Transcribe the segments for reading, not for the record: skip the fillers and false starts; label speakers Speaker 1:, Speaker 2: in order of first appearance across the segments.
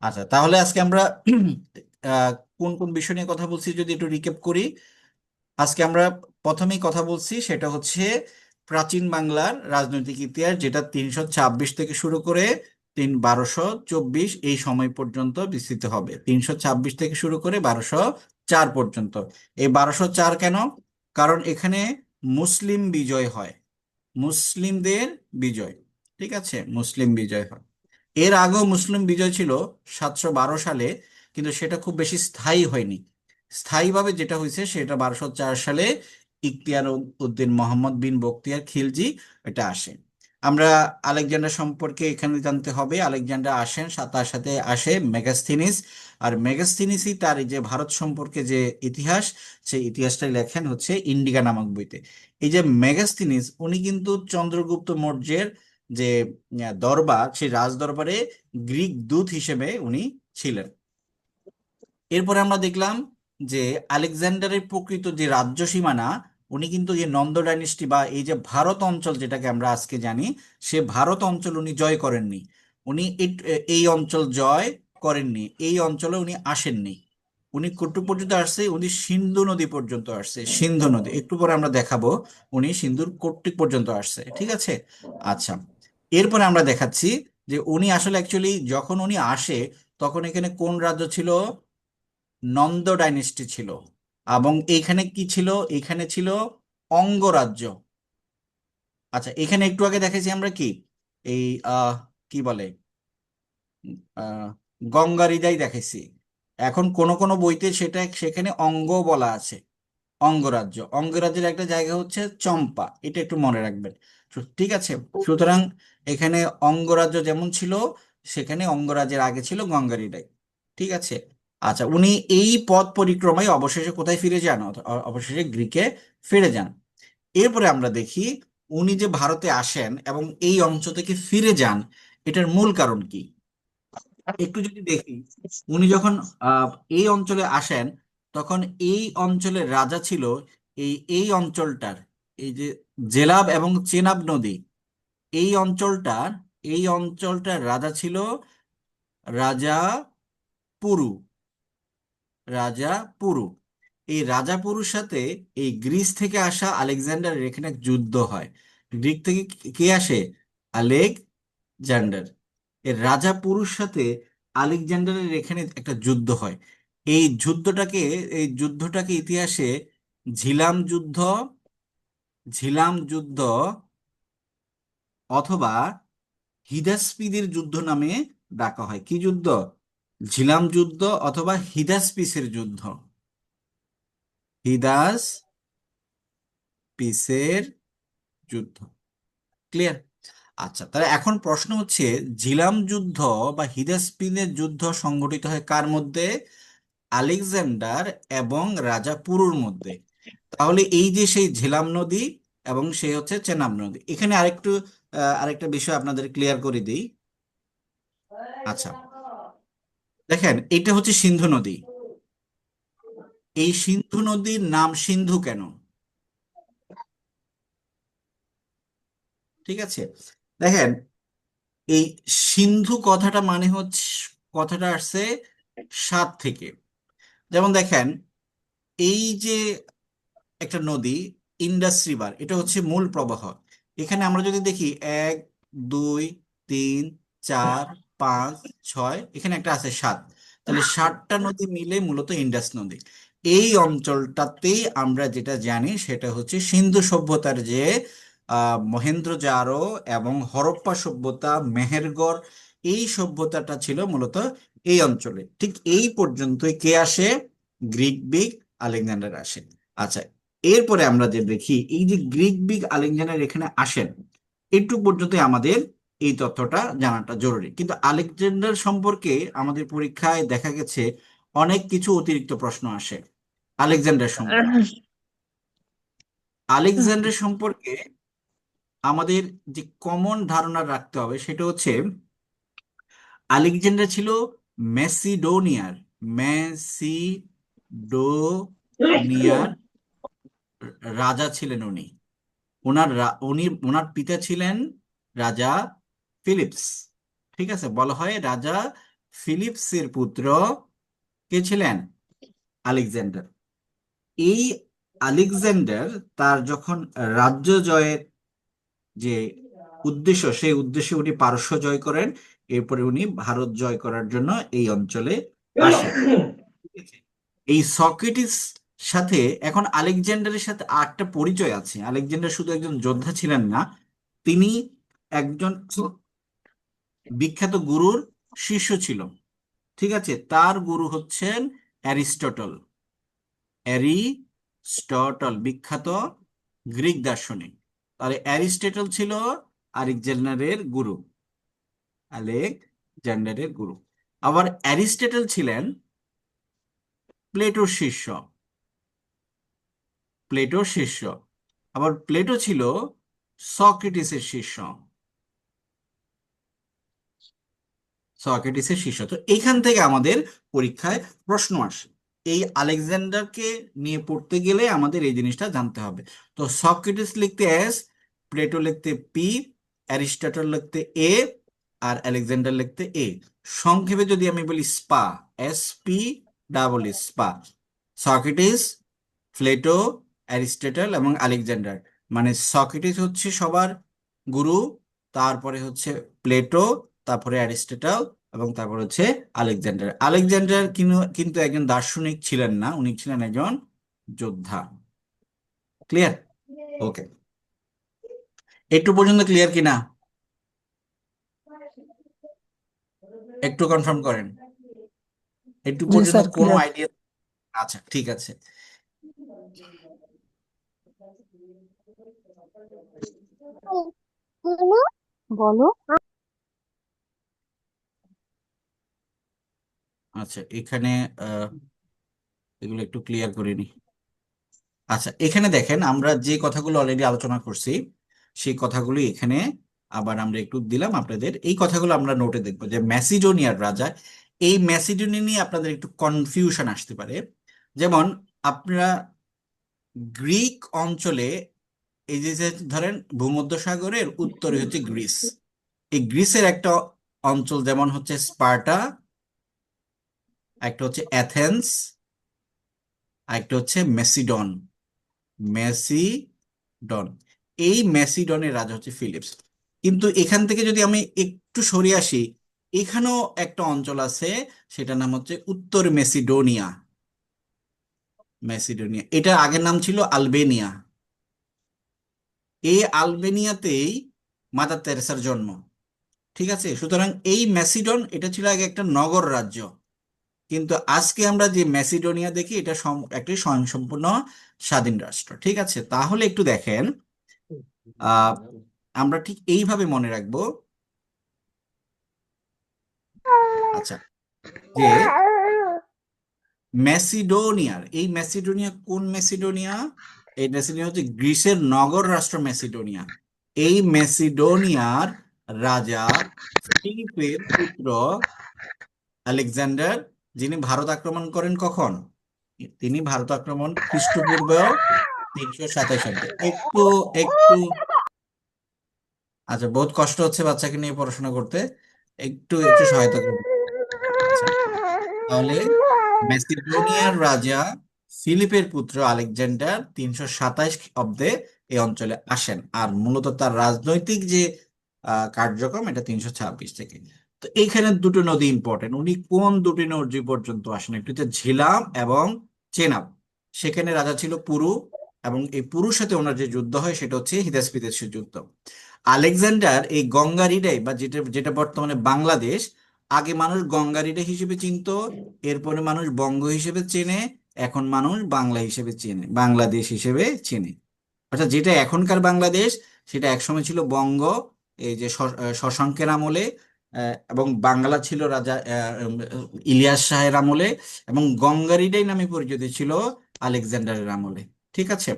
Speaker 1: আচ্ছা, তাহলে আজকে আমরা আহ, কোন কোন বিষয় নিয়ে কথা বলছি যদি একটু রিক্যাপ করি। আজকে আমরা প্রথমেই কথা বলছি সেটা হচ্ছে প্রাচীন বাংলার রাজনৈতিক ইতিহাস, যেটা 326 থেকে শুরু করে 1224 এই সময় পর্যন্ত বিস্তৃত হবে। 326 থেকে শুরু করে 1204 পর্যন্ত। এই 1204 কেন? কারণ এখানে মুসলিম বিজয় হয়, মুসলিমদের বিজয়। ঠিক আছে, মুসলিম বিজয় হয়। এর আগেও মুসলিম বিজয় ছিল 712 সালে, কিন্তু সেটা খুব বেশি স্থায়ী হয়নি। স্থায়ীভাবে যেটা হয়েছে সেটা 1204 সালে ইখতিয়ার উদ্দিন মোহাম্মদ বিন বখতিয়ার খিলজি এটা আসে। আমরা আলেকজান্ডার সম্পর্কে এখানে জানতে হবে। আলেকজান্ডার আসেন, তার সাথে আসে মেগাস্থিনিস। আর মেগাস্থিনিসই তার এই যে ভারত সম্পর্কে যে ইতিহাস, সেই ইতিহাসটাই লেখেন হচ্ছে ইন্ডিকা নামক বইতে। এই যে মেগাস্থিনিস, উনি কিন্তু চন্দ্রগুপ্ত মৌর্যের যে দরবার, সেই রাজ দরবারে গ্রিক দূত হিসেবে উনি ছিলেন। এরপরে আমরা দেখলাম যে আলেকজান্ডারের প্রকৃত যে রাজ্য সীমানা, উনি কিন্তু এই নন্দ ডাইনেস্টি বা এই যে ভারত অঞ্চল যেটাকে আমরা আজকে জানি, সে ভারত অঞ্চল উনি জয় করেননি। উনি এই অঞ্চল জয় করেননি, এই অঞ্চলে উনি আসেননি। উনি কতটুকু পর্যন্ত আসছে? উনি সিন্ধু নদী পর্যন্ত আসছে। সিন্ধু নদী একটু পরে আমরা দেখাবো উনি সিন্ধুর কর্তৃক পর্যন্ত আসছে। ঠিক আছে। আচ্ছা, এরপরে আমরা দেখাচ্ছি যে উনি আসলে অ্যাকচুয়ালি যখন উনি আসে, তখন এখানে কোন রাজ্য ছিল? নন্দ ডাইনেস্টি ছিল। এবং এইখানে কি ছিল? এখানে ছিল অঙ্গরাজ্য। আচ্ছা, এখানে একটু আগে দেখেছি আমরা কি এই কি বলে আহ গঙ্গারিজাই দেখেছি। এখন কোন কোন বইতে সেটা সেখানে অঙ্গ বলা আছে। অঙ্গরাজ্য, অঙ্গরাজ্যের একটা জায়গা হচ্ছে চম্পা, এটা একটু মনে রাখবেন। ঠিক আছে। সুতরাং এখানে অঙ্গরাজ্য যেমন ছিল, সেখানে অঙ্গরাজ্যের আগে ছিল গঙ্গারিডাই। ঠিক আছে। আচ্ছা, উনি এই পথ পরিক্রমায় অবশেষে কোথায় ফিরে যান? অবশেষে গ্রিকে ফিরে যান। এরপরে আমরা দেখি উনি যে ভারতে আসেন এবং এই অঞ্চল থেকে ফিরে যান, এটার মূল কারণ কি একটু যদি দেখি। উনি যখন আহ, এই অঞ্চলে আসেন, তখন এই অঞ্চলের রাজা ছিল এই অঞ্চলটার, এই যে জেলাব এবং চেনাব নদী, এই অঞ্চলটার এই অঞ্চলটার রাজা ছিল রাজা পুরু। রাজা পুরু। এই রাজা পুরুর সাথে এই গ্রিস থেকে আসা আলেকজান্ডারের এখানে এক যুদ্ধ হয়। গ্রিক থেকে কে আসে? আলেকজান্ডার। এর রাজা পুরুর সাথে আলেকজান্ডারের এখানে একটা যুদ্ধ হয়। এই যুদ্ধটাকে এই যুদ্ধটাকে ইতিহাসে ঝিলাম যুদ্ধ, ঝিলাম যুদ্ধ অথবা হিদাস্পিদের যুদ্ধ নামে ডাকা হয়। কি যুদ্ধ? ঝিলাম যুদ্ধ অথবা হিদাস্পিসের যুদ্ধ। হিদাস পিসের যুদ্ধ। ক্লিয়ার? আচ্ছা, তাহলে এখন প্রশ্ন হচ্ছে, ঝিলাম যুদ্ধ বা হিদাস্পিনের যুদ্ধ সংঘটিত হয় কার মধ্যে? আলেকজান্ডার এবং রাজা পুরুর মধ্যে। তাহলে এই যে সেই ঝিলাম নদী এবং সেই হচ্ছে চেনাব নদী, এখানে আরেকটা বিষয় আপনাদের ক্লিয়ার করে দিই। আচ্ছা, দেখেন এটা হচ্ছে সিন্ধু নদী। এই সিন্ধু নদীর নাম সিন্ধু কেন? ঠিক আছে। দেখেন, এই সিন্ধু কথাটা মানে হচ্ছে, কথাটা আসছে সাত থেকে। যেমন দেখেন, এই যে একটা নদী, ইন্ডাস রিভার, এটা হচ্ছে মূল প্রবাহ। এখানে আমরা যদি দেখি 1 2 3 4 5 6, এখানে একটা আছে 7। তাহলে 7টা নদী মিলে মূলত ইন্ডাস নদী। এই অঞ্চলটাতেই আমরা যেটা জানি সেটা হচ্ছে সিন্ধু সভ্যতার যে মহেঞ্জোদারো এবং হরপ্পা সভ্যতা, মেহেরগড়, এই সভ্যতাটা ছিল মূলত এই অঞ্চলে। ঠিক এই পর্যন্তই কে আসে? গ্রিক বিগ আলেকজান্ডার আসে। আচ্ছা, এরপরে আমরা যে দেখি এই যে গ্রিক বিগ আলেকজান্ডার এখানে আসেন, একটু পর্যন্ত আমাদের এই তথ্যটা জানাটা জরুরি। কিন্তু আলেকজান্ডার সম্পর্কে আমাদের পরীক্ষায় দেখা গেছে অনেক কিছু অতিরিক্ত প্রশ্ন আসে আলেকজান্ডার সম্পর্কে। আলেকজান্ডার সম্পর্কে আমাদের যে কমন ধারণা রাখতে হবে সেটা হচ্ছে, আলেকজান্ডার ছিল মেসিডোনিয়ার, মেসিডোনিয়ার রাজা ছিলেন উনি। ওনার পিতা ছিলেন রাজা ফিলিপস। ঠিক আছে, বলা হয় রাজা ফিলিপসের পুত্র কে ছিলেন? আলেকজান্ডার। এই আলেকজান্ডার তার যখন রাজ্য জয়ের যে উদ্দেশ্য, সেই উদ্দেশ্যে উনি পারস্য জয় করেন। এরপরে উনি ভারত জয় করার জন্য এই অঞ্চলে আসেন। ঠিক আছে? এই সক্রেটিস সাথে এখন আলেকজান্ডারের সাথে আরেকটা পরিচয় আছে। আলেকজান্ডার শুধু একজন যোদ্ধা ছিলেন না, তিনি একজন বিখ্যাত গুরুর শিষ্য ছিল। ঠিক আছে, তার গুরু হচ্ছেন অ্যারিস্টটল। অ্যারিস্টটল বিখ্যাত গ্রিক দার্শনিক। তাহলে অ্যারিস্টটল ছিল আলেকজান্ডারের গুরু। আলেকজান্ডারের গুরু। আবার অ্যারিস্টটল ছিলেন প্লেটোর শিষ্য। প্লেটোর শিষ্য। আবার প্লেটো ছিল সক্রেটিসের শিষ্য। সক্রেটিসের শিষ্য। তো এইখান থেকে আমাদের পরীক্ষায় প্রশ্ন আসে। এই আলেকজান্ডারকে নিয়ে পড়তে গেলে আমাদের এই জিনিসটা জানতে হবে। তো সক্রেটিস লিখতে এস, প্লেটো লিখতে পি, অ্যারিস্টটল লিখতে এ, আর আলেকজান্ডার লিখতে এ। সংক্ষেপে যদি আমি বলি spa, SP double spa. Socrates, Plato, Aristotle এবং আলেকজান্ডার। মানে সক্রেটিস হচ্ছে সবার গুরু, তারপরে হচ্ছে প্লেটো, তারপরে অ্যারিস্টটল, এবং তারপর হচ্ছে আলেকজান্ডার। আলেকজান্ডার কিন্তু একজন দার্শনিক ছিলেন না, উনি ছিলেন একজন যোদ্ধা। ক্লিয়ার? ওকে, একটু পর্যন্ত ক্লিয়ার কিনা একটু কনফার্ম করেন। একটু
Speaker 2: জি
Speaker 1: পর্যন্ত
Speaker 2: স্যার,
Speaker 1: কোনো
Speaker 2: ক্লিয়ার।
Speaker 1: আইডিয়া? আচ্ছা, ঠিক আছে।
Speaker 2: বলো।
Speaker 1: আচ্ছা, এখানে আহ, এগুলো একটু ক্লিয়ার করে নি। আচ্ছা, এখানে দেখেন আমরা যে কথাগুলো অলরেডি আলোচনা করছি, সেই কথাগুলো এখানে আবার আমরা একটু দিলাম আপনাদের। এই কথাগুলো আমরা নোটে দেখবো যে ম্যাসিডোনিয়ার রাজা। এই ম্যাসিডোনিয়া নিয়ে আপনাদের একটু কনফিউশন আসতে পারে। যেমন আপনারা গ্রিক অঞ্চলে, এই যে ধরেন ভূমধ্যসাগরের উত্তরে হচ্ছে গ্রিস। এই গ্রিসের একটা অঞ্চল যেমন হচ্ছে স্পার্টা, একটা হচ্ছে অ্যাথেন্স, আর একটা হচ্ছে মেসিডন। মেসিডন। এই মেসিডনের রাজা হচ্ছে ফিলিপস। কিন্তু এখান থেকে যদি আমি একটু সরে আসি, এখানেও একটা অঞ্চল আছে, সেটার নাম হচ্ছে উত্তর মেসিডোনিয়া। মেসিডোনিয়া, এটা আগের নাম ছিল আলবেনিয়া। এই আলবেনিয়াতেই মাদার তেরেসার জন্ম। ঠিক আছে, সুতরাং এই মেসিডন এটা ছিল আগে একটা নগর রাজ্য। কিন্তু আজকে আমরা যে মেসিডোনিয়া দেখি, এটা একটি স্বয়ংসম্পূর্ণ স্বাধীন রাষ্ট্র। ঠিক আছে, তাহলে একটু দেখেন, আহ আমরা ঠিক এইভাবে মনে রাখবো। আচ্ছা, যে এই ম্যাসিডোনিয়া কোন ম্যাসিডোনিয়া? এই ম্যাসিডোনিয়া হচ্ছে গ্রিসের নগর রাষ্ট্র ম্যাসিডোনিয়া। এই ম্যাসিডোনিয়ার রাজা ফিলিপের পুত্র আলেকজান্ডার, যিনি ভারত আক্রমণ করেন কখন? তিনি ভারত আক্রমণ খ্রিস্টপূর্ব 327 একটু একটু আচ্ছা, বহুত কষ্ট হচ্ছে বাচ্চাকে নিয়ে পড়াশোনা করতে, একটু একটু সহায়তা করুন। আচ্ছা, তাহলে ম্যাসিডোনিয়ার রাজা ফিলিপের পুত্র আলেকজান্ডার 327 অব্দে এই অঞ্চলে আসেন। আর মূলত তার রাজনৈতিক যে কার্যক্রম, এটা 326 থেকে। তো এইখানে দুটো নদী ইম্পর্টেন্ট। উনি কোন দুটি নদী পর্যন্ত আসেন? একটু হচ্ছে ঝিলাম এবং চেনাব। সেখানে রাজা ছিল পুরু, এবং এই পুরুর সাথে ওনার যে যুদ্ধ হয় সেটা হচ্ছে হিদাসপিদেসের যুদ্ধ। আলেকজান্ডার এই গঙ্গারিডাই, বা যেটা যেটা বর্তমানে বাংলাদেশ, আগে মানুষ গঙ্গারিডা হিসেবে চিনতো, এরপরে মানুষ বঙ্গ হিসেবে চেনে, এখন মানুষ বাংলা হিসেবে চেনে, বাংলাদেশ হিসেবে চেনে। অর্থাৎ যেটা এখনকার বাংলাদেশ, সেটা একসময় ছিল বঙ্গ, এই যে শশাঙ্কের আমলে, এবং বাংলা ছিল রাজা ইলিয়াস শাহের আমলে, এবং গঙ্গারিডাই নামে পরিচিত ছিল আলেকজান্ডারের আমলে। ঠিক আছে,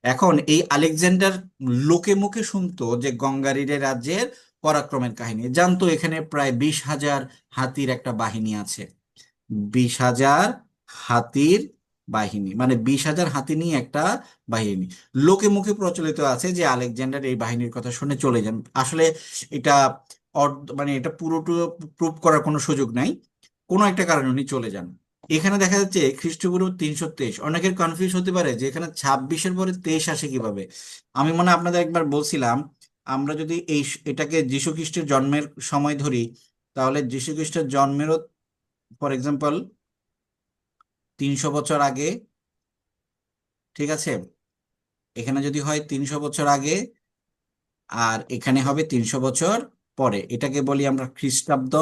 Speaker 1: এখন এই আলেকজান্ডার লোকে মুখে শুনতো যে গঙ্গারিডের রাজ্যের পরাক্রমের কাহিনী, জানতো এখানে প্রায় 20,000 হাতির একটা বাহিনী আছে। 20,000 হাতির বাহিনী, মানে 20,000 হাতি নিয়ে একটা বাহিনী। লোকে মুখে প্রচলিত আছে যে আলেকজান্ডার এই বাহিনীর কথা শুনে চলে যান। আসলে এটা মানে এটা পুরোটা প্রুভ করার কোনো সুযোগ নাই। কোনো একটা কারণে উনি চলে যান। এখানে দেখা যাচ্ছে খ্রিস্টপূর্ব 323। অনেকের কনফিউজ হতে পারে যে এখানে 26-এর পরে 23 আসে কিভাবে। আমি মনে হয় আপনাদের একবার বলছিলাম, আমরা যদি এটাকে যীশু খ্রিস্টের জন্মের সময় ধরি, তাহলে যীশু খ্রিস্টের জন্মেরও ফর এক্সাম্পল 300 বছর আগে, ঠিক আছে, এখানে যদি হয় 300 বছর আগে, আর এখানে হবে 300 বছর পরে, এটাকে বলি আমরা খ্রিস্টাব্দ,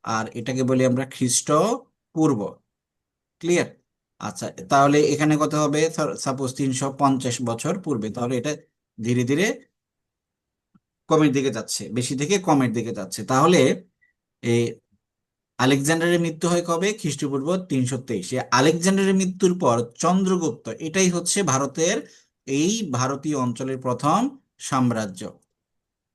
Speaker 1: আর এটাকে বলি আমরা খ্রিস্টপূর্ব। ক্লিয়ার? আচ্ছা, তাহলে এখানে কত হবে? সাপোজ 350 বছর পূর্বে, তাহলে এটা ধীরে ধীরে কমের দিকে যাচ্ছে, বেশি থেকে কমের দিকে যাচ্ছে। তাহলে এই আলেকজান্ডারের মৃত্যু হয় কবে? খ্রিস্টপূর্ব 323। আলেকজান্ডারের মৃত্যুর পর চন্দ্রগুপ্ত, এটাই হচ্ছে ভারতের, এই ভারতীয় অঞ্চলের প্রথম সাম্রাজ্য।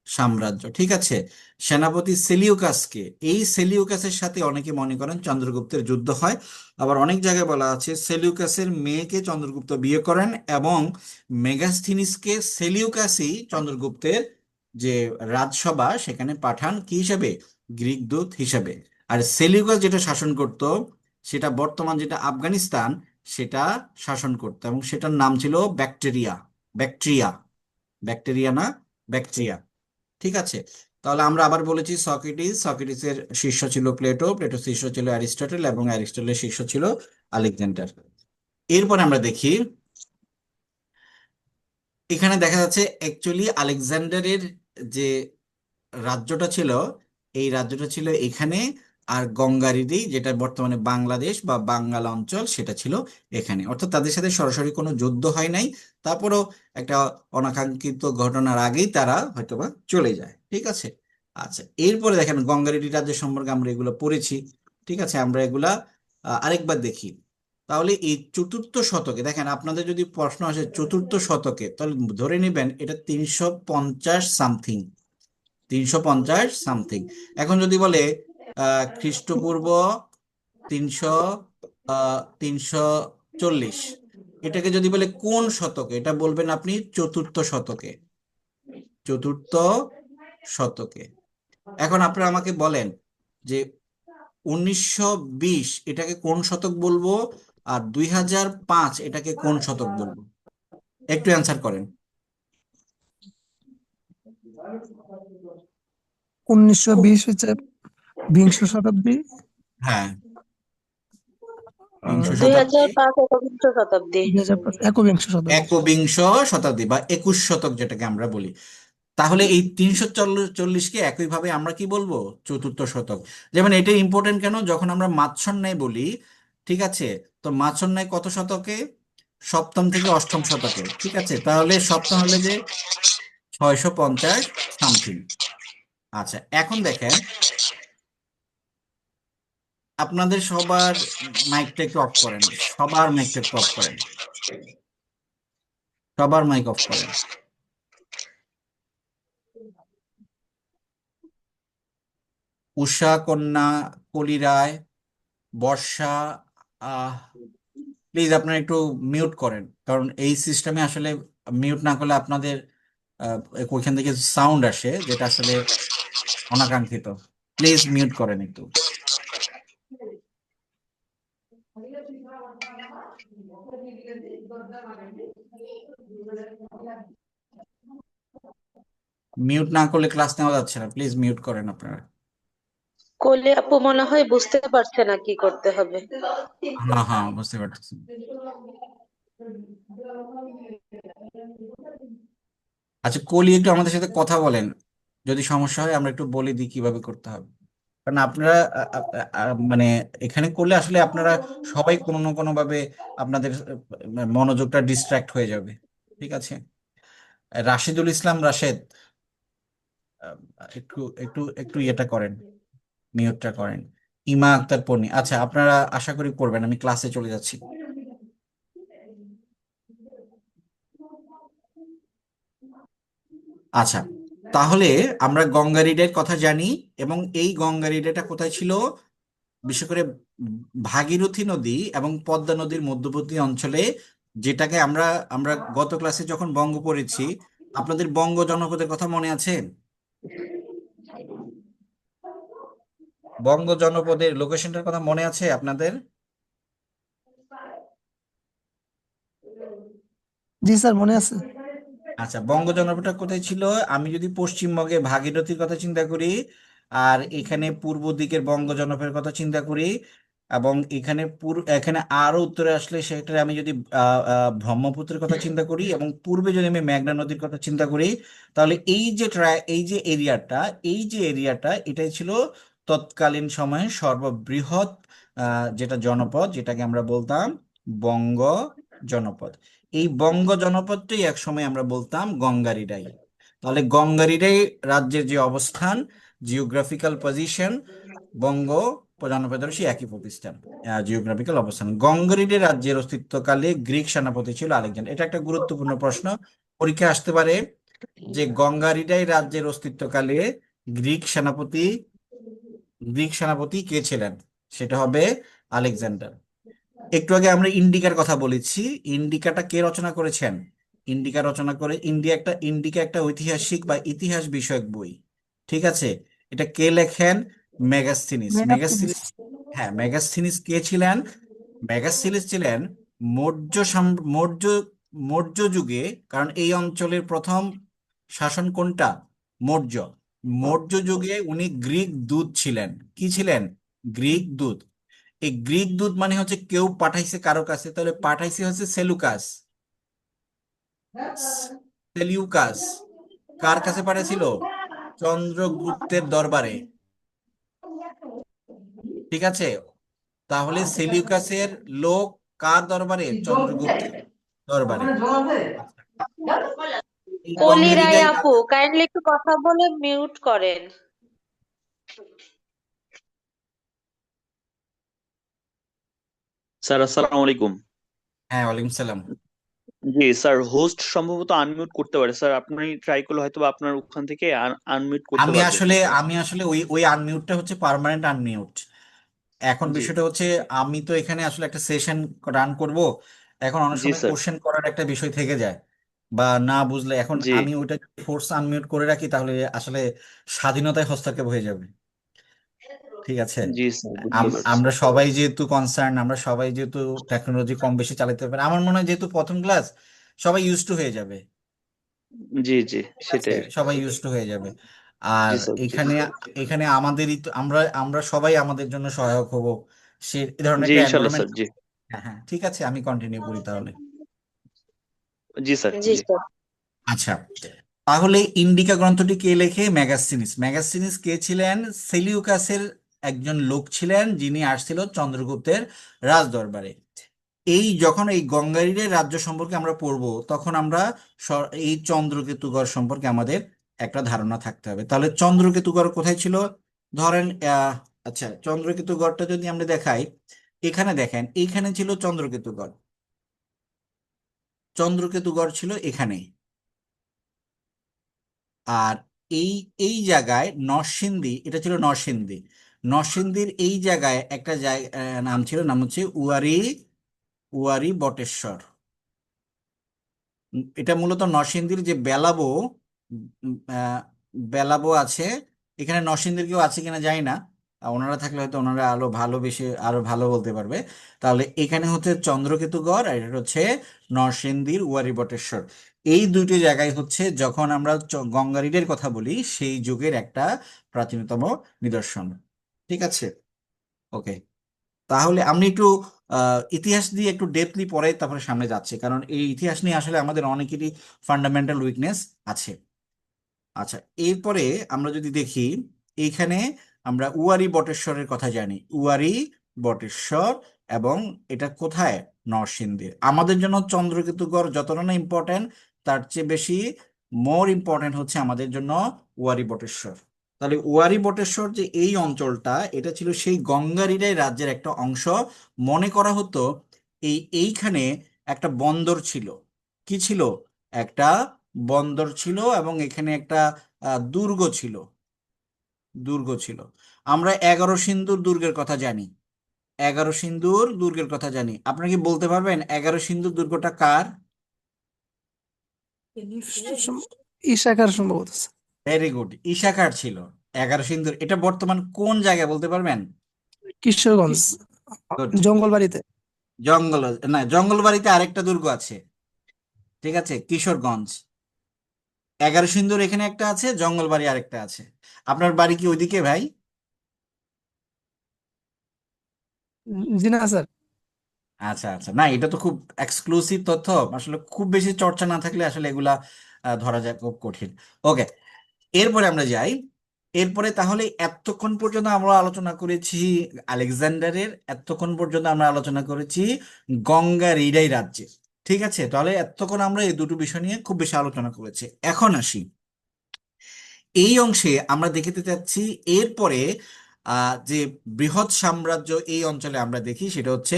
Speaker 1: সাম্রাজ্য, ঠিক আছে। সেনাপতি সেলিউকাসকে, এই সেলিউকাসের সাথে অনেকে মনে করেন চন্দ্রগুপ্তের যুদ্ধ হয়। আবার অনেক জায়গায় বলা আছে সেলিউকাসের মেয়েকে চন্দ্রগুপ্ত বিয়ে করেন, এবং মেগাস্থিনিসকে সেলিউকাসই চন্দ্রগুপ্তের যে রাজসভা সেখানে পাঠান কি হিসাবে? গ্রিক দূত হিসাবে। আর সেলিউকাস যেটা শাসন করত, সেটা বর্তমান যেটা আফগানিস্তান, সেটা শাসন করত, এবং সেটার নাম ছিল ব্যাকটেরিয়া। ব্যাকট্রিয়া, ব্যাকটেরিয়া না, ব্যাকট্রিয়া। ঠিক আছে। তাহলে আমরা আবার বলেছি সক্রেটিসের শিষ্য ছিল প্লেটো, প্লেটোর শিষ্য ছিল অ্যারিস্টটল, এবং অ্যারিস্টটলের শিষ্য ছিল আলেকজান্ডার। এরপরে আমরা দেখি, এখানে দেখা যাচ্ছে অ্যাকচুয়ালি আলেকজান্ডারের যে রাজ্যটা ছিল, এই রাজ্যটা ছিল এখানে, আর গঙ্গারিডি যেটা বর্তমানে বাংলাদেশ বা বাঙ্গাল অঞ্চল, সেটা ছিল এখানে। অর্থাৎ তাদের সাথে সরাসরি কোনো যুদ্ধ হয় নাই, তারপরেও একটা অনাকাঙ্ক্ষিত ঘটনার আগেই তারা হয়তোবা চলে যায়। ঠিক আছে। আচ্ছা, এরপরে দেখেন গঙ্গারিডি রাজ্য সম্পর্কে আমরা এগুলো পড়েছি। ঠিক আছে, আমরা এগুলা আরেকবার দেখি। তাহলে এই চতুর্থ শতকে দেখেন, আপনাদের যদি প্রশ্ন আসে চতুর্থ শতকে, তাহলে ধরে নেবেন এটা 350 সামথিং, 350 সামথিং। এখন যদি বলে খ্রিস্টপূর্ব 340, এটাকে যদি বলে কোন শতকে, এটা বলবেন আপনি চতুর্থ শতকে, চতুর্থ শতকে। এখন আপনারা আমাকে বলেন যে 1920 এটাকে কোন শতক বলবো, আর 2005 এটাকে কোন শতক বলবো? একটু অ্যান্সার করেন।
Speaker 2: 1920 হচ্ছে বিংশ শতাব্দী।
Speaker 1: হ্যাঁ, বিংশ
Speaker 2: আর
Speaker 3: দুই
Speaker 1: শতাব্দী।
Speaker 3: হাজার পাঁচ একবিংশ শতাব্দী।
Speaker 2: 2005 একবিংশ শতাব্দী।
Speaker 1: একবিংশ শতাব্দী বা 21 শতক যেটাকে আমরা বলি। তাহলে এই 340কে একইভাবে আমরা কি বলবো? চতুর্থ শতক। যেমন এটা ইম্পর্টেন্ট কেন, যখন আমরা মাৎসন্যায় বলি, ঠিক আছে, তো মাৎসন্যায় কত শতকে? সপ্তম থেকে অষ্টম শতকে। ঠিক আছে, তাহলে সপ্তম হলে যে 650 সামথিং। আচ্ছা, এখন দেখেন আপনাদের সবার মাইকটা একটু অফ করেন, সবার মাইকটা একটু অফ করেন, সবার মাইক অফ করেন। উষা কন্যা, কলি রায়, বর্ষা, আহ প্লিজ আপনারা একটু মিউট করেন, কারণ এই সিস্টেমে আসলে মিউট না করলে আপনাদের ওইখান থেকে সাউন্ড আসে, যেটা আসলে অনাকাঙ্ক্ষিত। প্লিজ মিউট করেন একটু। মিউট না করলে ক্লাস নেওয়া যাচ্ছে না, প্লিজ মিউট করেন আপনারা।
Speaker 3: কোলে আপু মনে হয় বুঝতে পারছে না কি করতে হবে।
Speaker 1: হ্যাঁ হ্যাঁ, বুঝতে পারতেছি। আচ্ছা, কলি একটু আমাদের সাথে কথা বলেন, যদি সমস্যা হয় আমরা একটু বলে দিই কিভাবে করতে হবে। কারণ আপনারা মানে এখানে করলে আসলে আপনারা সবাই কোনো না কোনো ভাবে আপনাদের মনোযোগটা ডিস্ট্রাক্ট হয়ে যাবে। ঠিক আছে। রাশেদুল ইসলাম, রাশেদ, আহ, একটু একটু একটু ইয়েটা করেন, মিউটটা করেন। ইমা আক্তার পন্নী, আচ্ছা আপনারা আশা করি করবেন, আমি ক্লাসে চলে যাচ্ছি। আচ্ছা, তাহলে আমরা গঙ্গা রিডের কথা জানি, এবং এই গঙ্গা রিডেটা কোথায় ছিল? বিশেষ করে ভাগীরথী নদী এবং পদ্মা নদীর মধ্যবর্তী অঞ্চলে, যেটাকে আমরা আমরা গত ক্লাসে যখন বঙ্গ পড়েছি, আপনাদের বঙ্গ জনপদের কথা মনে আছে? বঙ্গ জনপদের লোকেশনটার কথা মনে আছে আপনাদের?
Speaker 2: জি স্যার, মনে আছে।
Speaker 1: আচ্ছা, বঙ্গ জনপদটা কোথায় ছিল? আমি যদি পশ্চিমবঙ্গে ভাগীরথীর কথা চিন্তা করি, আর এখানে পূর্ব দিকের বঙ্গ জনপদের কথা চিন্তা করি, এবং এখানে আরো উত্তরে আসলে সেটা আমি যদি ব্রহ্মপুত্রের কথা চিন্তা করি, এবং পূর্বে যদি আমি মেঘনা নদীর কথা চিন্তা করি, তাহলে এই যে এরিয়াটা এটাই ছিল তৎকালীন সময়ে সর্ববৃহৎ যেটা জনপদ, যেটাকে আমরা বলতাম বঙ্গ জনপদ। এই বঙ্গ জনপদটাই একসময় আমরা বলতাম গঙ্গারিডাই। তাহলে গঙ্গারিডাই রাজ্যের যে অবস্থান, জিওগ্রাফিক্যাল পজিশন, বঙ্গ জনপদের সেই একই প্রতিষ্ঠান, জিওগ্রাফিক্যাল অবস্থান। গঙ্গারিডাই রাজ্যের অস্তিত্বকালে গ্রিক সেনাপতি ছিল আলেকজান্ডার। এটা একটা গুরুত্বপূর্ণ প্রশ্ন, পরীক্ষায় আসতে পারে, যে গঙ্গারিডাই রাজ্যের অস্তিত্বকালে গ্রিক সেনাপতি গ্রিক সেনাপতি কে ছিলেন? সেটা হবে আলেকজান্ডার। একটু আগে আমরা ইন্ডিকার কথা বলেছি। ইন্ডিকাটা কে রচনা করেছেন? ইন্ডিকা একটা ঐতিহাসিক বা ইতিহাস বিষয়ক বই। ঠিক আছে, এটা কে লেখেন? মেগাস্থিনিস।
Speaker 2: মেগাস্টিনিস।
Speaker 1: হ্যাঁ, মেগাস্থিনিস কে ছিলেন? মেগাস্থিনিস ছিলেন মৌর্য মৌর্য যুগে, কারণ এই অঞ্চলের প্রথম শাসন কোনটা? মৌর্য। মৌর্য যুগে উনি গ্রিক দূত ছিলেন। কি ছিলেন? গ্রিক দূত। এই গ্রিক দূত মানে হচ্ছে কেউ পাঠাইছে কারো কাছে, তাহলে পাঠাইছে হচ্ছে সেলুকাস। সেলিউকাস কার কাছে পাঠাইছিল? চন্দ্রগুপ্তের দরবারে। ঠিক আছে, তাহলে সেলিউকাসের লোক কার দরবারে? চন্দ্রগুপ্তের দরবারে। আচ্ছা, এই
Speaker 3: কলি রায়
Speaker 1: গঙ্গারিডাই
Speaker 3: আপু, কাইন্ডলি একটু কথা বলে মিউট করেন।
Speaker 4: স্যার আসসালামু আলাইকুম।
Speaker 1: হ্যাঁ, ওয়ালাইকুম সালাম।
Speaker 4: জি স্যার, হোস্ট সম্ভবত আনমিউট করতে পারে স্যার, আপনি ট্রাই করলে হয়তো বা আপনার ওখান থেকে আনমিউট করতে
Speaker 1: আমি
Speaker 4: পারবেন।
Speaker 1: আসলে আমি আসলে ওই ওই আনমিউটটা হচ্ছে পার্মানেন্ট আনমিউট। এখন
Speaker 4: জি
Speaker 1: বিষয়টা হচ্ছে, আমি তো এখানে আসলে একটা সেশন রান করব। এখন অনেক
Speaker 4: জি
Speaker 1: সময়
Speaker 4: স্যার।
Speaker 1: কোশ্চেন করার একটা বিষয় থেকে যায়, বা না বুঝলে এখন
Speaker 4: জি
Speaker 1: আমি ওইটা ফোর্স আনমিউট করে রাখি, তাহলে আসলে স্বাধীনতায় হস্তক্ষেপ হয়ে যাবে। ঠিক আছে,
Speaker 4: জি স্যার, বুঝতে পারছি।
Speaker 1: আমরা সবাই যেহেতু কনসার্ন, আমরা সবাই যেহেতু টেকনোলজি কম বেশি চালাতে পারি, আমার মনে হয় যেহেতু প্রথম ক্লাস, সবাই ইউজ টু হয়ে যাবে।
Speaker 4: জি জি,
Speaker 1: ঠিক আছে,
Speaker 4: সেটাই আর কি।
Speaker 1: সবাই ইউজ টু হয়ে যাবে। আর
Speaker 4: জি স্যার, জি।
Speaker 1: এখানে এখানে আমাদেরই তো, আমরা আমরা সবাই আমাদের জন্য সহায়ক হব, সে এই ধরনের
Speaker 4: জি
Speaker 1: একটা
Speaker 4: ইনশাল্লাহ
Speaker 1: এনভায়রনমেন্ট।
Speaker 4: স্যার, জি।
Speaker 1: হ্যাঁ হ্যাঁ, ঠিক আছে, আমি কন্টিনিউ করি তাহলে।
Speaker 4: জি স্যার,
Speaker 3: জি
Speaker 4: জি।
Speaker 3: স্যার।
Speaker 1: আচ্ছা, তাহলে ইন্ডিকা গ্রন্থটি কে লেখে? মেগাস্থিনিস। মেগাস্থিনিস কে ছিলেন? সেলিউকাসের একজন লোক ছিলেন, যিনি আসছিল চন্দ্রগুপ্তের রাজদরবারে। যখন এই গঙ্গারিডের রাজ্য সম্পর্কে আমরা পড়ব, তখন আমরা এই চন্দ্রকেতুগড় সম্পর্কে আমাদের একটা ধারণা থাকতে হবে। তাহলে চন্দ্রকেতুগড় কোথায় ছিল? ধরেন আচ্ছা, চন্দ্রকেতুগড়টা যদি আমরা দেখাই, এখানে দেখেন, এইখানে ছিল চন্দ্রকেতুগড়। চন্দ্রকেতুগড় ছিল এখানে। আর এই এই জায়গায় নরসিংদী, এটা ছিল নরসিংদী। নরসিংদীর এই জায়গায় একটা জায়গা, নাম হচ্ছে উয়ারি বটেশ্বর। এটা মূলত নরসিংদীর যে বেলাবো, বেলাবো আছে এখানে। নরসিংদীর কেউ আছে কিনা জানি না, ওনারা থাকলে হয়তো ওনারা আরো ভালো বলতে পারবে। তাহলে এখানে হচ্ছে চন্দ্রকেতুগড়, আর এটা হচ্ছে নরসিংদীর উয়ারি বটেশ্বর। এই দুইটি জায়গায় হচ্ছে, যখন আমরা গঙ্গারিডের কথা বলি, সেই যুগের একটা প্রাচীনতম নিদর্শন। ঠিক আছে, ওকে। তাহলে আমি একটু ইতিহাস দিয়ে একটু ডেপলি পরে তারপরে সামনে যাচ্ছে, কারণ এই ইতিহাস নিয়ে আসলে আমাদের অনেকেরই ফান্ডামেন্টাল উইকনেস আছে। আচ্ছা, এরপরে আমরা যদি দেখি, এইখানে আমরা উয়ারি বটেশ্বরের কথা জানি। উয়ারি বটেশ্বর, এবং এটা কোথায়? নরসিংদীর। আমাদের জন্য চন্দ্রকেতুগড় যতটা না ইম্পর্টেন্ট, তার চেয়ে বেশি মোর ইম্পর্টেন্ট হচ্ছে আমাদের জন্য উয়ারি বটেশ্বর। তাহলে উয়ারি বটেশ্বর যে এই অঞ্চলটা, এটা ছিল সেই গঙ্গারিডাই রাজ্যের একটা অংশ। মনে করা হতো এইখানে একটা বন্দর ছিল। কি ছিল? একটা বন্দর ছিল, এবং এখানে একটা দুর্গ ছিল। আমরা 11 সিন্ধুর দুর্গের কথা জানি। 11 সিন্ধুর দুর্গের কথা জানি। আপনারা কি বলতে পারবেন 11 সিন্ধুর দুর্গটা কার?
Speaker 2: ঈশাখার সম্ভবত স্যার।
Speaker 1: ভেরি গুড, ঈশাখার ছিল। এগারো সিন্ধুর, এটা বর্তমান কোন জায়গায় বলতে পারবেন?
Speaker 2: কিশোরগঞ্জ
Speaker 1: গুড।
Speaker 2: জঙ্গলবাড়িতে।
Speaker 1: জঙ্গল, না, জঙ্গলবাড়িতে আরেকটা দুর্গ আছে, ঠিক আছে, কিশোরগঞ্জ। এগারো সিন্ধুর এখানে একটা আছে, জঙ্গলবাড়ি আরেকটা আছে। আপনার বাড়ি কি ওইদিকে ভাই?
Speaker 2: জি না স্যার।
Speaker 1: আচ্ছা আচ্ছা, না এটা তো খুব এক্সক্লুসিভ তথ্য, আসলে খুব বেশি চর্চা না থাকলে আসলে এগুলা ধরা যায় খুব কঠিন। ওকে, এরপরে আমরা যাই। এরপরে তাহলে এতক্ষণ পর্যন্ত আমরা আলোচনা করেছি আলেকজান্ডারের, এতক্ষণ পর্যন্ত আমরা আলোচনা করেছি গঙ্গা রিডাই রাজ্যে। ঠিক আছে, তাহলে এতক্ষণ আমরা এই দুটো বিষয় নিয়ে খুব বেশি আলোচনা করেছি। এখন আসি, এই অংশে আমরা দেখিতে চাচ্ছি এরপরে যে বৃহৎ সাম্রাজ্য এই অঞ্চলে আমরা দেখি সেটা হচ্ছে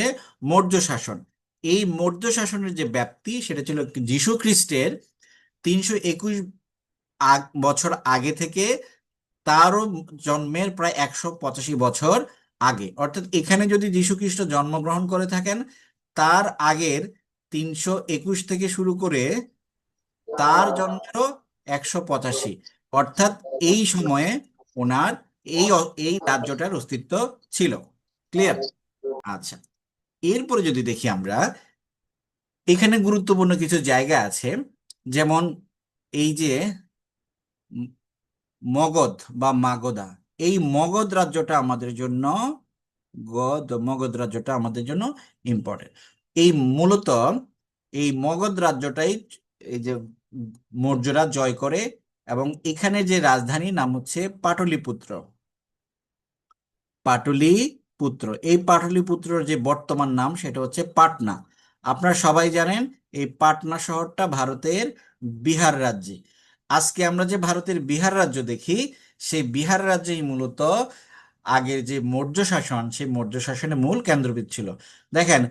Speaker 1: মৌর্য শাসন। এই মৌর্য শাসনের যে ব্যাপ্তি সেটা ছিল যীশু খ্রিস্টের 321 বছর আগে থেকে তারও জন্মের প্রায় 185 বছর আগে। অর্থাৎ এখানে যদি যীশু খ্রিস্ট জন্মগ্রহণ করে থাকেন, তার আগের 321 থেকে শুরু করে তার জন্মেরও 185, অর্থাৎ এই সময়ে ওনার এই রাজ্যটার অস্তিত্ব ছিল। ক্লিয়ার? আচ্ছা, এরপরে যদি দেখি আমরা, এখানে গুরুত্বপূর্ণ কিছু জায়গা আছে, যেমন এই যে উম, মগধ বা মাগধা, এই মগধ রাজ্যটা আমাদের জন্য, মগধ রাজ্যটা আমাদের জন্য ইম্পর্টেন্ট। এই মূলত এই মগধ রাজ্যটাই এই যে মৌর্যরা জয় করে, এবং এখানে যে রাজধানী নাম হচ্ছে পাটলিপুত্র। পাটলিপুত্র, এই পাটলিপুত্রর যে বর্তমান নাম সেটা হচ্ছে পাটনা। আপনারা সবাই জানেন এই পাটনা শহরটা ভারতের বিহার রাজ্যে। আজকে আমরা যে ভারতের বিহার রাজ্য দেখি, সেই বিহার রাজ্যেই মূলত আগের যে মৌর্য শাসন, সেই মৌর্য শাসনের মূল কেন্দ্রবিন্দু ছিল। দেখেন,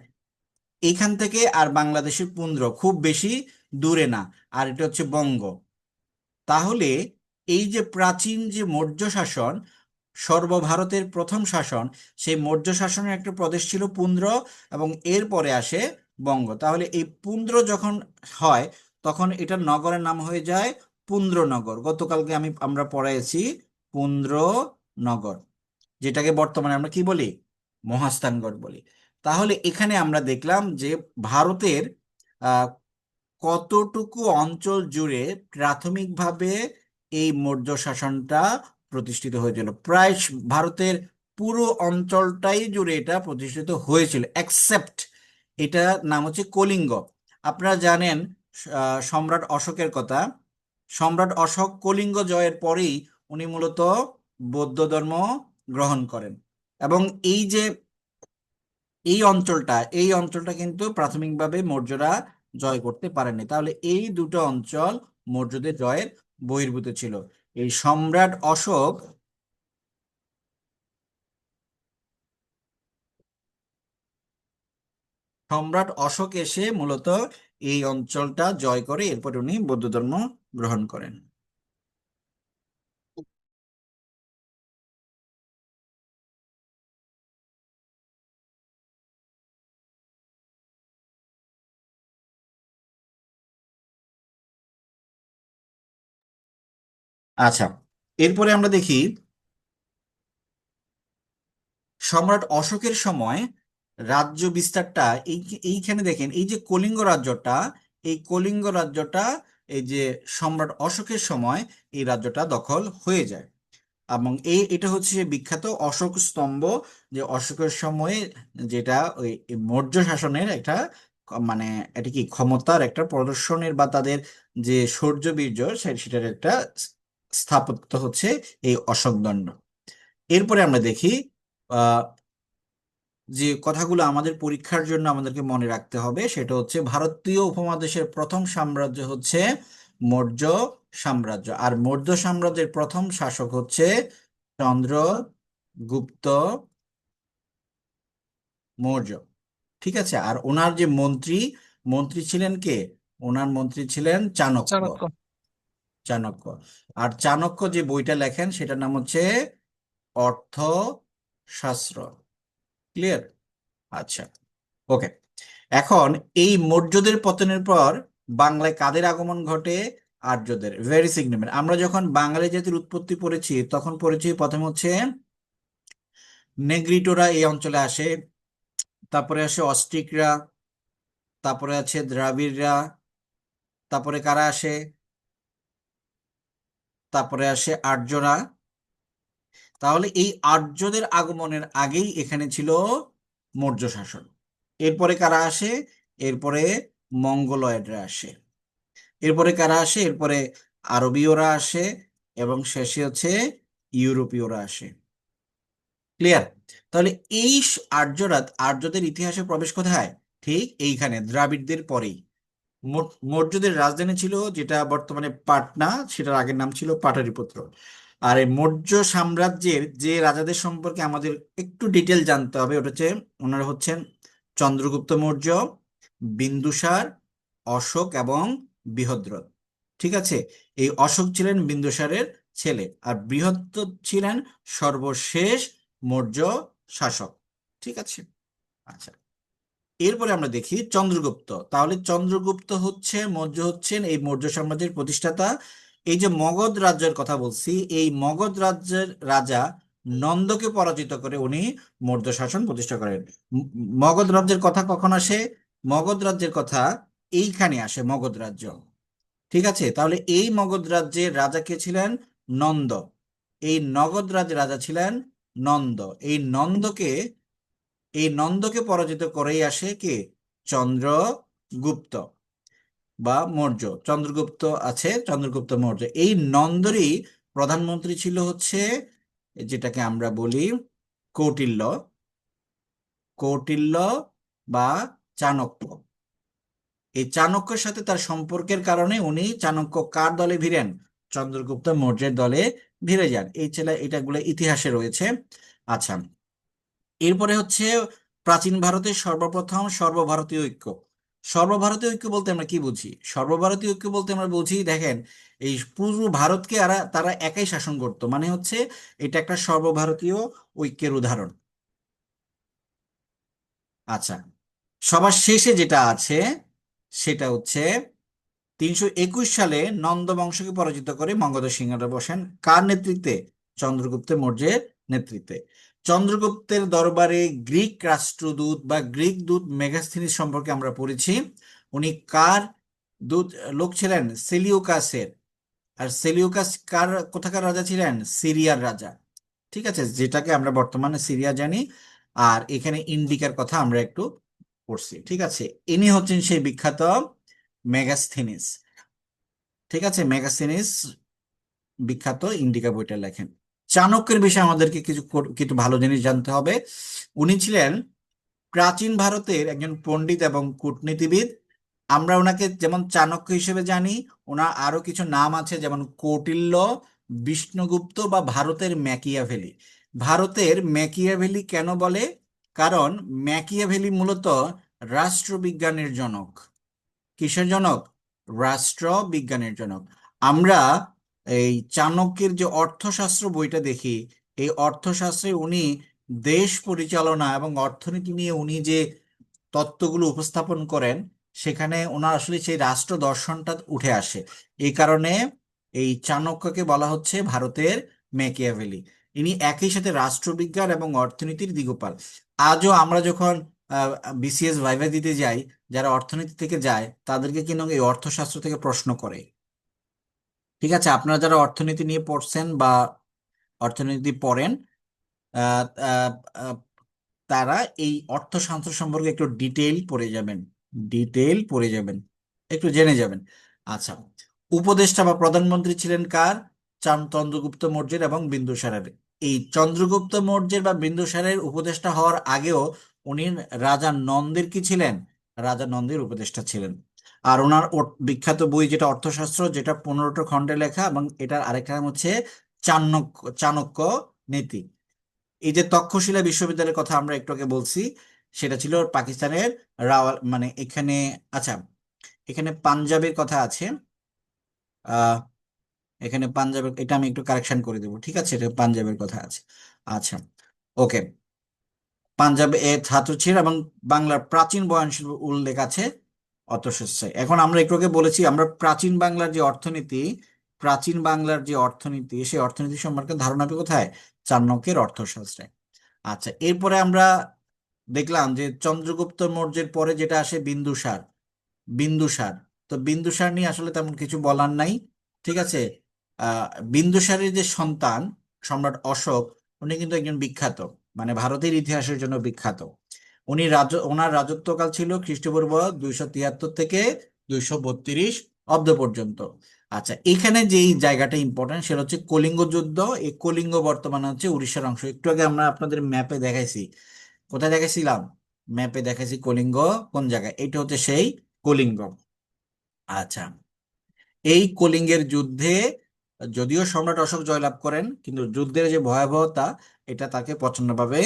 Speaker 1: এইখান থেকে আর বাংলাদেশের পুন্দ্র খুব বেশি দূরে না, আর এটা হচ্ছে বঙ্গ। তাহলে এই যে প্রাচীন যে মৌর্য শাসন, সর্বভারতের প্রথম শাসন, সেই মৌর্য শাসনের একটা প্রদেশ ছিল পুন্দ্র, এবং এরপরে আসে বঙ্গ। তাহলে এই পুন্দ্র যখন হয়, তখন এটার নগরের নাম হয়ে যায় পুন্দ্রনগর। গতকালকে আমরা পড়াইছি পুন্দ্রনগর, যেটাকে বর্তমানে আমরা কি বলি? মহাস্থানগড় বলি। তাহলে এখানে আমরা দেখলাম যে ভারতের আহ, কতটুকু অঞ্চল জুড়ে প্রাথমিকভাবে এই মৌর্য শাসনটা প্রতিষ্ঠিত হয়েছিল। প্রায় ভারতের পুরো অঞ্চলটাই জুড়ে এটা প্রতিষ্ঠিত হয়েছিল, এক্সেপ্ট এটা নাম হচ্ছে কলিঙ্গ। আপনারা জানেন সম্রাট অশোকের কথা। সম্রাট অশোক কলিঙ্গ জয়ের পরেই উনি মূলত বৌদ্ধ ধর্ম গ্রহণ করেন, এবং এই অঞ্চলটা কিন্তু প্রাথমিকভাবে মৌর্যরা জয় করতে পারেনি। তাহলে এই দুটো অঞ্চল মৌর্যদের জয়ের বহির্ভূত ছিল। এই সম্রাট অশোক এসে মূলত এই অঞ্চলটা জয় করে, এরপর উনি বৌদ্ধ ধর্ম গ্রহণ করেন। আচ্ছা, এরপরে আমরা দেখি সম্রাট অশোকের সময় রাজ্য বিস্তারটা এইখানে দেখেন, এই যে কলিঙ্গ রাজ্যটা, এই কলিঙ্গ রাজ্যটা এই যে সম্রাট অশোকের সময় এই রাজ্যটা দখল হয়ে যায়। এবং এটা হচ্ছে যে বিখ্যাত অশোক স্তম্ভ, যে অশোকের সময়ে যেটা ওই মৌর্য শাসনের একটা মানে এটা কি ক্ষমতার একটা প্রদর্শনের বা তাদের যে শৌর্য বীর্য সেটার একটা স্থাপত্য হচ্ছে এই অশোক দণ্ড। এরপরে আমরা দেখি আহ যে কথাগুলো আমাদের পরীক্ষার জন্য আমাদেরকে মনে রাখতে হবে, সেটা হচ্ছে ভারতীয় উপমহাদেশের প্রথম সাম্রাজ্য হচ্ছে মৌর্য সাম্রাজ্য, আর মৌর্য সাম্রাজ্যের প্রথম শাসক হচ্ছে চন্দ্রগুপ্ত মৌর্য। ঠিক আছে, আর ওনার যে মন্ত্রী মন্ত্রী ছিলেন কে? ওনার মন্ত্রী ছিলেন চাণক্য।
Speaker 2: চাণক্য।
Speaker 1: চাণক্য। আর চাণক্য যে বইটা লেখেন সেটার নাম হচ্ছে অর্থশাস্ত্র। ক্লিয়ার? আচ্ছা, ওকে। এখন এই মৌর্যদের পতনের পর বাংলায় কাদের আগমন ঘটে? আর্যদের ভেরি সিগনিফিকেন্ট। আমরা যখন বাঙালি জাতির উৎপত্তি পড়েছি তখন পড়েছি প্রথমে হচ্ছে নেগ্রিটোরা এই অঞ্চলে আসে, তারপরে আসে অস্ট্রিকরা, তারপরে আছে দ্রাবিড়রা, তারপরে কারা আসে, তারপরে আসে আর্যরা। তাহলে এই আর্যদের আগমনের আগেই এখানে ছিল মৌর্য শাসন। এরপরে কারা আসে? এরপরে মঙ্গোলয়েডরা আসে। এরপরে কারা আসে? এরপরে আরবীয়রা আসে, এবং শেষে হচ্ছে ইউরোপীয়রা আসে। ক্লিয়ার? তাহলে এই আর্যদের ইতিহাসে প্রবেশ কোথায়? ঠিক এইখানে, দ্রাবিড়দের পরেই। মৌর্যদের রাজধানী ছিল যেটা বর্তমানে পাটনা, সেটার আগের নাম ছিল পাটলিপুত্র। আর এই মৌর্য সাম্রাজ্যের যে রাজাদের সম্পর্কে আমাদের একটু ডিটেল জানতে হবে, ওটা হচ্ছে, ওনারা হচ্ছেন চন্দ্রগুপ্ত মৌর্য, বিন্দুসার, অশোক এবং বৃহদ্রথ। ঠিক আছে? এই অশোক ছিলেন বিন্দুসারের ছেলে, আর বৃহদ্রথ ছিলেন সর্বশেষ মৌর্য শাসক। ঠিক আছে? আচ্ছা, এরপরে আমরা দেখি চন্দ্রগুপ্ত। তাহলে চন্দ্রগুপ্ত হচ্ছেন এই মৌর্য সাম্রাজ্যের প্রতিষ্ঠাতা। এই যে মগধ রাজ্যের কথা বলছি, এই মগধ রাজ্যের রাজা নন্দকে পরাজিত করে উনি মৌর্য শাসন প্রতিষ্ঠা করেন। মগধ রাজ্যের কথা কখন আসে? মগধ রাজ্যের কথা এইখানে আসে, মগধ রাজ্য। ঠিক আছে? তাহলে এই মগধ রাজ্যের রাজা কে ছিলেন? নন্দ। এই নগধ রাজ্যের রাজা ছিলেন নন্দ। এই নন্দকে পরাজিত করেই আসে কে? চন্দ্রগুপ্ত বা মৌর্য। চন্দ্রগুপ্ত আছে, চন্দ্রগুপ্ত মৌর্য। এই নন্দরই প্রধানমন্ত্রী ছিল হচ্ছে, যেটাকে আমরা বলি কৌটিল্য। কৌটিল্য বা চাণক্য। এই চাণক্যের সাথে তার সম্পর্কের কারণে উনি, চাণক্য কার দলে ভিড়েন? চন্দ্রগুপ্ত মৌর্যের দলে ভিড়ে যান। এটাগুলো ইতিহাসে রয়েছে। আচ্ছা, এরপরে হচ্ছে প্রাচীন ভারতের সর্বপ্রথম সর্বভারতীয় ঐক্য। সর্বভারতীয় ঐক্য বলতে আমরা কি বুঝি? সর্বভারতীয় ঐক্য বলতে আমরা বুঝি, দেখেন, এই পুরো ভারতকে তারা একাই শাসন করতো, মানে হচ্ছে এটা একটা সর্বভারতীয় ঐক্যের উদাহরণ। আচ্ছা, সবার শেষে যেটা আছে সেটা হচ্ছে 321 সালে নন্দ বংশকে পরাজিত করে মগধের সিংহাসনে বসেন কার নেতৃত্বে? চন্দ্রগুপ্ত মৌর্যের নেতৃত্বে। চন্দ্রগুপ্তের দরবারে গ্রিক রাষ্ট্রদূত বা গ্রিক দূত মেগাস্থিনিস সম্পর্কে আমরা পড়েছি। উনি কার দূত লোক ছিলেন? সেলিউকাসের। আর সেলিউকাস কোথাকার রাজা ছিলেন? সিরিয়ার রাজা। ঠিক আছে, যেটাকে আমরা বর্তমানে সিরিয়া জানি। আর এখানে ইন্ডিকার কথা আমরা একটু পড়ছি। ঠিক আছে, ইনি হচ্ছেন সেই বিখ্যাত মেগাস্থিনিস। ঠিক আছে, মেগাস্থিনিস বিখ্যাত ইন্ডিকা বইটা লেখেন। চাণক্যের বিষয়ে আমাদেরকে কিছু কিছু ভালো জিনিস জানতে হবে। উনি ছিলেন প্রাচীন ভারতের একজন পণ্ডিত এবং কূটনীতিবিদ। আমরা ওনাকে যেমন চাণক্য হিসেবে জানি, ওনার আরো কিছু নাম আছে, যেমন কৌটিল্য, বিষ্ণুগুপ্ত বা ভারতের ম্যাকিয়াভেলি। ভারতের ম্যাকিয়াভেলি কেন বলে? কারণ ম্যাকিয়াভেলি মূলত রাষ্ট্রবিজ্ঞানের জনক। কিসের জনক? রাষ্ট্রবিজ্ঞানের জনক। আমরা এই চাণক্যের যে অর্থশাস্ত্র বইটা দেখি, এই অর্থশাস্ত্রে উনি দেশ পরিচালনা এবং অর্থনীতি নিয়ে উনি যে তত্ত্বগুলো উপস্থাপন করেন, সেখানে ওনার আসলে সেই রাষ্ট্র দর্শনটা উঠে আসে। এই কারণে এই চাণক্যকে বলা হচ্ছে ভারতের ম্যাকিয়াভেলি। ইনি একই সাথে রাষ্ট্রবিজ্ঞান এবং অর্থনীতির দিগপাল। আজও আমরা যখন বিসিএস ভাইভা দিতে যাই, যারা অর্থনীতি থেকে যায় তাদেরকে কিন্তু এই অর্থশাস্ত্র থেকে প্রশ্ন করে। ঠিক আছে, আপনারা যারা অর্থনীতি নিয়ে পড়ছেন বা অর্থনীতি পড়েন, আহ, আহ, আহ, তারা এই অর্থশাস্ত্র সম্পর্কে একটু ডিটেইল পড়ে যাবেন, একটু জেনে যাবেন। আচ্ছা, উপদেষ্টা বা প্রধানমন্ত্রী ছিলেন কার? চন্দ্রগুপ্ত মৌর্যের এবং বিন্দুসারের। এই চন্দ্রগুপ্ত মৌর্যের বা বিন্দুসারের উপদেষ্টা হওয়ার আগেও উনি রাজা নন্দের কি ছিলেন? রাজা নন্দের উপদেষ্টা ছিলেন। আর ওনার বিখ্যাত বই যেটা অর্থশাস্ত্র, যেটা 15টা খণ্ডে লেখা, এবং এটার আরেকটা নাম হচ্ছে চাণক্য নীতি। এই যে তক্ষশিলা বিশ্ববিদ্যালয়ের কথা আমরা একটু আগে বলছি, সেটা ছিল পাকিস্তানের মানে এখানে। আচ্ছা, এখানে পাঞ্জাবের কথা আছে। আহ এখানে পাঞ্জাবের, এটা আমি একটু কারেকশন করে দেবো। ঠিক আছে, এটা পাঞ্জাবের কথা আছে। আচ্ছা, ওকে। পাঞ্জাবে এর ছাত্র ছিল এবং বাংলার প্রাচীন বয়ান শিল্প উল্লেখ আছে অর্থশাস্ত্রে। এখন আমরা একটু আগে বলেছি আমরা প্রাচীন বাংলার যে অর্থনীতি সেই অর্থনীতি সম্পর্কে ধারণা পেয়ে কোথায়? চাণক্যের অর্থশাস্ত্রে। আচ্ছা, এরপরে আমরা দেখলাম যে চন্দ্রগুপ্ত মৌর্যের পরে যেটা আসে বিন্দুসার। বিন্দুসার তো বিন্দুসার নিয়ে আসলে তেমন কিছু বলার নাই, ঠিক আছে। আহ বিন্দুসারের যে সন্তান সম্রাট অশোক, উনি কিন্তু একজন বিখ্যাত, মানে ভারতের ইতিহাসের জন্য বিখ্যাত। ওনার রাজত্বকাল ছিল খ্রিস্টপূর্ব 273 থেকে 232 অব্দ পর্যন্ত। আচ্ছা, এখানে যেই জায়গাটা ইম্পর্টেন্ট সেটা হচ্ছে কলিঙ্গ যুদ্ধ। এই কলিঙ্গ বর্তমানে হচ্ছে উড়িষ্যার অংশ। একটু আগে আমরা আপনাদের ম্যাপে দেখাইছি, কোথায় দেখাইছিলাম? ম্যাপে দেখাইছি কলিঙ্গ কোন জায়গায়, এটা হচ্ছে সেই কলিঙ্গ। আচ্ছা, এই কলিঙ্গের যুদ্ধে যদিও সম্রাট অশোক জয়লাভ করেন, কিন্তু যুদ্ধের যে ভয়াবহতা এটা তাকে প্রচন্ডভাবে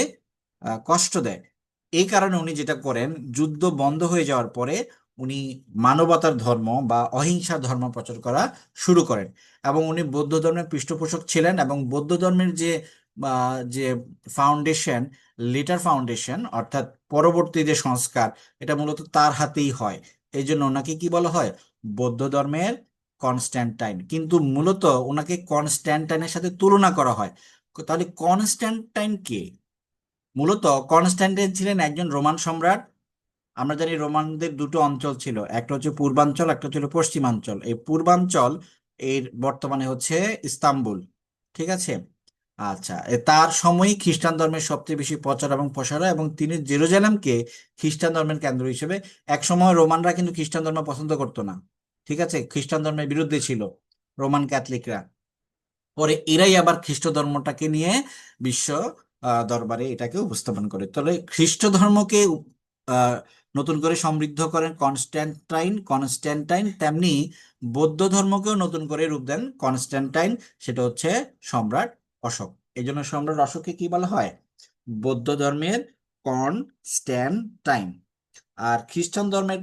Speaker 1: কষ্ট দেয়। এই কারণে উনি যেটা করেন, যুদ্ধ বন্ধ হয়ে যাওয়ার পরে উনি মানবতার ধর্ম বা অহিংসার ধর্ম প্রচার করা শুরু করেন। এবং উনি বৌদ্ধ ধর্মের পৃষ্ঠপোষক ছিলেন, এবং বৌদ্ধ ধর্মের যে ফাউন্ডেশন, লিটার ফাউন্ডেশন, অর্থাৎ পরবর্তী যে সংস্কার, এটা মূলত তার হাতেই হয়। এই জন্য ওনাকে কি বলা হয়? বৌদ্ধ ধর্মের কনস্ট্যান্টাইন। কিন্তু মূলত ওনাকে কনস্ট্যান্টাইনের সাথে তুলনা করা হয়। তাহলে কনস্ট্যান্টাইন কে? মূলত কনস্ট্যান্টাইন ছিলেন একজন রোমান সম্রাট। আমরা জানি রোমানদের দুটো অঞ্চল ছিল, একটা হচ্ছে পূর্বাঞ্চল, একটা ছিল পশ্চিমাঞ্চল। এই পূর্বাঞ্চল এর বর্তমানে হচ্ছে ইস্তাম্বুল, ঠিক আছে। আচ্ছা, তার সময়ই খ্রিস্টান ধর্মের সবচেয়ে বেশি প্রচার এবং প্রসার হয়, এবং তিনি জেরুজালেমকে খ্রিস্টান ধর্মের কেন্দ্র হিসেবে, এক সময় রোমানরা কিন্তু খ্রিস্টান ধর্ম পছন্দ করতো না, ঠিক আছে, খ্রিস্টান ধর্মের বিরুদ্ধে ছিল রোমান ক্যাথলিকরা। পরে এরাই আবার খ্রিস্ট ধর্মটাকে নিয়ে বিশ্ব দরবারে এটাকে উপস্থাপন করে। তাহলে খ্রিস্ট ধর্মকে আহ, নতুন করে সমৃদ্ধ করেন কনস্ট্যান্টাইন, তেমনি বৌদ্ধ ধর্মকেও নতুন করে রূপ দেন কনস্ট্যান্টাইন, সেটা হচ্ছে সম্রাট অশোক। এই জন্য সম্রাট অশোককে কি বলা হয়? বৌদ্ধ ধর্মের কনস্ট্যান্টাইন। আর খ্রিস্টান ধর্মের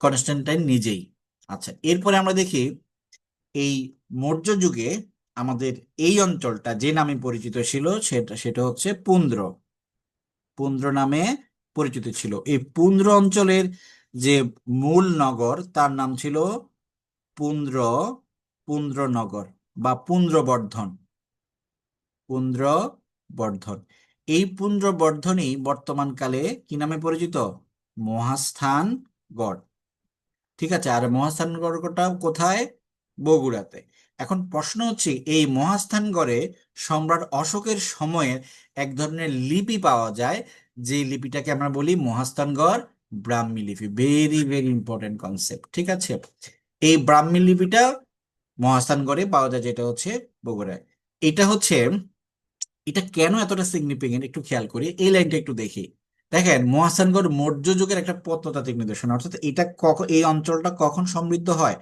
Speaker 1: কনস্ট্যান্টাইন নিজেই। আচ্ছা, এরপরে আমরা দেখি এই মৌর্য যুগে আমাদের এই অঞ্চলটা যে নামে পরিচিত ছিল সেটা সেটা হচ্ছে পুন্দ্র। পুন্দ্র নামে পরিচিত ছিল। এই পুন্দ্র অঞ্চলের যে মূল নগর তার নাম ছিল পুন্দ্র পুন্দ্রনগর বা পুন্দ্রবর্ধন। পুন্দ্রবর্ধন। এই পুন্দ্রবর্ধনই বর্তমানকালে কি নামে পরিচিত? মহাস্থানগড়, ঠিক আছে। আর মহাস্থানগড়টা কোথায়? বগুড়াতে। এখন প্রশ্ন হচ্ছে, এই মহাস্থানগড়ে সম্রাট অশোকের সময়ের এক ধরনের লিপি পাওয়া যায়, যে লিপিটাকে আমরা বলি মহাস্থানগড় ব্রাহ্মী লিপি। ভেরি ভেরি ইম্পর্টেন্ট কনসেপ্ট, ঠিক আছে। এই ব্রাহ্মী লিপিটা মহাস্থানগড়ে পাওয়া যায়, যেটা হচ্ছে বগুড়ায়। এটা হচ্ছে, এটা কেন এতটা সিগনিফিকেন্ট একটু খেয়াল করি, এই লাইনটা একটু দেখি। দেখেন, মহাস্থানগড় মৌর্য যুগের একটা প্রত্নতাত্ত্বিক নিদর্শন, অর্থাৎ এটা কখন, এই অঞ্চলটা কখন সমৃদ্ধ হয়?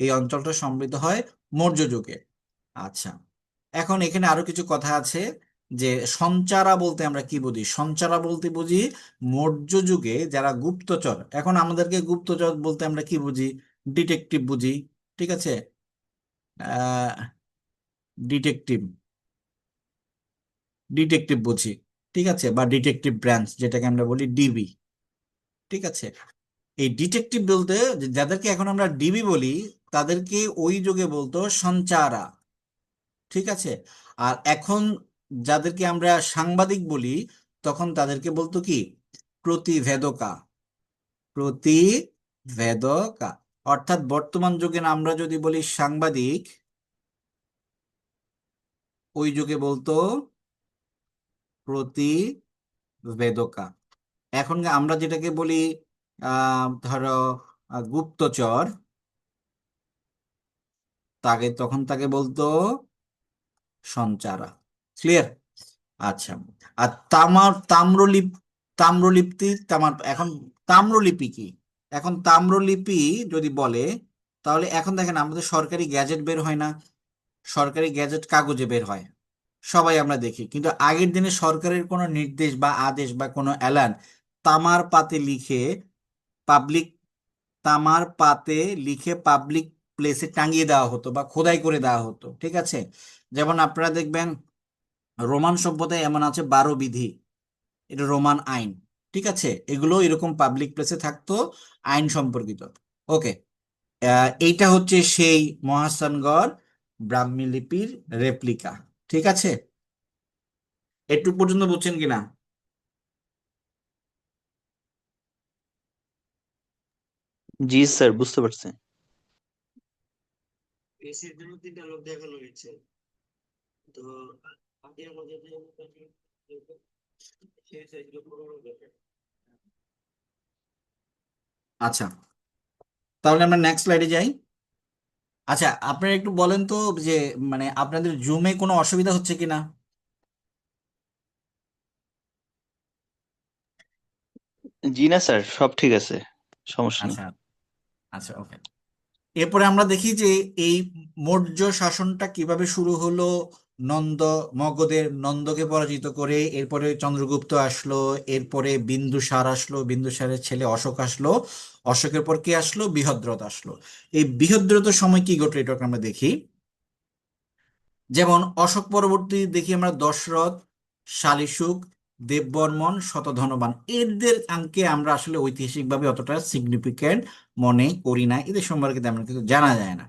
Speaker 1: এই অঞ্চলটা সমৃদ্ধ হয় মৌর্য যুগে। আচ্ছা, এখন এখানে আরো কিছু কথা আছে, যে সঞ্চারা বলতে আমরা কি বুঝি? সঞ্চারা বলতে বুঝি মৌর্য যুগে যারা গুপ্তচর, এখন আমাদেরকে গুপ্তচর বলতে আমরা কি বুঝি? ডিটেকটিভ বুঝি, ঠিক আছে। আহ ডিটেকটিভ ডিটেকটিভ বুঝি, ঠিক আছে, বা ডিটেকটিভ ব্রাঞ্চ যেটাকে আমরা বলি ডিবি, ঠিক আছে। এই ডিটেকটিভ বলতে যাদেরকে এখন আমরা ডিবি বলি, তাদেরকে ওই যুগে বলতো সঞ্চারা, ঠিক আছে। আর এখন যাদেরকে আমরা সাংবাদিক বলি, তখন তাদেরকে বলতো কি? প্রতিভেদকা। প্রতিভেদকা। অর্থাৎ বর্তমান যুগে আমরা যদি বলি সাংবাদিক, ওই যুগে বলতো প্রতিবেদকা। এখন আমরা যেটাকে বলি ধরো গুপ্তচর, তখন তাকে বলতো সঞ্চারা। ক্লিয়ার? আচ্ছা। আর এখন তাম্রলিপি কি? এখন তাম্রলিপি যদি বলে, তাহলে এখন দেখেন আমাদের সরকারি গ্যাজেট বের হয় না? সরকারি গ্যাজেট কাগজে বের হয়, সবাই আমরা দেখি। কিন্তু আগের দিনে সরকারের কোনো নির্দেশ বা আদেশ বা কোনো এলান তামার পাতে লিখে পাবলিক তামার পাতে লিখে পাবলিক প্লেসে টাঙিয়ে দেওয়া হতো বা খোদাই করে দেওয়া হতো, ঠিক আছে। যেমন আপনারা দেখবেন রোমান সভ্যতায় এমন আছে 12 বিধি, এটা রোমান আইন, ঠিক আছে, এগুলো এরকম পাবলিক প্লেসে থাকতো, আইন সম্পর্কিত। ওকে, এইটা হচ্ছে সেই মহাস্থানগড় ব্রাহ্মী লিপির রেপ্লিকা। ঠিক আছে, একটু পর্যন্ত বুঝছেন কিনা?
Speaker 4: জি স্যার, বুঝতে পারছি।
Speaker 1: এসির জন্য 3টা লোক দেখানো হয়েছে, তো আগের মধ্যে আচ্ছা, তাহলে আমরা নেক্সট স্লাইডে যাই। আচ্ছা, আপনারা একটু বলেন তো যে মানে আপনাদের জুমে কোনো অসুবিধা হচ্ছে কিনা?
Speaker 4: জি না স্যার, সব ঠিক আছে, সমস্যা নেই।
Speaker 1: আচ্ছা আচ্ছা, ওকে। এরপরে আমরা দেখি যে এই মৌর্য শাসনটা কিভাবে শুরু হলো। নন্দকে পরাজিত করে এরপরে চন্দ্রগুপ্ত আসলো, এরপরে বিন্দুসার আসলো, বিন্দুসারের ছেলে অশোক আসলো, অশোকের পর কে আসলো? বৃহদ্রথ আসলো। এই বৃহদ্রথের সময় কি ঘটলো এটাকে আমরা দেখি। যেমন অশোক পরবর্তী দেখি আমরা দশরথ, শালীশুক, দেববর্মন, শতধনবান, এদের আঙ্কে আমরা আসলে ঐতিহাসিকভাবে অতটা সিগনিফিক্যান্ট মনে করি না, এদের সম্পর্কে তেমন কিছু জানা যায় না।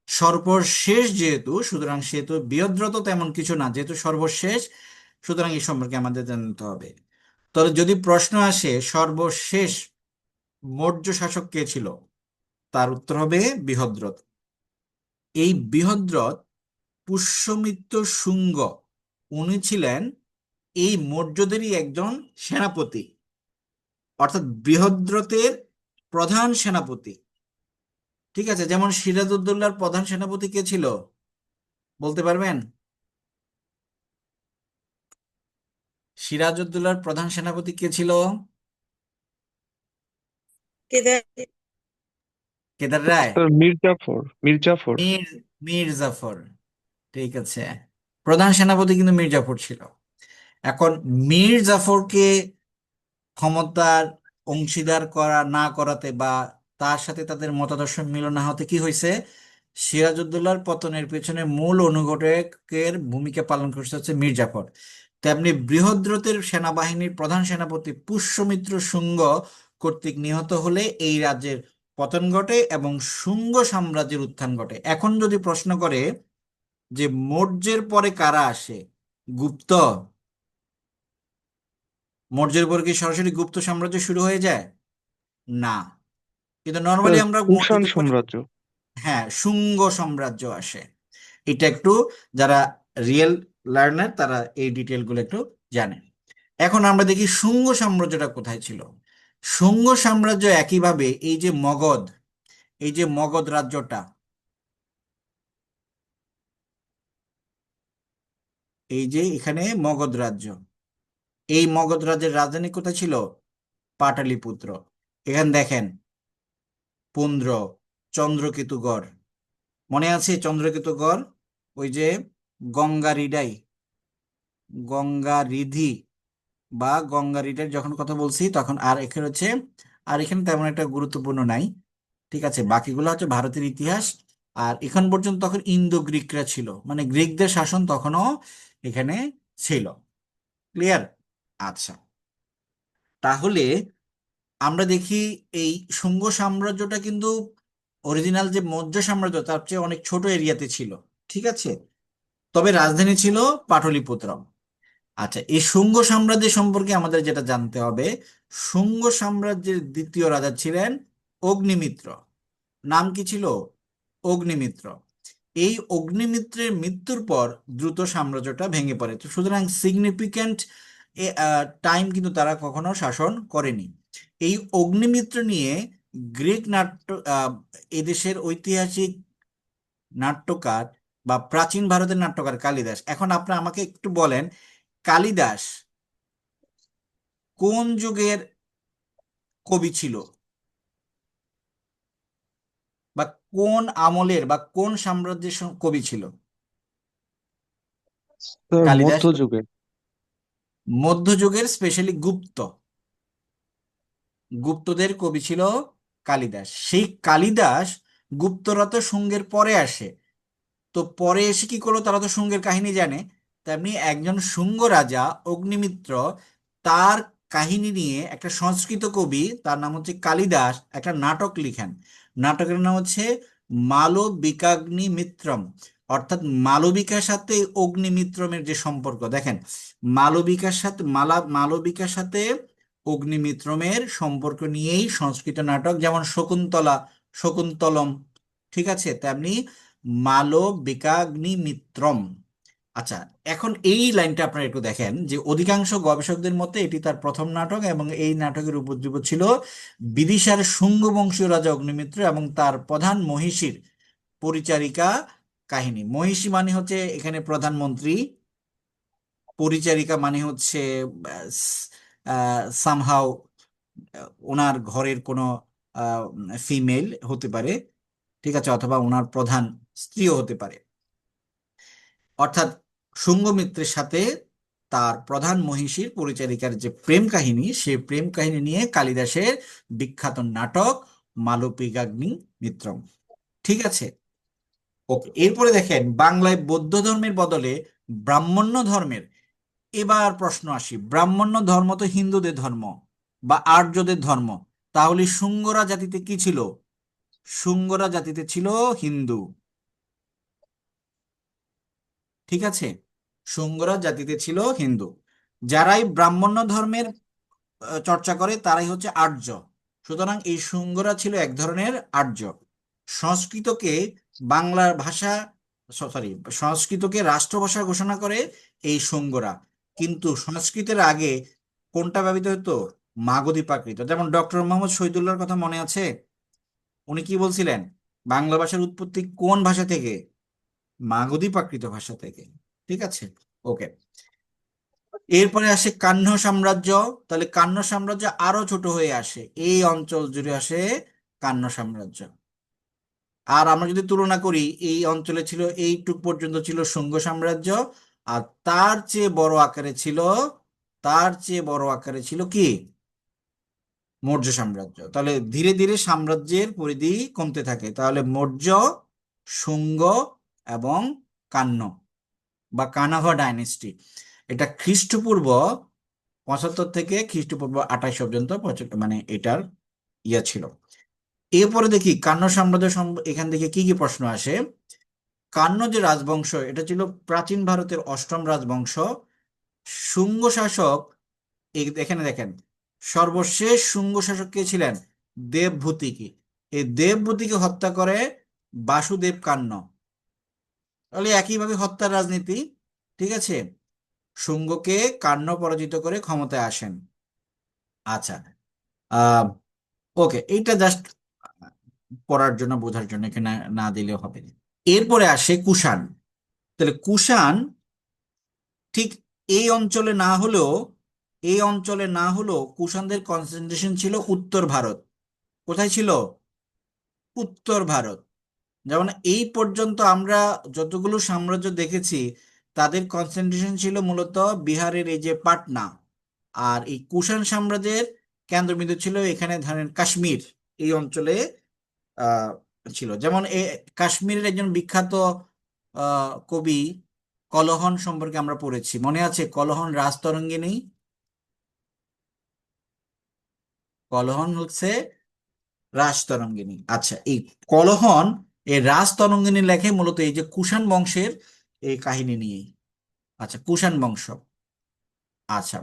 Speaker 1: সর্বশেষ যেহেতু, সুতরাং সেহেতু বৃহদ্রথ তেমন কিছু না, যেহেতু সর্বশেষ, সুতরাং এই সম্পর্কে আমাদের জানতে হবে। তবে যদি প্রশ্ন আসে সর্বশেষ মৌর্য শাসক কে ছিল, তার উত্তর হবে বৃহদ্রথ। এই বৃহদ্রথ পুষ্যমিত্র শুঙ্গ, উনি ছিলেন এই মৌর্যদেরই একজন সেনাপতি, অর্থাৎ বৃহদ্রথের প্রধান সেনাপতি। ঠিক আছে, যেমন সিরাজউদ্দৌলার প্রধান সেনাপতি কে ছিল বলতে পারবেন? সিরাজউদ্দৌলার প্রধান সেনাপতি কে ছিল? কেদার রায়?
Speaker 5: স্যার মির্জাফর।
Speaker 1: মীর মীর জাফর, ঠিক আছে। প্রধান সেনাপতি কিন্তু মীর জাফর ছিল। এখন মীর জাফরকে ক্ষমতার অংশীদার করা না করাতে বা তার সাথে তাদের মতাদর্শ মিল না হতে কি হয়েছে, সিরাজউদ্দৌলার পতনের পেছনে মূল অনুঘটকের ভূমিকা পালন করছে হচ্ছে মীর জাফর। তেমনি বৃহদ্রথের সেনাবাহিনীর প্রধান সেনাপতি পুষ্যমিত্র শুঙ্গ কর্তৃক নিহত হলে এই রাজ্যের পতন ঘটে এবং শুঙ্গ সাম্রাজ্যের উত্থান ঘটে। এখন যদি প্রশ্ন করে যে মৌর্যের পরে কারা আসে, গুপ্ত, মৌর্যের পর কি সরাসরি গুপ্ত সাম্রাজ্য শুরু হয়ে যায়? না, কিন্তু নর্মালি
Speaker 5: স্যার
Speaker 1: আমরা
Speaker 5: কুষাণ
Speaker 1: মৌর্যদের পরে,
Speaker 5: সাম্রাজ্য।
Speaker 1: হ্যাঁ, শুঙ্গ সাম্রাজ্য আসে। এটা একটু যারা রিয়েল লার্নার তারা এই ডিটেল গুলো একটু জানে। এখন আমরা দেখি শুঙ্গ সাম্রাজ্যটা কোথায় ছিল। শুঙ্গ সাম্রাজ্য একইভাবে এই যে মগধ রাজ্যটা, এই যে এখানে মগধ রাজ্য, এই মগধ রাজ্যের রাজধানী কোথায় ছিল? পাটালিপুত্র। এখানে দেখেন পুন্দ্র, চন্দ্রকেতুগড়, মনে আছে চন্দ্রকেতুগড়? ওই যে গঙ্গা রিডাই, গঙ্গা রিধি বা গঙ্গা রিডার যখন কথা বলছি তখন, আর এখানে হচ্ছে, আর এখানে তেমন একটা গুরুত্বপূর্ণ নাই। ঠিক আছে, বাকিগুলো হচ্ছে ভারতের ইতিহাস। আর এখন পর্যন্ত তখন ইন্দো গ্রিকরা ছিল, মানে গ্রিকদের শাসন তখনও এখানে ছিল। ক্লিয়ার? আচ্ছা, তাহলে আমরা দেখি এই শুঙ্গ সাম্রাজ্যটা কিন্তু অরিজিনাল যে মৌর্য সাম্রাজ্য তার চেয়ে অনেক ছোট এরিয়াতে ছিল। ঠিক আছে, তবে রাজধানী ছিল পাটলিপুত্র। আচ্ছা, এই শুঙ্গ সাম্রাজ্য সম্পর্কে আমাদের যেটা জানতে হবে, শুঙ্গ সাম্রাজ্যের দ্বিতীয় রাজা ছিলেন অগ্নিমিত্র। নাম কি ছিল? অগ্নিমিত্র। এই অগ্নিমিত্রের মৃত্যুর পর দ্রুত সাম্রাজ্যটা ভেঙে পড়ে। তো সুতরাং সিগনিফিক্যান্ট টাইম কিন্তু তারা কখনো শাসন করেনি। এই অগ্নিমিত্র নিয়ে গ্রিক নাট্য, এদেশের ঐতিহাসিক নাট্যকার বা প্রাচীন ভারতের নাট্যকার কালিদাস। এখন আপনি আমাকে একটু বলেন, কালিদাস কোন যুগের কবি ছিল, বা কোন আমলের বা কোন সাম্রাজ্যের কবি ছিল
Speaker 5: স্যার
Speaker 1: কালিদাস?
Speaker 5: মধ্যযুগে।
Speaker 1: মধ্যযুগের, স্পেশালি গুপ্তদের কবি ছিল কালিদাস। সেই কালিদাস, গুপ্তরা তো শুঙ্গের পরে আসে, তো পরে এসে কি করলো, তারা তো শুঙ্গের কাহিনী জানে। তেমনি একজন শুঙ্গ রাজা অগ্নিমিত্র, তার কাহিনী নিয়ে একটা সংস্কৃত কবি, তার নাম হচ্ছে কালিদাস, একটা নাটক লিখেন। নাটকের নাম হচ্ছে মালবিকাগ্নি মিত্রম। অর্থাৎ মালবিকার সাথে অগ্নিমিত্রমের যে সম্পর্ক দেখেন, মালবিকার সাথে অগ্নিমিত্রমের সম্পর্ক নিয়েই সংস্কৃত নাটক, যেমন শকুন্তলম, ঠিক আছে, তেমনি মালবিকাগ্নিমিত্রম। আচ্ছা, এখন এই লাইনটা আপনারা একটু দেখেন যে অধিকাংশ গবেষকদের মতে এটি তার প্রথম নাটক এবং এই নাটকের উপজীব্য ছিল বিদিশার শুঙ্গ বংশীয় রাজা অগ্নিমিত্র এবং তার প্রধান মহিষীর পরিচারিকা কাহিনী। মহিষী মানে হচ্ছে এখানে প্রধানমন্ত্রী, পরিচারিকা মানে হচ্ছে সামহাও ওনার ঘরের কোনো ফিমেল হতে পারে, ঠিক আছে, অথবা ওনার প্রধান স্ত্রীও হতে পারে। অর্থাৎ শুঙ্গমিত্রের সাথে তার প্রধান মহিষীর পরিচারিকার যে প্রেম কাহিনী, সেই প্রেম কাহিনী নিয়ে কালিদাসের বিখ্যাত নাটক মালবিকাগ্নি মিত্রম। ঠিক আছে, ওকে। এরপরে দেখেন বাংলায় বৌদ্ধ ধর্মের বদলে ব্রাহ্মণ্য ধর্মের। এবার প্রশ্ন আসি, ব্রাহ্মণ্য ধর্ম তো হিন্দুদের ধর্ম বা আর্যদের ধর্ম, তাহলে শুঙ্গরা জাতিতে কি ছিল? শুঙ্গরা জাতিতে ছিল হিন্দু, ঠিক আছে, শুঙ্গরা জাতিতে ছিল হিন্দু। যারাই ব্রাহ্মণ্য ধর্মের চর্চা করে তারাই হচ্ছে আর্য। সুতরাং এই শুঙ্গরা ছিল এক ধরনের আর্য। সংস্কৃতকে বাংলার ভাষা, সরি, সংস্কৃতকে রাষ্ট্রভাষা ঘোষণা করে এই শুঙ্গরা। কিন্তু সংস্কৃতের আগে কোনটা ব্যবহৃত হতো? মাগধী প্রাকৃত। যেমন ডক্টর মোহাম্মদ শহীদুল্লাহর কথা মনে আছে? উনি কি বলছিলেন? বাংলা ভাষার উৎপত্তি কোন ভাষা থেকে? মাগধী প্রাকৃত ভাষা থেকে, ঠিক আছে, ওকে। এরপরে আসে কাহ্ন সাম্রাজ্য। তাহলে কাহ্ন সাম্রাজ্য আরো ছোট হয়ে আসে, এই অঞ্চল জুড়ে আসে কাহ্ন সাম্রাজ্য। আর আমরা যদি তুলনা করি, এই অঞ্চলে ছিল, এইটুক পর্যন্ত ছিল শুঙ্গ সাম্রাজ্য, আর তার চেয়ে বড় আকারে ছিল কি? মৌর্য সাম্রাজ্য। তাহলে ধীরে ধীরে সাম্রাজ্যের পরিধি কমতে থাকে। তাহলে মৌর্য, শুঙ্গ এবং কাহ্ন বা কানাভা ডাইনেস্টি, এটা খ্রিস্টপূর্ব 75 থেকে খ্রিস্টপূর্ব 28 পর্যন্ত মানে এটার ইয়ে ছিল। এরপরে দেখি কাহ্ন সাম্রাজ্য এখান থেকে কি কি প্রশ্ন আসে। কাহ্ন যে রাজবংশ, এটা ছিল প্রাচীন ভারতের অষ্টম রাজবংশ। শুঙ্গ শাসক, এখানে দেখেন, সর্বশেষ শুঙ্গ শাসক কে ছিলেন? দেবভূতিকে। এই দেবভূতিকে হত্যা করে বাসুদেব কাহ্ন। তাহলে একইভাবে হত্যার রাজনীতি, ঠিক আছে। শুঙ্গকে কাহ্ন পরাজিত করে ক্ষমতায় আসেন। আচ্ছা, আহ ওকে, এইটা জাস্ট পড়ার জন্য, বোঝার জন্য, এখানে না দিলেও হবে। এরপরে আসে কুষাণ। তাহলে কুষাণ ঠিক এই অঞ্চলে না হলেও, কুষাণদের কনসেন্ট্রেশন ছিল উত্তর ভারত। কোথায় ছিল? উত্তর ভারত। যেমন এই পর্যন্ত আমরা যতগুলো সাম্রাজ্য দেখেছি, তাদের কনসেন্ট্রেশন ছিল মূলত বিহারের এই যে পাটনা। আর এই কুষাণ সাম্রাজ্যের কেন্দ্রবিন্দু ছিল এখানে, ধরেন কাশ্মীর, এই অঞ্চলে আহ ছিল। যেমন কাশ্মীরের একজন বিখ্যাত কবি কলহন সম্পর্কে আমরা পড়েছি, মনে আছে? কলহন রাজতরঙ্গিনী। কলহন হচ্ছে রাজতরঙ্গিনী। আচ্ছা, এই কলহন, এই রাজতরঙ্গিনী লেখে মূলত এই যে কুষাণ বংশের এই কাহিনী নিয়ে। আচ্ছা, কুষাণ বংশ। আচ্ছা,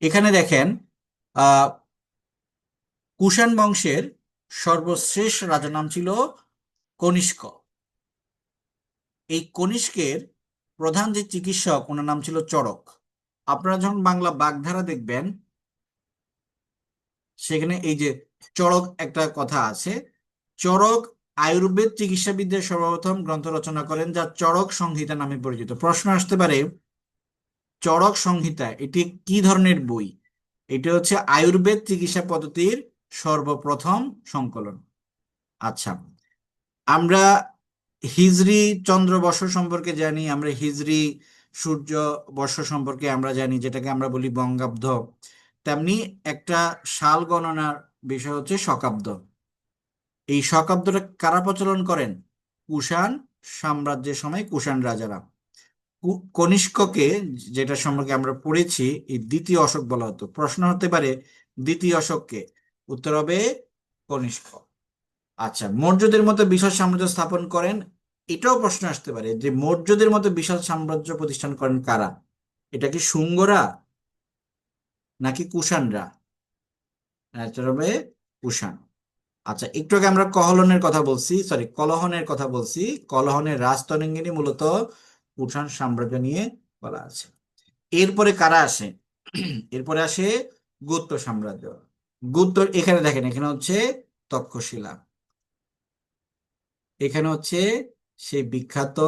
Speaker 1: এখানে দেখেন, আহ কুষাণ বংশের সর্বশেষ রাজার নাম ছিল কনিষ্ক। এই কনিষ্কের প্রধান যে চিকিৎসক, ওনার নাম ছিল চড়ক। আপনারা যখন বাংলা বাগধারা দেখবেন, সেখানে এই যে চড়ক একটা কথা আছে। চড়ক আয়ুর্বেদ চিকিৎসাবিদ্যার সর্বপ্রথম গ্রন্থ রচনা করেন, যা চড়ক সংহিতা নামে পরিচিত। প্রশ্ন আসতে পারে, চড়ক সংহিতা এটি কি ধরনের বই? এটা হচ্ছে আয়ুর্বেদ চিকিৎসা পদ্ধতির সর্বপ্রথম সংকলন। আচ্ছা, আমরা হিজরি চন্দ্র বর্ষ সম্পর্কে জানি, আমরা হিজরি সূর্য বর্ষ সম্পর্কে আমরা জানি, যেটাকে আমরা বলি বঙ্গাব্দ। তেমনি একটা সাল গণনার বিষয় হচ্ছে শকাব্দ। এই শকাব্দটা কারা প্রচলন করেন? কুষাণ সাম্রাজ্যের সময় কুষাণ রাজারা। কনিষ্ককে, যেটা সম্পর্কে আমরা পড়েছি, এই দ্বিতীয় অশোক বলা হতো। প্রশ্ন হতে পারে দ্বিতীয় অশোককে, উত্তর হবে কনিষ্ক। আচ্ছা, মৌর্যদের মতো বিশাল সাম্রাজ্য স্থাপন করেন, এটাও প্রশ্ন আসতে পারে যে মৌর্যদের মতো বিশাল সাম্রাজ্য প্রতিষ্ঠান করেন কারা? এটা কি শুঙ্গরা নাকি কুষাণরা? এটা হবে কুষাণ। আচ্ছা, একটু আগে আমরা কলহনের কথা বলছি। কলহনের রাজতরঙ্গিনী মূলত কুষাণ সাম্রাজ্য নিয়ে বলা আছে। এরপরে কারা আসে? এরপরে আসে গুপ্ত সাম্রাজ্য। এখানে দেখেন, এখানে হচ্ছে তক্ষশিলা, এখানে হচ্ছে সেই বিখ্যাত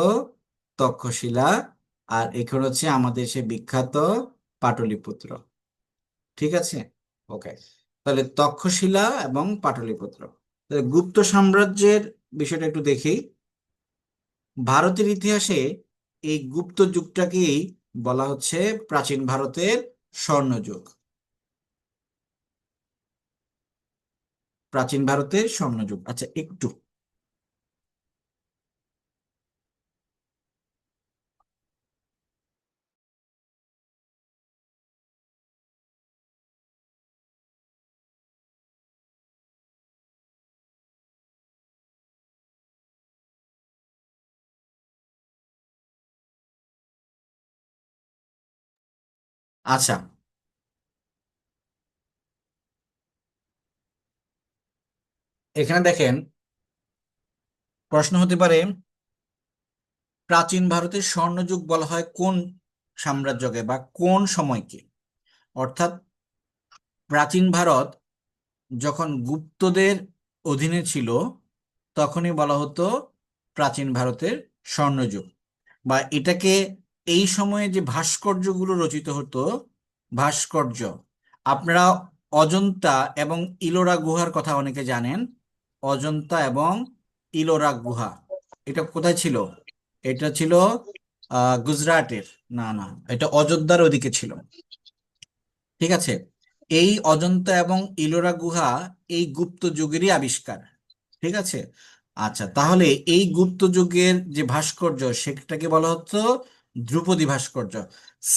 Speaker 1: তক্ষশিলা, আর এখানে হচ্ছে আমাদের সেই বিখ্যাত পাটলিপুত্র। ঠিক আছে, ওকে। তাহলে তক্ষশিলা এবং পাটলিপুত্র। তাহলে গুপ্ত সাম্রাজ্যের বিষয়টা একটু দেখি। ভারতের ইতিহাসে এই গুপ্ত যুগটাকেই বলা হচ্ছে প্রাচীন ভারতের স্বর্ণযুগ। প্রাচীন ভারতের স্বর্ণযুগ। আচ্ছা, একটু আচ্ছা, এখানে দেখেন, প্রশ্ন হতে পারে প্রাচীন ভারতের স্বর্ণযুগ বলা হয় কোন সাম্রাজ্যকে বা কোন সময়কে? অর্থাৎ প্রাচীন ভারত যখন গুপ্তদের অধীনে ছিল, তখনই বলা হতো প্রাচীন ভারতের স্বর্ণযুগ। বা এটাকে, এই সময়ে যে ভাস্কর্যগুলো রচিত হতো, ভাস্কর্য, আপনারা অজন্তা এবং ইলোরা গুহার কথা অনেকে জানেন। অজন্তা এবং ইলোরা গুহা, এটা কোথায় ছিল? এটা ছিল গুজরাটের, না না, এটা অযোধ্যার ওদিকে ছিল। ঠিক আছে, এই অজন্তা এবং ইলোরা গুহা এই গুপ্ত যুগেরই আবিষ্কার। ঠিক আছে। আচ্ছা, তাহলে এই গুপ্ত যুগের যে ভাস্কর্য, সেটাকে বলা হতো ধ্রুপদী ভাস্কর্য।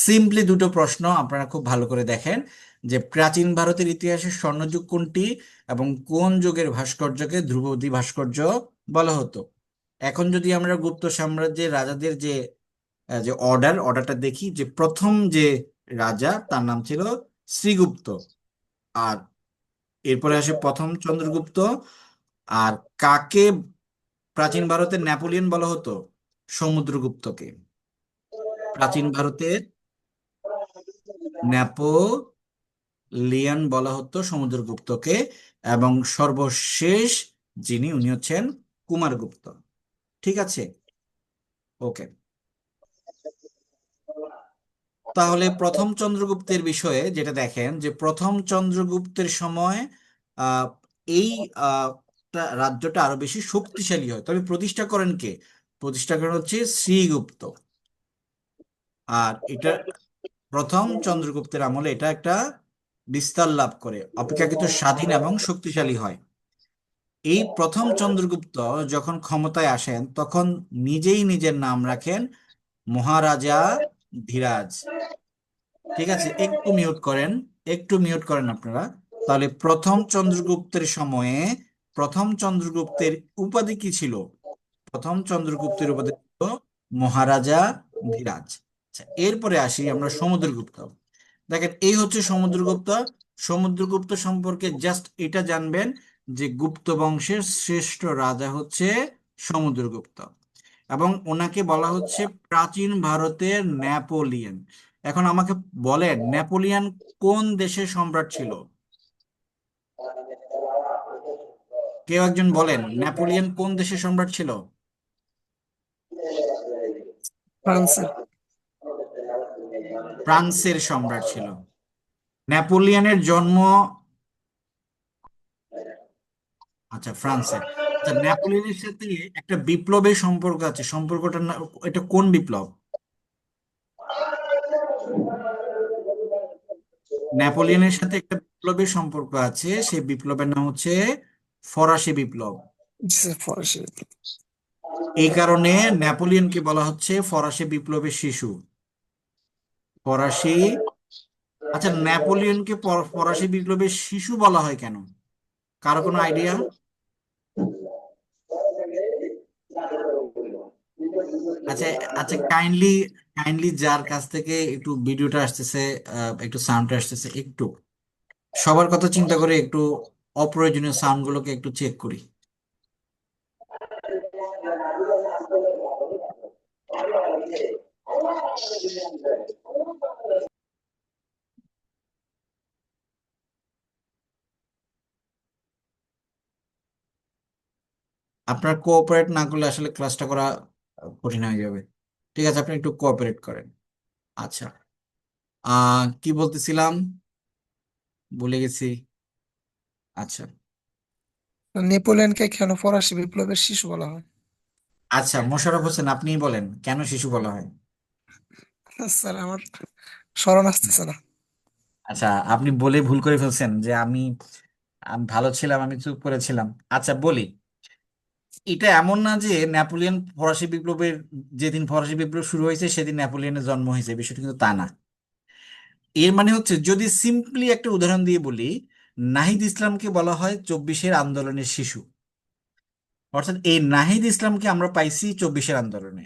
Speaker 1: সিম্পলি দুটো প্রশ্ন আপনারা খুব ভালো করে দেখেন, যে প্রাচীন ভারতের ইতিহাসের স্বর্ণযুগ কোনটি এবং কোন যুগের ভাস্কর্যকে ধ্রুপদী ভাস্কর্য বলা হতো। এখন যদি আমরা গুপ্ত সাম্রাজ্যের রাজাদের যে যে অর্ডারটা দেখি, যে প্রথম যে রাজা তার নাম ছিল শ্রীগুপ্ত, আর এরপরে আসে প্রথম চন্দ্রগুপ্ত। আর কাকে প্রাচীন ভারতের নেপোলিয়ন বলা হতো? সমুদ্রগুপ্তকে। প্রাচীন ভারতের নেপোলিয়ন বলা হতো সমুদ্রগুপ্তকে। এবং সর্বশেষ যিনি, উনি হচ্ছেন কুমারগুপ্ত। ঠিক আছে, ওকে। তাহলে প্রথম চন্দ্রগুপ্তের বিষয়ে যেটা দেখেন, যে প্রথম চন্দ্রগুপ্তের সময় আহ, এই রাজ্যটা আরো বেশি শক্তিশালী হয়। তবে প্রতিষ্ঠা করেন কে? প্রতিষ্ঠা করেন হচ্ছে শ্রীগুপ্ত। আর এটা প্রথম চন্দ্রগুপ্তের আমলে এটা একটা বিস্তার লাভ করে, অপেক্ষাকৃত স্বাধীন এবং শক্তিশালী হয়। এই প্রথম চন্দ্রগুপ্ত যখন ক্ষমতায় আসেন, তখন নিজেই নিজের নাম রাখেন মহারাজা ধীরাজ। ঠিক আছে, একটু মিউট করেন, একটু মিউট করেন আপনারা। তাহলে প্রথম চন্দ্রগুপ্তের সময়ে প্রথম চন্দ্রগুপ্তের উপাধি কি ছিল? প্রথম চন্দ্রগুপ্তের উপাধি ছিল মহারাজা ধীরাজ। আচ্ছা, এরপরে আসি আমরা সমুদ্রগুপ্ত। দেখেন, এই হচ্ছে সমুদ্রগুপ্ত। সমুদ্রগুপ্ত সম্পর্কে জাস্ট এটা জানবেন যে গুপ্ত বংশের শ্রেষ্ঠ রাজা হচ্ছে সমুদ্রগুপ্ত, এবং ওনাকে বলা হচ্ছে প্রাচীন ভারতের নেপোলিয়ন। এখন আমাকে বলেন, নেপোলিয়ন কোন দেশের সম্রাট ছিল? কেউ একজন বলেন, নেপোলিয়ন কোন দেশের সম্রাট ছিল?
Speaker 2: ফ্রান্সের।
Speaker 1: ফ্রান্সের সম্রাট ছিল। নেপোলিয়নের জন্ম, আচ্ছা, ফ্রান্সের। আচ্ছা, নেপোলিয়নের সাথে একটা বিপ্লবের সম্পর্ক আছে, সম্পর্কটা এটা কোন বিপ্লব? নেপোলিয়নের সাথে একটা বিপ্লবের সম্পর্ক আছে, সেই বিপ্লবের নাম হচ্ছে ফরাসি বিপ্লব।
Speaker 2: জি স্যার, ফরাসি।
Speaker 1: এই কারণে নেপোলিয়নকে বলা হচ্ছে ফরাসি বিপ্লবের শিশু। ফরাসি, আচ্ছা, নেপোলিয়নকে ফরাসি বিপ্লবের শিশু বলা হয় কেন? কারো কোনো আইডিয়া? আচ্ছা, আচ্ছা, কাইন্ডলি কাইন্ডলি যার কাছ থেকে একটু ভিডিওটা আসতেছে, একটু সাউন্ডটা আসতেছে, একটু সবার কথা চিন্তা করে একটু অপ্রয়োজনীয় সাউন্ড গুলোকে একটু চেক করি। আপনার কোঅপারেট না করলে আসলে ক্লাসটা করা কঠিন হয়ে যাবে। ঠিক আছে, আপনি একটু কোঅপারেট করেন। আচ্ছা, কি বলতেছিলাম, ভুলে গেছি। আচ্ছা,
Speaker 2: নেপোলিয়নকে কেন ফরাসি বিপ্লবের শিশু বলা হয়?
Speaker 1: আচ্ছা, মোশাররফ হোসেন, আপনিই বলেন কেন শিশু বলা হয়।
Speaker 2: স্যার আমার স্মরণ আসতেছে না।
Speaker 1: আচ্ছা, আপনি বলে ভুল করে ফেলছেন যে আমি আমি ভালো ছিলাম, আমি চুপ করেছিলাম। আচ্ছা, বলি, এটা এমন না যে নেপোলিয়ন ফরাসি বিপ্লবের, যেদিন ফরাসি বিপ্লব শুরু হয়েছে সেদিন নেপোলিয়নের জন্ম হয়েছে, বিষয়টা কিন্তু তা না। এর মানে হচ্ছে, যদি সিম্পলি একটা উদাহরণ দিয়ে বলি, নাহিদ ইসলামকে বলা হয় 24-এর আন্দোলনের শিশু। অর্থাৎ এই নাহিদ ইসলামকে আমরা পাইছি 24-এর আন্দোলনে।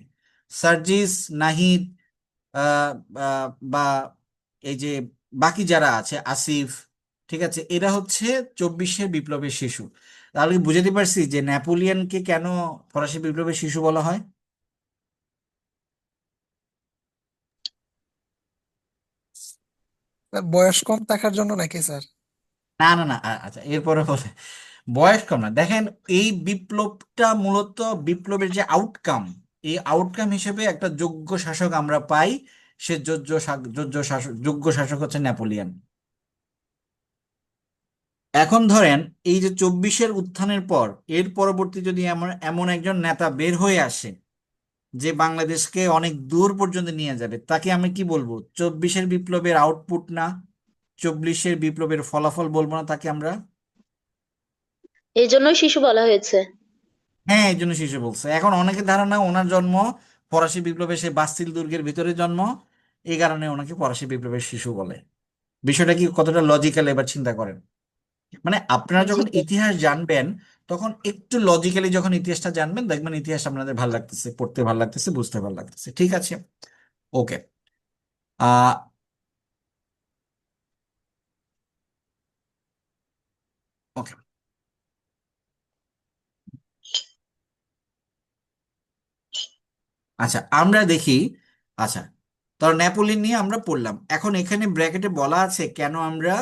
Speaker 1: সার্জিস, নাহিদ, আহ, বা এই যে বাকি যারা আছে, আসিফ, ঠিক আছে, এরা হচ্ছে 24-এর বিপ্লবের শিশু। তাহলে কি বুঝাতে পারছি যে নেপোলিয়নকে কেন ফরাসি বিপ্লবের শিশু বলা হয়?
Speaker 2: স্যার বয়স কম থাকার জন্য নাকি স্যার?
Speaker 1: না, না, না, আচ্ছা, এরপরে বলে বয়স কম না। দেখেন, এই বিপ্লবটা মূলত বিপ্লবের যে আউটকাম, এই আউটকাম হিসেবে একটা যোগ্য শাসক আমরা পাই। সে যোগ্য শাসক হচ্ছে নেপোলিয়ন। এখন ধরেন, এই যে 24-এর উত্থানের পর, এর পরবর্তী যদি এমন এমন একজন নেতা বের হয়ে আসে যে বাংলাদেশকে অনেক দূর পর্যন্ত নিয়ে যাবে, তাকে আমি কি বলবো? 24-এর বিপ্লবের আউটপুট না, 24-এর বিপ্লবের ফলাফল বলবো না তাকে আমরা?
Speaker 3: এই জন্যই শিশু বলা হয়েছে।
Speaker 1: হ্যাঁ, এই জন্য শিশু বলছে। এখন অনেকের ধারণা ওনার জন্ম ফরাসি বিপ্লবে, সে বাস্তিল দুর্গের ভিতরে জন্ম, এই কারণে ওনাকে ফরাসি বিপ্লবের শিশু বলে। বিষয়টা কি কতটা লজিক্যাল এবার চিন্তা করেন। মানে আপনারা
Speaker 3: জি
Speaker 1: যখন
Speaker 3: স্যার।
Speaker 1: ইতিহাস জানবেন, তখন একটু লজিক্যালি যখন ইতিহাসটা জানবেন, দেখবেন ইতিহাস আপনাদের ভালো লাগতেছে, পড়তে ভালো লাগতেছে, বুঝতে ভালো লাগতেছে। ঠিক আছে, ওকে। আহ ওকে, আচ্ছা, আমরা দেখি। আচ্ছা, তাহলে নেপোলিয়ন নিয়ে আমরা পড়লাম। এখন এখানে ব্র্যাকেটে বলা আছে কেন আমরা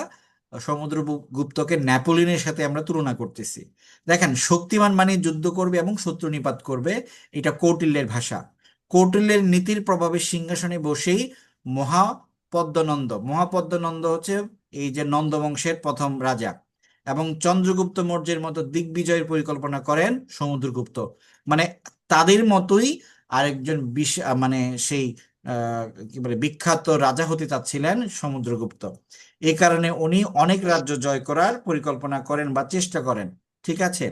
Speaker 1: সমুদ্রগুপ্তকে নেপোলিয়নের সাথে আমরা তুলনা করতেছি। দেখেন, শক্তিমান মানে যুদ্ধ করবে এবং শত্রু নিপাত করবে, এটা কৌটিল্যের ভাষা। কৌটিল্যের নীতির প্রভাবে সিংহাসনে বসেই মহাপদ্মনন্দ হচ্ছে এই যে নন্দ বংশের প্রথম রাজা, এবং চন্দ্রগুপ্ত মৌর্যের মতো দিগ্বিজয়ের পরিকল্পনা করেন সমুদ্রগুপ্ত। মানে তাদের মতোই আরেকজন মানে সেই কি বলে বিখ্যাত রাজা হতে চাচ্ছিলেন সমুদ্রগুপ্ত। এই কারণে উনি অনেক রাজ্য জয় করার পরিকল্পনা করেন বা চেষ্টা করেন। ঠিক আছে,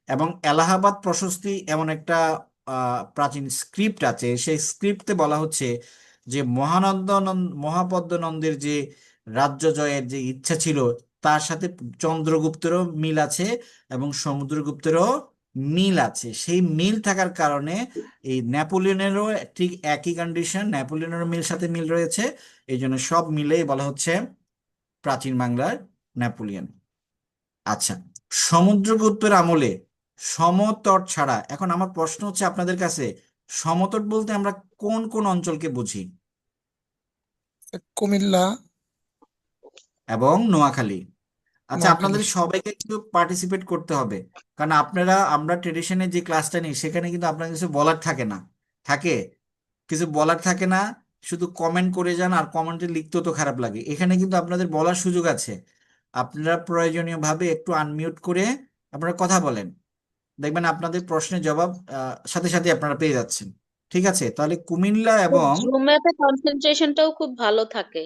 Speaker 1: এবং এলাহাবাদ প্রশস্তি এমন একটা প্রাচীন স্ক্রিপ্ট আছে, সেই স্ক্রিপ্টে বলা হচ্ছে যে মহাপদ্মনন্দের যে রাজ্য জয়ের যে ইচ্ছা ছিল, তার সাথে চন্দ্রগুপ্তেরও মিল আছে এবং সমুদ্রগুপ্তেরও মিল আছে। সেই মিল থাকার কারণে এই নেপোলিয়নেরও ঠিক একই কন্ডিশন, নেপোলিয়নেরও সাথে মিল রয়েছে। এই জন্য সব মিলেই বলা হচ্ছে প্রাচীন বাংলার নেপোলিয়ন। আচ্ছা, সমুদ্রগুপ্তের আমলে সমতট ছাড়া, এখন আমার প্রশ্ন হচ্ছে আপনাদের কাছে, সমতট বলতে আমরা কোন কোন অঞ্চলকে বুঝি?
Speaker 2: কুমিল্লা,
Speaker 1: এবং নোয়াখালী। আচ্ছা,
Speaker 2: নোয়াখালী।
Speaker 1: আপনাদের সবাইকে একটু পার্টিসিপেট করতে হবে, কারণ আমরা ট্রেডিশনে যে ক্লাসটা নিই সেখানে কিন্তু আপনার কিছু বলার থাকে না। থাকে, কিছু বলার থাকে না, শুধু কমেন্ট করে যান, আর কমেন্টে লিখতেও তো খারাপ লাগে। এখানে কিন্তু আপনাদের বলার সুযোগ আছে। আপনারা প্রয়োজনীয় ভাবে একটু আনমিউট করে আপনারা কথা বলেন, দেখবেন আপনাদের প্রশ্নের জবাব সাথে সাথে আপনারা পেয়ে যাচ্ছেন। ঠিক আছে, তাহলে কুমিল্লা এবং,
Speaker 3: জুম অ্যাপে কনসেন্ট্রেশনটাও খুব ভালো থাকে।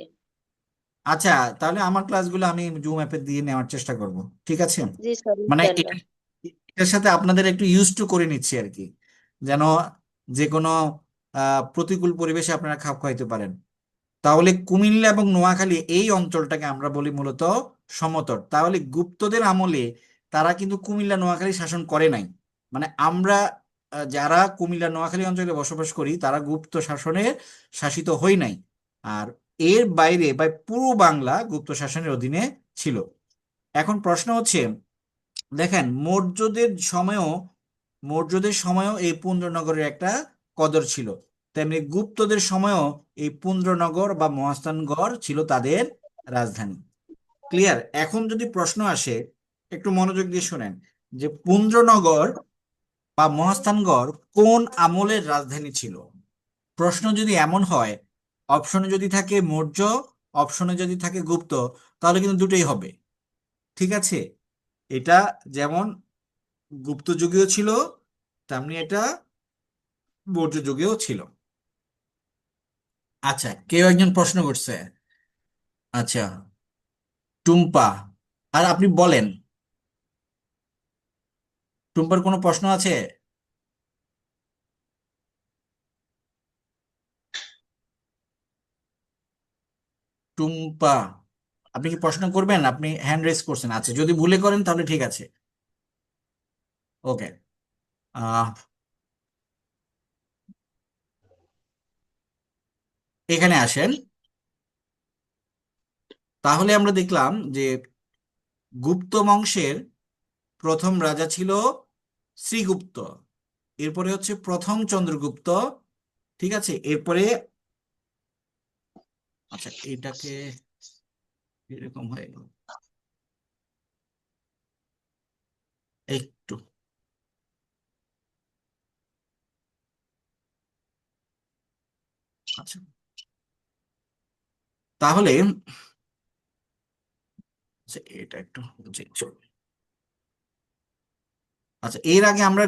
Speaker 1: আচ্ছা, তাহলে আমার ক্লাসগুলো আমি জুম অ্যাপে দিয়ে নেওয়ার চেষ্টা করব। ঠিক আছে,
Speaker 3: জি স্যার,
Speaker 1: মানে
Speaker 3: ইনশাআল্লাহ।
Speaker 1: এটার সাথে আপনাদের একটু ইউজ টু করে নিচ্ছি আর কি, যেন যে কোনো প্রতিকূল পরিবেশে আপনারা খাপ খাইতে পারেন। তাহলে কুমিল্লা এবং নোয়াখালী এই অঞ্চলটাকে আমরা বলি মূলত সমতট। তাহলে গুপ্তদের আমলে তারা কিন্তু কুমিল্লা নোয়াখালী শাসন করে নাই। মানে আমরা যারা কুমিল্লা নোয়াখালী অঞ্চলে বসবাস করি তারা গুপ্ত শাসনের শাসিত হই নাই। আর এর বাইরে বা পুরো বাংলা গুপ্ত শাসনের অধীনে ছিল। এখন প্রশ্ন হচ্ছে, দেখেন মৌর্যদের সময়ও এই পুন্ড্রনগরের একটা কদর ছিল, তেমনি গুপ্তদের সময়ও এই পুন্ড্রনগর বা মহাস্থানগড় ছিল তাদের রাজধানী। ক্লিয়ার? এখন যদি প্রশ্ন আসে, একটু মনোযোগ দিয়ে শুনেন, যে পুন্ড্রনগর বা মহাস্থানগড় কোন আমলের রাজধানী ছিল। প্রশ্ন যদি এমন হয়, অপশনে যদি থাকে মৌর্য, অপশনে যদি থাকে গুপ্ত, তাহলে কিন্তু দুটোই হবে। ঠিক আছে? এটা যেমন গুপ্ত যুগেও ছিল, তেমনি এটা মৌর্য যুগেও ছিল। আচ্ছা, কেউ একজন প্রশ্ন করছে। আচ্ছা, টুম্পা, আর আপনি বলেন, টুম্পার কোনো প্রশ্ন আছে? টুম্পা, আপনি কি প্রশ্ন করবেন? আপনি হ্যান্ড রেজ করছেন। আচ্ছা, যদি ভুলে করেন তাহলে ঠিক আছে। ওকে। আহ এখানে আসেন। তাহলে আমরা দেখলাম যে গুপ্ত বংশের প্রথম রাজা ছিল শ্রীগুপ্ত, এরপরে হচ্ছে প্রথম চন্দ্রগুপ্ত। ঠিক আছে, এরপরে, আচ্ছা এটাকে এরকম হয়ে গেল একটু। আচ্ছা, তাহলে আচ্ছা, এটা একটু চলবে। আচ্ছা, এর আগে আমরা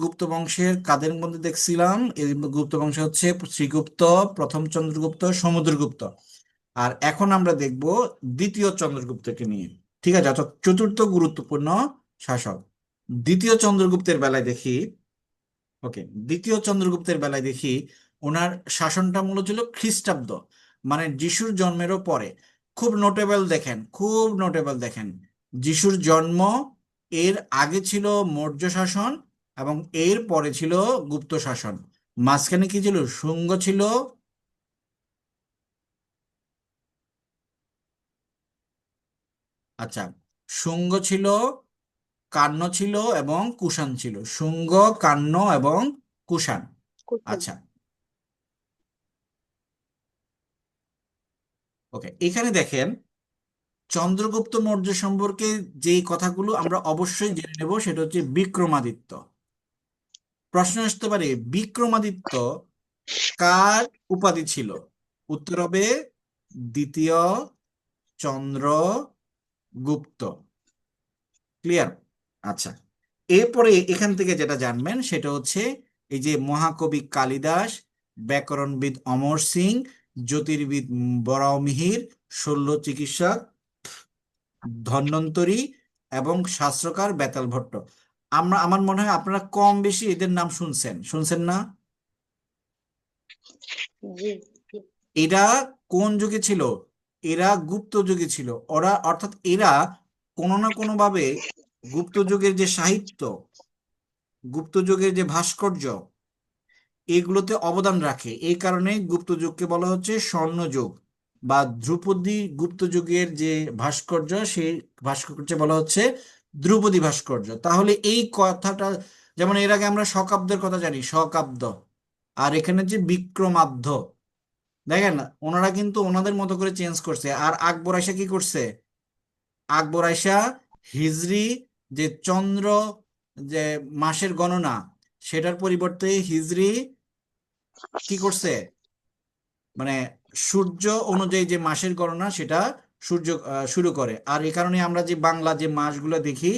Speaker 1: গুপ্ত বংশের কাদের মধ্যে দেখছিলাম? এই গুপ্ত বংশ হচ্ছে শ্রীগুপ্ত, প্রথম চন্দ্রগুপ্ত, সমুদ্রগুপ্ত। আর এখন আমরা দেখব দ্বিতীয় চন্দ্রগুপ্তকে নিয়ে। ঠিক আছে, অর্থাৎ চতুর্থ গুরুত্বপূর্ণ শাসক। দ্বিতীয় চন্দ্রগুপ্তের বেলায় দেখি, ওকে, দ্বিতীয় চন্দ্রগুপ্তের বেলায় দেখি ওনার শাসনটা মূলত ছিল খ্রিস্টাব্দ, মানে যিশুর জন্মেরও পরে। খুব নোটেবল দেখেন, খুব নোটেবল দেখেন, যিশুর জন্ম এর আগে ছিল মৌর্য শাসন এবং এর পরে ছিল গুপ্ত শাসন। মাঝখানে কি ছিল? শুঙ্গ ছিল, আচ্ছা, শুঙ্গ ছিল, কান্য ছিল এবং কুষাণ ছিল। শুঙ্গ, কান্য এবং কুষাণ।
Speaker 3: কুশান।
Speaker 1: আচ্ছা, ওকে, এখানে দেখেন চন্দ্রগুপ্ত মৌর্য সম্পর্কে যেই কথাগুলো আমরা অবশ্যই জেনে নেব সেটা হচ্ছে বিক্রমাদিত্য। প্রশ্ন আসতে পারে, বিক্রমাদিত্য কার উপাধি ছিল? উত্তর হবে দ্বিতীয় চন্দ্রগুপ্ত। ক্লিয়ার? আচ্ছা, এরপরে এখান থেকে যেটা জানবেন সেটা হচ্ছে এই যে মহাকবি কালিদাস, ব্যাকরণবিদ অমর সিং, জ্যোতির্বিদ বরাহমিহির, শল্য চিকিৎসক ধন্বন্তরী এবং শাস্ত্রকার বেতাল ভট্ট। আমার মনে হয় আপনারা কম বেশি এদের নাম শুনছেন, শুনছেন না?
Speaker 3: জি জি।
Speaker 1: এরা কোন যুগে ছিল? এরা গুপ্ত যুগে ছিল। অর্থাৎ এরা কোনো না কোনো ভাবে গুপ্ত যুগের যে সাহিত্য, গুপ্ত যুগের যে ভাস্কর্য, এগুলোতে অবদান রাখে। এই কারণে গুপ্ত যুগকে বলা হচ্ছে স্বর্ণযুগ, বা ধ্রুপদী গুপ্ত যুগের যে ভাস্কর্য, সেই ভাস্কর্য বলা হচ্ছে ধ্রুপদী ভাস্কর্য। তাহলে এই কথাটা, যেমন এর আগে আমরা শকাব্দের কথা জানি, শকাব্দ, আর এখানে যে বিক্রমাব্দ, দেখেন ওনারা কিন্তু ওনাদের মতো করে চেঞ্জ করছে। আর আকবর আয়সা কি করছে? আকবর আয়সা হিজরি যে চন্দ্র, যে মাসের গণনা, সেটার পরিবর্তে হিজরি কি করছে, মানে সূর্য অনুযায়ী যে মাসের গণনা সেটা সূর্য শুরু করে। আর এই কারণে আমরা যে বাংলা যে মাসগুলো দেখি,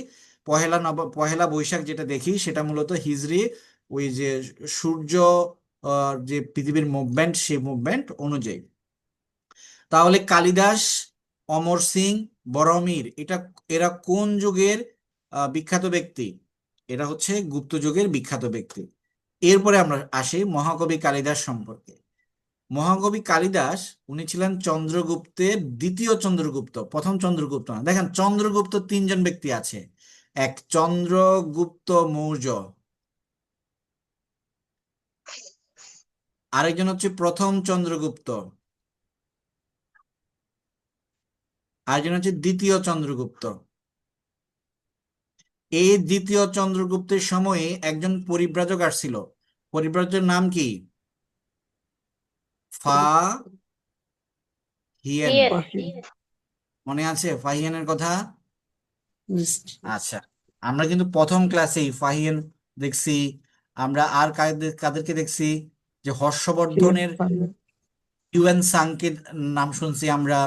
Speaker 1: পহেলা বৈশাখ যেটা দেখি সেটা মূলত হিজরি, ওই যে সূর্য যে পৃথিবীর মুভমেন্ট, সেই মুভমেন্ট অনুযায়ী। তাহলে কালিদাস, অমর সিং, বরমির, এরা কোন যুগের বিখ্যাত ব্যক্তি? এরা হচ্ছে গুপ্ত যুগের বিখ্যাত ব্যক্তি। এরপরে আমরা আসি মহাকবি কালিদাস সম্পর্কে। মহাকবি কালিদাস উনি ছিলেন চন্দ্রগুপ্তের দ্বিতীয় চন্দ্রগুপ্ত, প্রথম চন্দ্রগুপ্ত না। দেখেন চন্দ্রগুপ্ত তিনজন ব্যক্তি আছে, এক চন্দ্রগুপ্ত মৌর্য, আরেকজন হচ্ছে প্রথম চন্দ্রগুপ্ত, আরেকজন হচ্ছে দ্বিতীয় চন্দ্রগুপ্ত। এই দ্বিতীয় চন্দ্রগুপ্তের সময়ে একজন পরিব্রাজক আসছিল, পরিব্রাজকের নাম কি? ফাহিয়েন।
Speaker 3: হিয়েন।
Speaker 2: ফাহিম।
Speaker 1: মনে আছে ফাহিয়েনের কথা?
Speaker 2: জি,
Speaker 1: আচ্ছা, আমরা কিন্তু প্রথম ক্লাসেই ফাহিয়েন দেখছি। আমরা আর কাদেরকে দেখছি? যে
Speaker 2: হিয়েন
Speaker 1: হর্ষবর্ধনের
Speaker 2: ফাহিম।
Speaker 1: হিউয়েন সাংকে নাম শুনছি আমরা।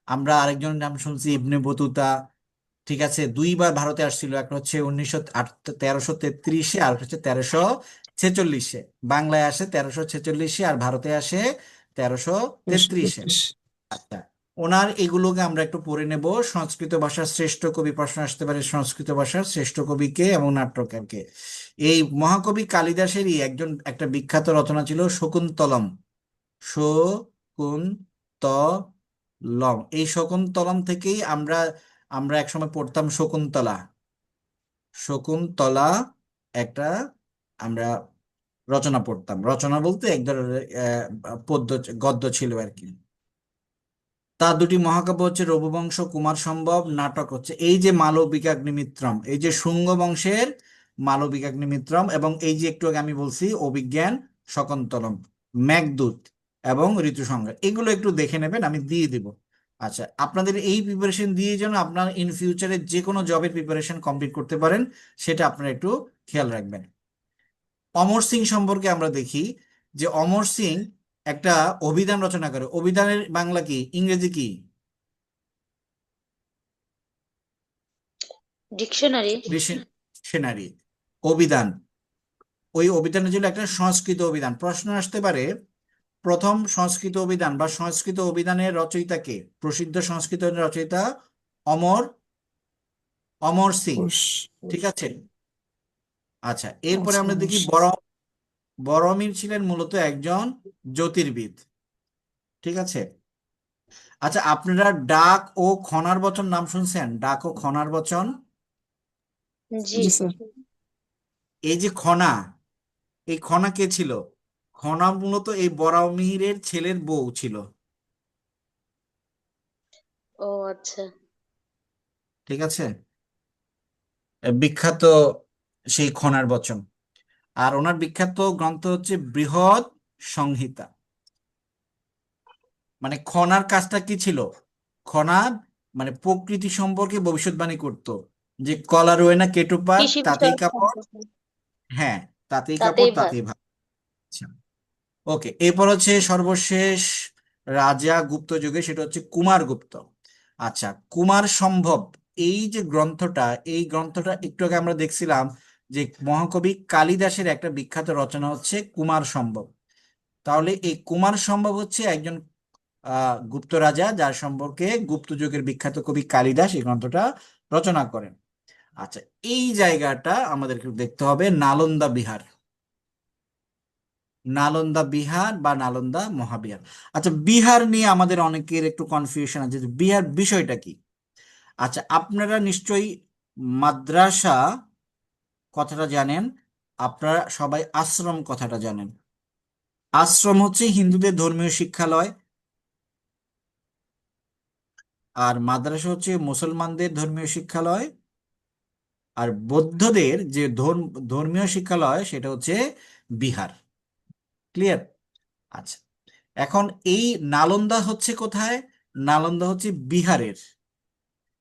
Speaker 1: আমরা আরেকজনের নাম শুনছি ইবনে বতুতা। ঠিক আছে, দুইবার ভারতে আসছিল, একটা হচ্ছে 1333-এ আর একটা হচ্ছে 1346-এ। বাংলায় আসে 1346-এ আর ভারতে আসে 1333-এ।
Speaker 2: 1333।
Speaker 1: আচ্ছা, ওনার এগুলোকে আমরা একটু পড়ে নেব। সংস্কৃত ভাষার শ্রেষ্ঠ কবি, প্রশ্ন আসতে পারে সংস্কৃত ভাষার শ্রেষ্ঠ কবিকে এবং নাট্যকারকে। এই মহাকবি কালিদাসেরই একটা বিখ্যাত রচনা ছিল শকুন্তলম। শকুন্তলম, এই শকুন্তলম থেকেই আমরা আমরা একসময় পড়তাম শকুন্তলা। শকুন্তলা একটা আমরা রচনা পড়তাম, রচনা বলতে এক ধরনের পদ্য, গদ্য ছিল আর কি। তার দুটি মহাকাব্য হচ্ছে রঘুবংশ, কুমার সম্ভব। নাটক হচ্ছে এই যে মালবিকাগ্নিমিত্রম, এই যে শুঙ্গ বংশের মালবিকাগ্নিমিত্রম, এবং এই যে একটু আগে আমি বলছি অভিজ্ঞান শকুন্তলম, মেঘদূত এবং ঋতুসংহার। এগুলো একটু দেখে নেবেন, আমি দিয়ে দিব। আচ্ছা, আপনাদের এই প্রিপারেশন দিয়ে যেন আপনার ইন ফিউচারে যে কোনো জবের প্রিপারেশন কমপ্লিট করতে পারেন, সেটা আপনারা একটু খেয়াল রাখবেন। অমর সিং সম্পর্কে আমরা দেখি যে অমর সিং একটা অভিধান রচনা করে। অভিধানের বাংলা কি, ইংরেজি কি?
Speaker 3: ডিকশনারি।
Speaker 1: ডিকশনারি। অভিধান, ওই অভিধানটা ছিল একটা সংস্কৃত অভিধান। প্রশ্ন আসতে পারে প্রথম সংস্কৃত অভিধান বা সংস্কৃত অভিধানের রচয়িতা কে? প্রসিদ্ধ সংস্কৃত রচয়িতা অমর অমর সিং। ঠিক আছে। আচ্ছা, এরপরে আমরা দেখি বরমির ছিলেন মূলত একজন জ্যোতির্বিদ। ঠিক আছে। আচ্ছা, আপনারা ডাক ও খনার বচন নাম শুনছেন? ডাক ও খনার বচন।
Speaker 3: জি।
Speaker 2: জি স্যার।
Speaker 1: এই যে খনা, এই খনা কে ছিল? খনা মূলত এই বরাহমিহিরের ছেলের বউ ছিল।
Speaker 3: ও আচ্ছা।
Speaker 1: ঠিক আছে, বিখ্যাত সেই খনার বচন। আর ওনার বিখ্যাত গ্রন্থ হচ্ছে বৃহৎ সংহিতা। মানে খনার কাজটা কি ছিল? খনা মানে প্রকৃতি সম্পর্কে ভবিষ্যৎবাণী করত, যে কলা রোয় না কেটুপাত,
Speaker 3: কৃষি
Speaker 1: তাতেই
Speaker 3: বিষয়ক
Speaker 1: কাপড়।
Speaker 3: সম্পর্ক।
Speaker 1: হ্যাঁ, তাতেই কাপড়
Speaker 3: তাতেই ভাত।
Speaker 1: তাতেই ভাত। আচ্ছা, ওকে। এরপর হচ্ছে সর্বশেষ রাজা গুপ্ত যুগে, সেটা হচ্ছে কুমারগুপ্ত। আচ্ছা, কুমার সম্ভব, এই যে গ্রন্থটা, এই গ্রন্থটা একটু আগে আমরা দেখছিলাম যে মহাকবি কালিদাসের একটা বিখ্যাত রচনা হচ্ছে কুমার সম্ভব। তাহলে এই কুমার সম্ভব হচ্ছে একজন গুপ্ত রাজা, যার সম্পর্কে গুপ্ত যুগের বিখ্যাত কবি কালিদাস এই গ্রন্থটা রচনা করেন। আচ্ছা, এই জায়গাটা আমাদেরকে দেখতে হবে, নালন্দা বিহার। নালন্দা বিহার বা নালন্দা মহাবিহার। আচ্ছা, বিহার নিয়ে আমাদের অনেকের একটু কনফিউশন আছে যে বিহার বিষয়টা কি। আচ্ছা, আপনারা নিশ্চয়ই মাদ্রাসা কথাটা জানেন, আপনারা সবাই আশ্রম কথাটা জানেন। আশ্রম হচ্ছে হিন্দুদের ধর্মীয় শিক্ষালয়, আর মাদ্রাসা হচ্ছে মুসলমানদের ধর্মীয় শিক্ষালয়, আর বৌদ্ধদের যে ধর্মীয় শিক্ষালয় সেটা হচ্ছে বিহার। ক্লিয়ার? আচ্ছা, এখন এই নালন্দা হচ্ছে কোথায়? নালন্দা হচ্ছে বিহারের,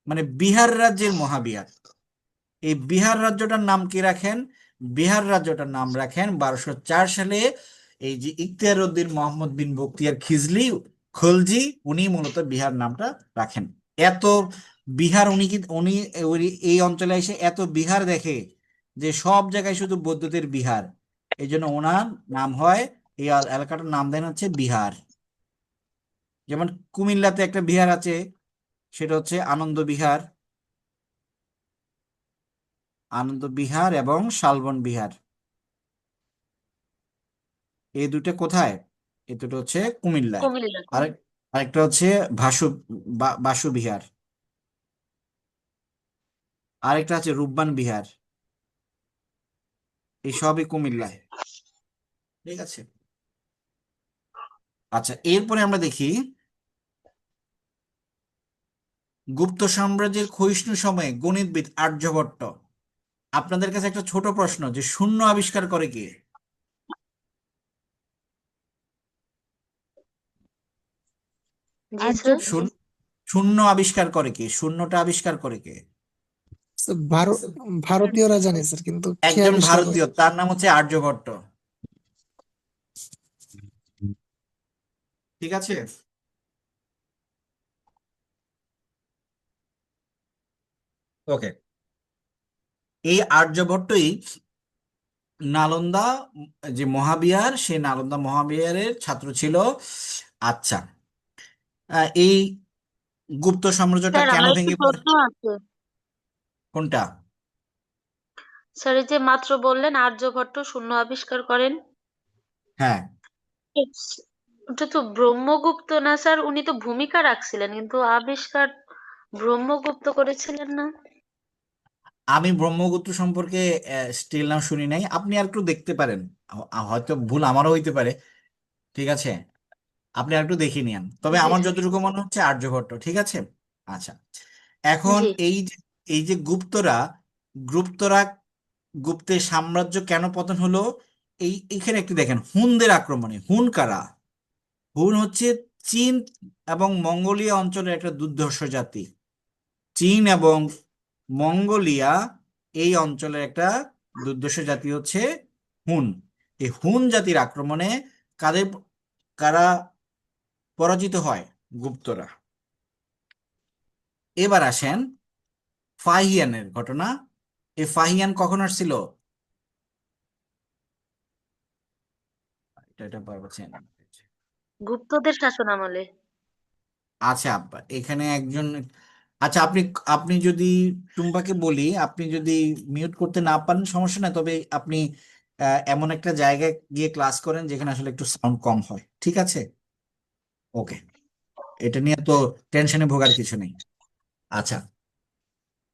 Speaker 1: মানে বিহার রাজ্যের মহাবিহার। এই বিহার রাজ্যটার নাম কি রাখেন? বিহার রাজ্যটার নাম রাখেন 1204 সালে এই যে ইখতিয়ার উদ্দিন মোহাম্মদ বিন বখতিয়ার খলজি, উনি মূলত বিহার নামটা রাখেন। এত বিহার উনি এই অঞ্চলে এসে এত বিহার দেখে যে সব জায়গায় শুধু বৌদ্ধদের বিহার, এই জন্য ওনার নাম হয়, এই এলাকাটার নাম দেন হচ্ছে বিহার। যেমন কুমিল্লাতে একটা বিহার আছে, সেটা হচ্ছে আনন্দ বিহার, আনন্দ বিহার এবং শালবন বিহার। এই দুটো কোথায়? এই দুটো হচ্ছে কুমিল্লায়।
Speaker 3: কুমিল্লা।
Speaker 1: আরেক আরেকটা হচ্ছে বাসু বিহার, আরেকটা আছে রূপবান বিহার। এই সবই কুমিল্লায়। ঠিক আছে। আচ্ছা, এরপরে আমরা দেখি গুপ্ত সাম্রাজ্যের ক্ষয়িষ্ণু সময়ে গণিতবিদ আর্যভট্ট। আপনাদের কাছে একটা ছোট প্রশ্ন, যে শূন্য আবিষ্কার করে কে?
Speaker 3: জি
Speaker 2: আর্য
Speaker 3: স্যার।
Speaker 1: শূন্য আবিষ্কার করে কে? শূন্যটা আবিষ্কার করে কে?
Speaker 2: ভারত ভারতীয়রা জানে স্যার, কিন্তু কে
Speaker 1: একজন
Speaker 2: আবিষ্কার করে?
Speaker 1: ভারতীয়, তার নাম হচ্ছে আর্যভট্ট। ঠিক আছে। ওকে। এই আর্যভট্টই নালন্দা যে মহাবিহার, সেই নালন্দা মহাবিহারের ছাত্র ছিল। আচ্ছা, এই গুপ্ত সাম্রাজ্যটা
Speaker 3: স্যার
Speaker 1: কেন
Speaker 3: আমার একটি
Speaker 1: ভেঙে পড়ে?
Speaker 3: প্রশ্ন আছে।
Speaker 1: কোনটা?
Speaker 3: স্যার এই যে মাত্র বললেন আর্যভট্ট শূন্য আবিষ্কার করেন,
Speaker 1: হ্যাঁ,
Speaker 3: ওটা তো ব্রহ্মগুপ্ত না স্যার? উনি তো ভূমিকা রাখছিলেন, কিন্তু আবিষ্কার ব্রহ্মগুপ্ত করেছিলেন না?
Speaker 1: আমি ব্রহ্মগুপ্ত সম্পর্কে স্টিল নাও শুনি নাই। আপনি আর একটু দেখতে পারেন, হয়তো ভুল আমারও হইতে পারে। ঠিক আছে, আপনি আর একটু দেখে নিন। তবে
Speaker 3: জি
Speaker 1: আমার
Speaker 3: স্যার।
Speaker 1: যতটুকু মনে হচ্ছে আর্যভট্ট। ঠিক আছে। আচ্ছা, এখন
Speaker 3: জি।
Speaker 1: এই যে গুপ্তরা গুপ্তের সাম্রাজ্য কেন পতন হলো? এইখানে একটু দেখেন, হুনদের আক্রমণে। হুন কারা? হুন হচ্ছে চীন এবং মঙ্গোলিয়া অঞ্চলের একটা দুর্ধর্ষ জাতি। চীন এবং মঙ্গোলিয়া এই অঞ্চলের একটা দুর্ধর্ষ জাতি হচ্ছে হুন। এই হুন জাতির আক্রমণে কাদের কারা পরাজিত হয়? গুপ্তরা। এবার আসেন ফাহিয়ানের ঘটনা। এই ফাহিয়ান কখন আসছিল? এটা বারবার চেঞ্জ হচ্ছে।
Speaker 3: গুপ্তদের শাসন আমলে।
Speaker 1: আচ্ছা, এখানে একজন। আচ্ছা, আপনি আপনি যদি টুম্পাকে বলি, আপনি যদি মিউট করতে না পারেন সমস্যা নাই, তবে আপনি এমন একটা জায়গায় গিয়ে ক্লাস করেন যেখানে আসলে একটু সাউন্ড কম হয়। ঠিক আছে। ওকে, এটা নিয়ে তো টেনশনে ভোগার কিছু নেই। আচ্ছা।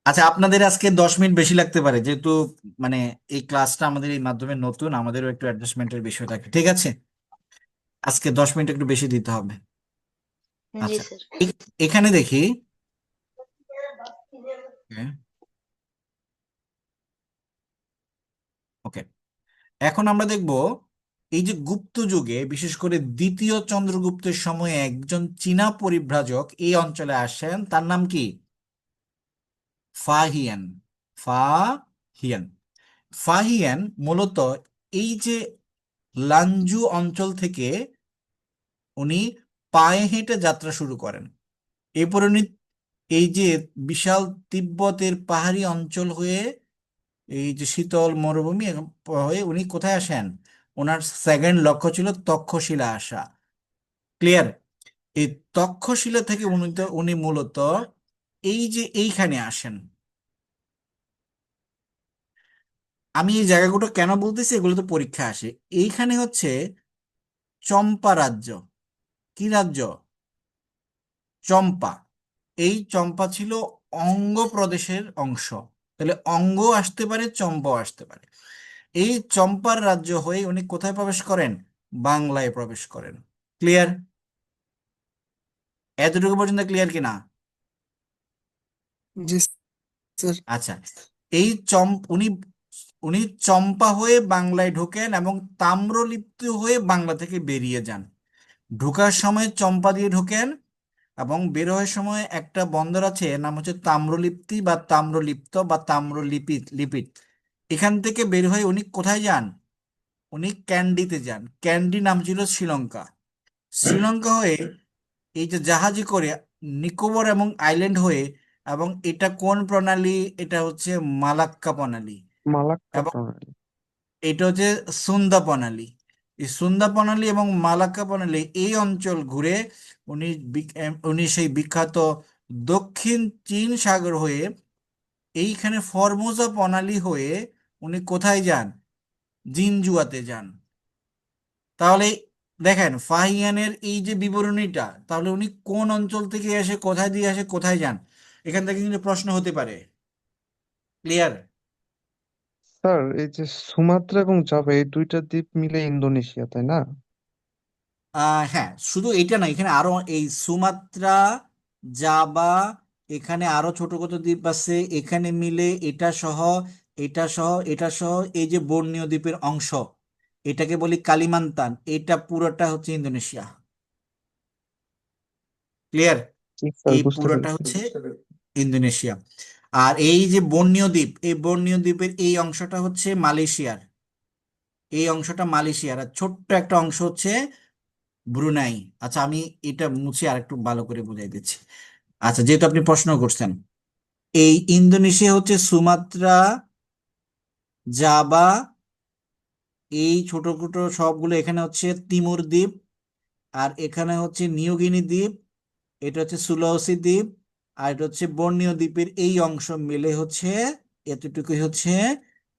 Speaker 1: আচ্ছা, আপনাদের আজকে 10 মিনিট বেশি লাগতে পারে, যেহেতু মানে এই ক্লাসটা আমাদের এই মাধ্যমে নতুন, আমাদেরও একটু অ্যাডজাস্টমেন্টের বিষয় থাকে। ঠিক আছে, আজকে 10 মিনিট একটু বেশি দিতে হবে।
Speaker 3: জি
Speaker 1: আচ্ছা,
Speaker 3: স্যার।
Speaker 1: এখানে দেখি। ওকে, এখন আমরা দেখব এই যে গুপ্ত যুগে, বিশেষ করে দ্বিতীয় চন্দ্রগুপ্তের সময়ে একজন চীনা পরিব্রাজক এই অঞ্চলে আসেন। তার নাম কি? ফাহিয়ান। ফাহিয়ান। ফাহিয়ান মূলত এই যে লানজু অঞ্চল থেকে উনি পায়ে হেঁটে যাত্রা শুরু করেন। এরপর উনি এই যে বিশাল তিব্বতের পাহাড়ি অঞ্চল হয়ে, এই যে শীতল মরুভূমি হয়ে উনি কোথায় আসেন? ওনার সেকেন্ড লক্ষ্য ছিল তক্ষশিলা আসা। ক্লিয়ার? এই তক্ষশিলা থেকে উনি মূলত এই যে এইখানে আসেন। আমি এই জায়গাগুলো কেন বলতেছি, এগুলো তো পরীক্ষা আসে। এইখানে হচ্ছে চম্পা রাজ্য। কি রাজ্য? চম্পা। এই চম্পা ছিল অঙ্গ প্রদেশের অংশ। তাহলে অঙ্গ আসতে পারে, চম্পাও আসতে পারে। এই চম্পার রাজ্য হয়ে উনি কোথায় প্রবেশ করেন? বাংলায় প্রবেশ করেন। ক্লিয়ার? এতটুকু পর্যন্ত ক্লিয়ার কিনা?
Speaker 2: জি স্যার।
Speaker 1: আচ্ছা, এই উনি উনি চম্পা হয়ে বাংলায় ঢোকেন এবং তাম্রলিপ্ত হয়ে বাংলা থেকে বেরিয়ে যান। ঢোকার সময় চম্পা দিয়ে ঢোকেন এবং বের হওয়ার সময় একটা বন্দর আছে, এর নাম হচ্ছে তাম্রলিপ্তি বা তাম্রলিপ্ত বা লিপিত। এখান থেকে বের হয়ে উনি কোথায় যান? উনি ক্যান্ডিতে যান। ক্যান্ডি নাম ছিল শ্রীলঙ্কা। শ্রীলঙ্কা হয়ে এই যে জাহাজে করে নিকোবর এবং আইল্যান্ড হয়ে, এবং এটা কোন প্রণালী? এটা হচ্ছে মালাক্কা প্রণালী।
Speaker 5: মালাক্কা
Speaker 1: এবং
Speaker 5: প্রণালী।
Speaker 1: এটা হচ্ছে সুন্দা প্রণালী। এই সুন্দা প্রণালী এবং মালাক্কা প্রণালী এই অঞ্চল ঘুরে উনি সেই বিখ্যাত দক্ষিণ চীন সাগর হয়ে এইখানে ফরমোজা প্রণালী হয়ে উনি কোথায় যান? জিনজুয়াতে যান। তাহলে দেখেন ফাহিয়ানের এই যে বিবরণীটা, তাহলে উনি কোন অঞ্চল থেকে এসে কোথায় দিয়ে আসে কোথায় যান, এখান থেকে কিন্তু প্রশ্ন হতে পারে। ক্লিয়ার?
Speaker 5: স্যার এই যে সুমাত্রা এবং জাভা এই দুইটা দ্বীপ মিলে ইন্দোনেশিয়া, তাই না?
Speaker 1: হ্যাঁ, শুধু এটা না, এখানে আরো এই সুমাত্রা, জাভা, এখানে আরো ছোট ছোট দ্বীপ আছে, এখানে মিলে এটা সহ, এটা সহ, এটা সহ, এই যে বোর্নিও দ্বীপের অংশ, এটাকে বলি কালিমান্তান, এটা পুরোটা হচ্ছে ইন্দোনেশিয়া। ক্লিয়ার?
Speaker 5: জি স্যার,
Speaker 1: এই
Speaker 5: বুঝতে
Speaker 1: পুরোটা
Speaker 5: পেরেছি।
Speaker 1: হচ্ছে ইন্দোনেশিয়া। আর এই যে বর্নিও দ্বীপ, এই বর্নিও দ্বীপের এই অংশটা হচ্ছে মালয়েশিয়ার, এই অংশটা মালয়েশিয়ার, আর ছোট্ট একটা অংশ হচ্ছে ব্রুনাই। আচ্ছা, আমি এটা মুছে আর একটু ভালো করে বুঝাই দিচ্ছি। আচ্ছা, যেহেতু আপনি প্রশ্ন করছেন, এই ইন্দোনেশিয়া হচ্ছে সুমাত্রা, জাভা, এই ছোট ছোট সবগুলো, এখানে হচ্ছে তিমুর দ্বীপ, আর এখানে হচ্ছে নিউগিনি দ্বীপ, এটা হচ্ছে সুলাওসি দ্বীপ, আর এটা হচ্ছে বর্নিও দ্বীপের এই অংশ মিলে হচ্ছে এতটুকুই হচ্ছে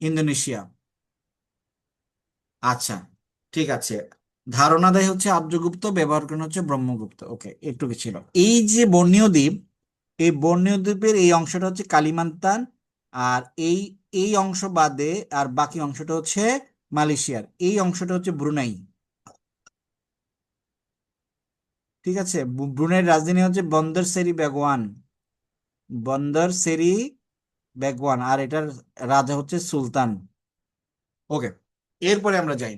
Speaker 1: ইন্দোনেশিয়া। আচ্ছা, ঠিক আছে। ধারণা দেয় হচ্ছে আর্যগুপ্ত, ব্যবহার করেন হচ্ছে ব্রহ্মগুপ্ত। ওকে, একটু কি ছিল এই যে বর্নিও দ্বীপ, এই বর্নিও দ্বীপের এই অংশটা হচ্ছে কালিমান্তান, আর এই এই অংশ বাদে আর বাকি অংশটা হচ্ছে মালয়েশিয়ার, এই অংশটা হচ্ছে ব্রুনাই। ঠিক আছে, ব্রুনাইয়ের রাজধানী হচ্ছে বন্দর সেরি বেগওয়ান, বন্দর সেরি বেগওয়ান, আর এটার রাজা হচ্ছে সুলতান। ওকে, এরপরে আমরা যাই।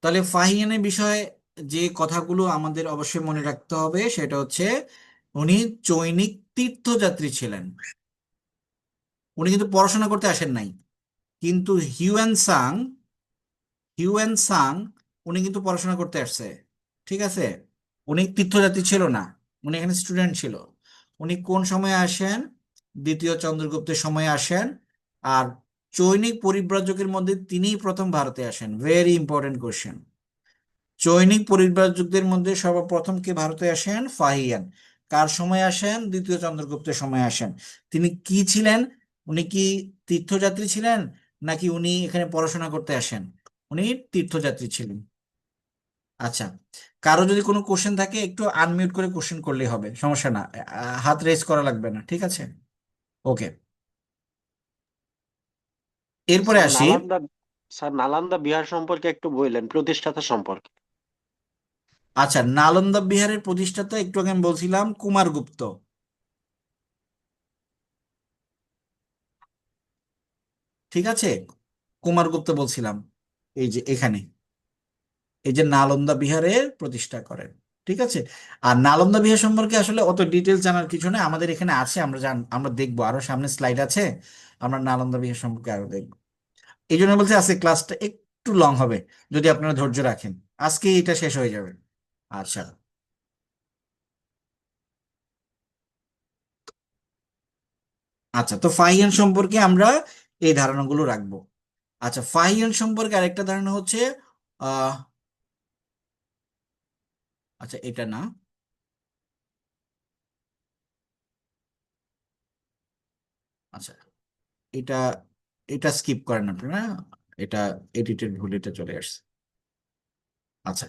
Speaker 1: তাহলে ফাহিয়ানের বিষয়ে যে কথাগুলো আমাদের অবশ্যই মনে রাখতে হবে সেটা হচ্ছে উনি চৈনিক তীর্থযাত্রী ছিলেন, উনি কিন্তু পড়াশোনা করতে আসেন নাই। কিন্তু হিউয়েন সাং, হিউয়েন সাং উনি কিন্তু পড়াশোনা করতে আসছে। ঠিক আছে, উনি তীর্থযাত্রী ছিল না, উনি এখানে স্টুডেন্ট ছিল। উনি কোন সময়ে আসেন? দ্বিতীয় চন্দ্রগুপ্তের সময়ে আসেন। আর চৈনিক পরিব্রাজকের মধ্যে তিনিই প্রথম ভারতে আসেন। Very important question. চৈনিক পরিব্রাজকদের মধ্যে সর্বপ্রথম কে ভারতে আসেন? ফাহিয়ান। কার সময় আসেন? দ্বিতীয় চন্দ্রগুপ্তের সময় আসেন। তিনি কি ছিলেন? উনি কি তীর্থযাত্রী ছিলেন, নাকি উনি এখানে পড়াশোনা করতে আসেন? উনি তীর্থযাত্রী ছিলেন। আচ্ছা, কারো যদি কোনো কোশ্চেন থাকে একটু আনমিউট করে কোশ্চেন করলেই হবে, সমস্যা না, হাত রেজ করা লাগবে না। ঠিক আছে, ওকে, এরপরে
Speaker 6: স্যার
Speaker 1: আসি।
Speaker 6: নালন্দা স্যার নালন্দা বিহার সম্পর্কে একটু বললেন, প্রতিষ্ঠাতা সম্পর্কে।
Speaker 1: আচ্ছা, নালন্দা বিহারের প্রতিষ্ঠাতা একটু আগে আমি বলছিলাম কুমারগুপ্ত। ঠিক আছে, কুমারগুপ্ত বলছিলাম, এই যে এখানে, এই যে নালন্দা বিহারের প্রতিষ্ঠা করেন। ঠিক আছে, আর নালন্দা বিহার সম্পর্কে আসলে অত ডিটেলস জানার কিছু নেই, আমাদের এখানে আছে, আমরা দেখবো, আরো সামনে স্লাইড আছে, আমরা নালন্দা বিহার সম্পর্কে আরো দেখবো। এই জন্য বলছি আজকে ক্লাসটা একটু লং হবে, যদি আপনারা ধৈর্য রাখেন, আজকে এটা শেষ হয়ে যাবে। আচ্ছা, আচ্ছা, তো ফাহিয়ান সম্পর্কে আমরা এই ধারণাগুলো রাখবো। আচ্ছা, ফাহিয়ান সম্পর্কে আরেকটা ধারণা হচ্ছে, আহ আচ্ছা, এটা না, আচ্ছা, এটা এটা স্কিপ করেন আপনারা, এটা এডিটেড ভুল, এটা চলে আসছে। আচ্ছা,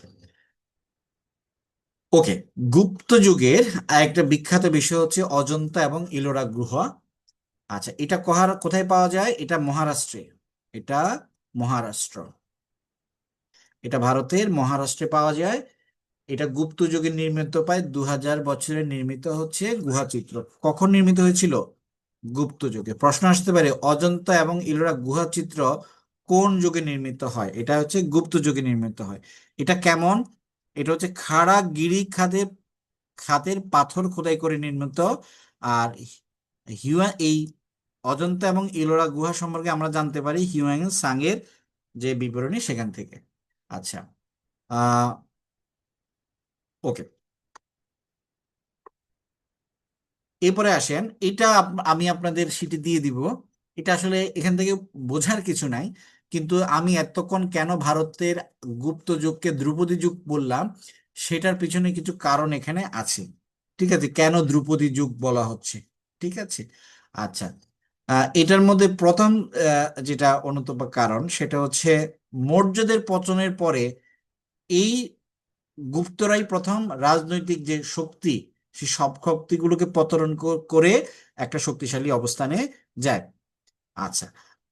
Speaker 1: ওকে, গুপ্ত যুগের আরেকটা বিখ্যাত বিষয় হচ্ছে অজন্তা এবং ইলোরা গুহা। আচ্ছা, এটা কোথায় পাওয়া যায়? এটা মহারাষ্ট্রে, এটা মহারাষ্ট্র, এটা ভারতের মহারাষ্ট্রে পাওয়া যায়। এটা গুপ্ত যুগে নির্মিত, প্রায় 2000 বছরে নির্মিত হচ্ছে গুহা চিত্র। কখন নির্মিত হয়েছিল? গুপ্ত যুগে। প্রশ্ন আসতে পারে অজন্তা এবং ইলোরা গুহা চিত্র কোন যুগে নির্মিত হয়? এটা হচ্ছে গুপ্ত যুগে নির্মিত হয়। এটা কেমন? এটা হচ্ছে খাড়া গিরি খাতের পাথর খোদাই করে নির্মিত। আর এই অজন্তা এবং ইলোরা গুহা সম্পর্কে আমরা জানতে পারি হিউয়েন সাং এর যে বিবরণী সেখান থেকে। আচ্ছা, আহ ওকে, এরপরে আসেন, এটা আমি আপনাদের শীটে দিয়ে দিব। এটা আসলে এখান থেকে বোঝার কিছু নাই, কিন্তু আমি এতক্ষণ কেন ভারতের গুপ্ত যুগকে ধ্রুপদী যুগ বললাম, সেটার পিছনে কিছু কারণ এখানে আছে। ঠিক আছে, কেন ধ্রুপদী যুগ বলা হচ্ছে? ঠিক আছে, আচ্ছা, এটার মধ্যে প্রথম যেটা অন্যতম কারণ সেটা হচ্ছে মৌর্যদের পতনের পরে এই গুপ্তরাই প্রথম রাজনৈতিক যে শক্তি, সেই সব শক্তিগুলোকে পতন করে একটা শক্তিশালী অবস্থানে যায়। আচ্ছা,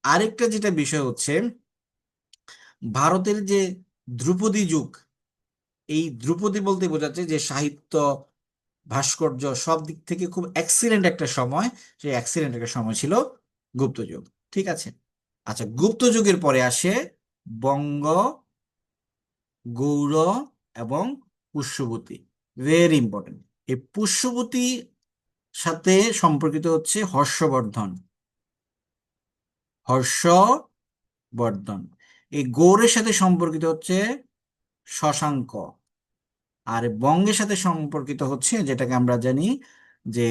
Speaker 1: আরেকটা যেটা বিষয় হচ্ছে ভারতের যে ধ্রুপদী যুগ, এই ধ্রুপদী বলতে বোঝাচ্ছে যে সাহিত্য, ভাস্কর্য সব দিক থেকে খুব এক্সিলেন্ট একটা সময়, সেই এক্সিলেন্ট একটা সময় ছিল গুপ্ত যুগ। ঠিক আছে। আচ্ছা, গুপ্ত যুগের পরে আসে বঙ্গ, গৌড় এবং পুষ্যবতী। Very important. এই পুষ্যবতী সাথে সম্পর্কিত হচ্ছে হর্ষবর্ধন। হর্ষবর্ধন। এই গৌড়ের সাথে সম্পর্কিত হচ্ছে শশাঙ্ক। আর বঙ্গের সাথে সম্পর্কিত হচ্ছে যেটাকে আমরা জানি যে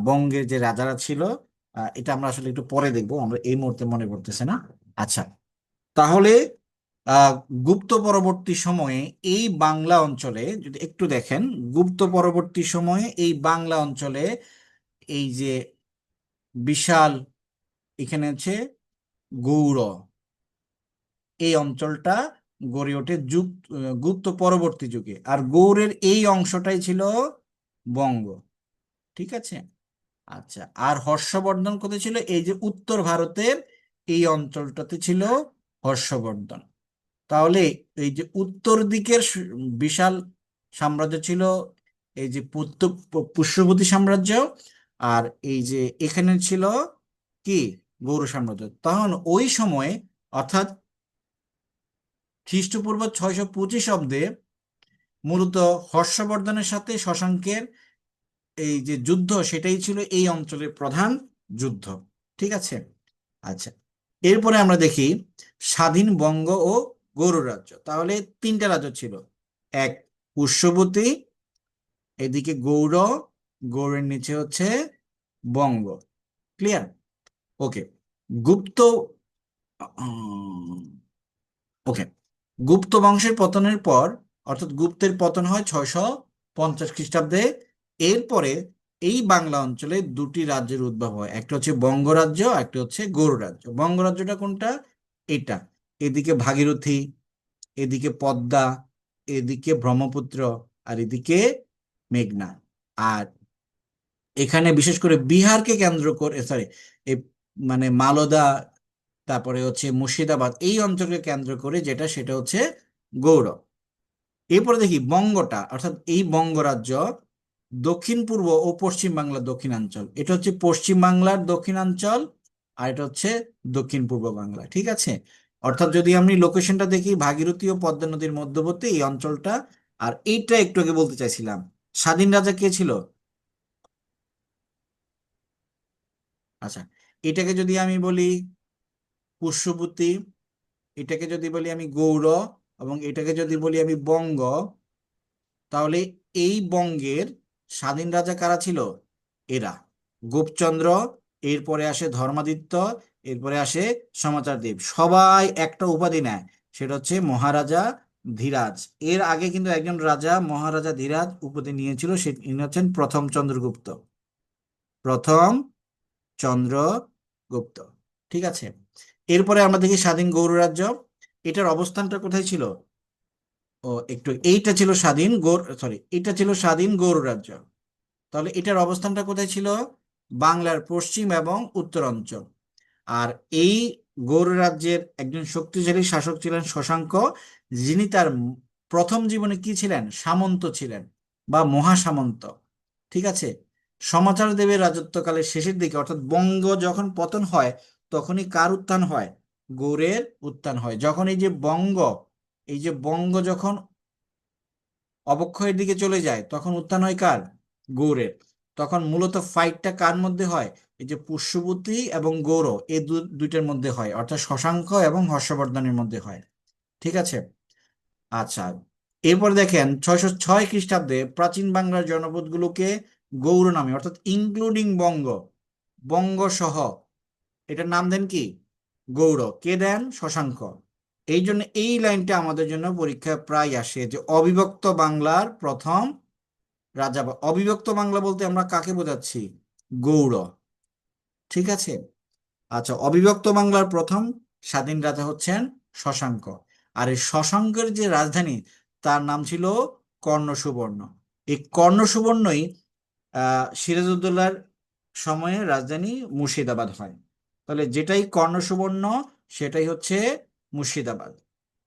Speaker 1: বঙ্গের যে রাজারা ছিল, এটা আমরা আসলে একটু পরে দেখবো, আমরা এই মুহূর্তে মনে পড়তেছে না। আচ্ছা, তাহলে আহ গুপ্ত পরবর্তী সময়ে এই বাংলা অঞ্চলে যদি একটু দেখেন, গুপ্ত পরবর্তী সময়ে এই বাংলা অঞ্চলে এই যে বিশাল, এখানে হচ্ছে গৌড়, এই অঞ্চলটা গড়ে ওঠে গুপ্ত পরবর্তী যুগে। আর গৌড়ের এই অংশটাই ছিল বঙ্গ। ঠিক আছে। আচ্ছা, আর হর্ষবর্ধন কোথায় ছিল? এই যে উত্তর ভারতের এই অঞ্চলটাতে ছিল হর্ষবর্ধন। তাহলে এই যে উত্তর দিকের বিশাল সাম্রাজ্য ছিল এই যে পুষ্যবতী সাম্রাজ্য, আর এই যে এখানে ছিল কি গৌড় সাম্রাজ্য। তখন ওই সময়ে অর্থাৎ খ্রিস্টপূর্ব 625 অব্দে মূলত হর্ষবর্ধনের সাথে শশাঙ্কের এই যে যুদ্ধ, সেটাই ছিল এই অঞ্চলের প্রধান যুদ্ধ। ঠিক আছে। আচ্ছা, এরপরে আমরা দেখি স্বাধীন বঙ্গ ও গৌড় রাজ্য। তাহলে তিনটা রাজ্য ছিল, এক পুষ্যবতী, এদিকে গৌড়, গৌড়ের নিচে হচ্ছে বঙ্গ। ক্লিয়ার? ওকে। গুপ্ত ওকে, গুপ্ত বংশের পতনের পর, অর্থাৎ গুপ্তের পতন হয় 650 খ্রিস্টাব্দে। এরপরে এই বাংলা অঞ্চলে দুটি রাজ্যের উদ্ভব হয়, একটা হচ্ছে বঙ্গরাজ্য, একটা হচ্ছে গৌড় রাজ্য। বঙ্গরাজ্যটা কোনটা? এটা, এদিকে ভাগীরথী, এদিকে পদ্মা, এদিকে ব্রহ্মপুত্র, আর এদিকে মেঘনা। আর এখানে বিশেষ করে বিহারকে কেন্দ্র করে, সরি, এই মানে মালদা, তারপরে হচ্ছে মুর্শিদাবাদ, এই অঞ্চলকে কেন্দ্র করে যেটা, সেটা হচ্ছে গৌড়। এরপরে দেখি বঙ্গটা, অর্থাৎ এই বঙ্গরাজ্য দক্ষিণ পূর্ব ও পশ্চিম বাংলার দক্ষিণাঞ্চল। এটা হচ্ছে পশ্চিম বাংলার দক্ষিণাঞ্চল, আর এটা হচ্ছে দক্ষিণ পূর্ব বাংলা। ঠিক আছে। অর্থাৎ যদি আমি লোকেশনটা দেখি, ভাগীরথী ও পদ্মা নদীর মধ্যবর্তী এই অঞ্চলটা। আর এইটা একটু আগে বলতে চাইছিলাম, স্বাধীন রাজা কে ছিল? আচ্ছা, এটাকে যদি আমি বলি পুষ্যবতী, এটাকে যদি বলি আমি গৌড়, এবং এটাকে যদি বলি আমি বঙ্গ, তাহলে এই বঙ্গের স্বাধীন রাজা কারা ছিল? এরা, গোপচন্দ্র, এরপরে আসে ধর্মাদিত্য, এরপরে আসে সমাচারদেব। সবাই একটা উপাধি নেয়, সেটা হচ্ছে মহারাজা ধীরাজ। এর আগে কিন্তু একজন রাজা মহারাজা ধীরাজ উপাধি নিয়েছিল, সে ইনি হচ্ছেন প্রথম চন্দ্রগুপ্ত। প্রথম চন্দ্রগুপ্ত। ঠিক আছে। এরপরে আমরা দেখি স্বাধীন গৌড় রাজ্য। এটার অবস্থানটা কোথায় ছিল? এইটা ছিল স্বাধীন এটা ছিল স্বাধীন গৌড় রাজ্য। তাহলে এটার অবস্থানটা কোথায় ছিল? বাংলার পশ্চিম এবং উত্তরাঞ্চল। আর এই গৌড় রাজ্যের একজন শক্তিশালী শাসক ছিলেন শশাঙ্ক, যিনি তার প্রথম জীবনে কি ছিলেন? সামন্ত ছিলেন বা মহাসামন্ত। ঠিক আছে। সমাচার দেবের রাজত্বকালের শেষের দিকে, অর্থাৎ বঙ্গ যখন পতন হয়, তখনই কার উত্থান হয়? গৌড়ের উত্থান হয়। যখন এই যে বঙ্গ যখন অবক্ষয়ের দিকে চলে যায়, তখন উত্থান হয় কার? গৌড়ের। তখন মূলত ফাইটটা কার মধ্যে হয়? এই যে পুষ্যবতী এবং গৌড়, এই দুইটার মধ্যে হয়, অর্থাৎ শশাঙ্ক এবং হর্ষবর্ধনের মধ্যে হয়। ঠিক আছে। আচ্ছা, এরপর দেখেন 606 খ্রিস্টাব্দে প্রাচীন বাংলার জনপদগুলোকে গৌড় নামে, অর্থাৎ ইনক্লুডিং বঙ্গ সহ, এটার নাম দেন কি? গৌড়। কে দেন? শশাঙ্ক। এই জন্য এই লাইনটা আমাদের জন্য পরীক্ষায় প্রায় আসে, যে অবিভক্ত বাংলার প্রথম রাজা। অবিভক্ত বাংলা বলতে আমরা কাকে বোঝাচ্ছি? গৌড়। ঠিক আছে। আচ্ছা, অবিভক্ত বাংলার প্রথম স্বাধীন রাজা হচ্ছেন শশাঙ্ক। আর এই শশাঙ্কের যে রাজধানী তার নাম ছিল কর্ণ সুবর্ণ। এই কর্ণ সুবর্ণই সিরাজউদ্দৌলার সময়ে রাজধানী মুর্শিদাবাদ হয়। তাহলে যেটাই কর্ণ সুবর্ণ সেটাই হচ্ছে মুর্শিদাবাদ।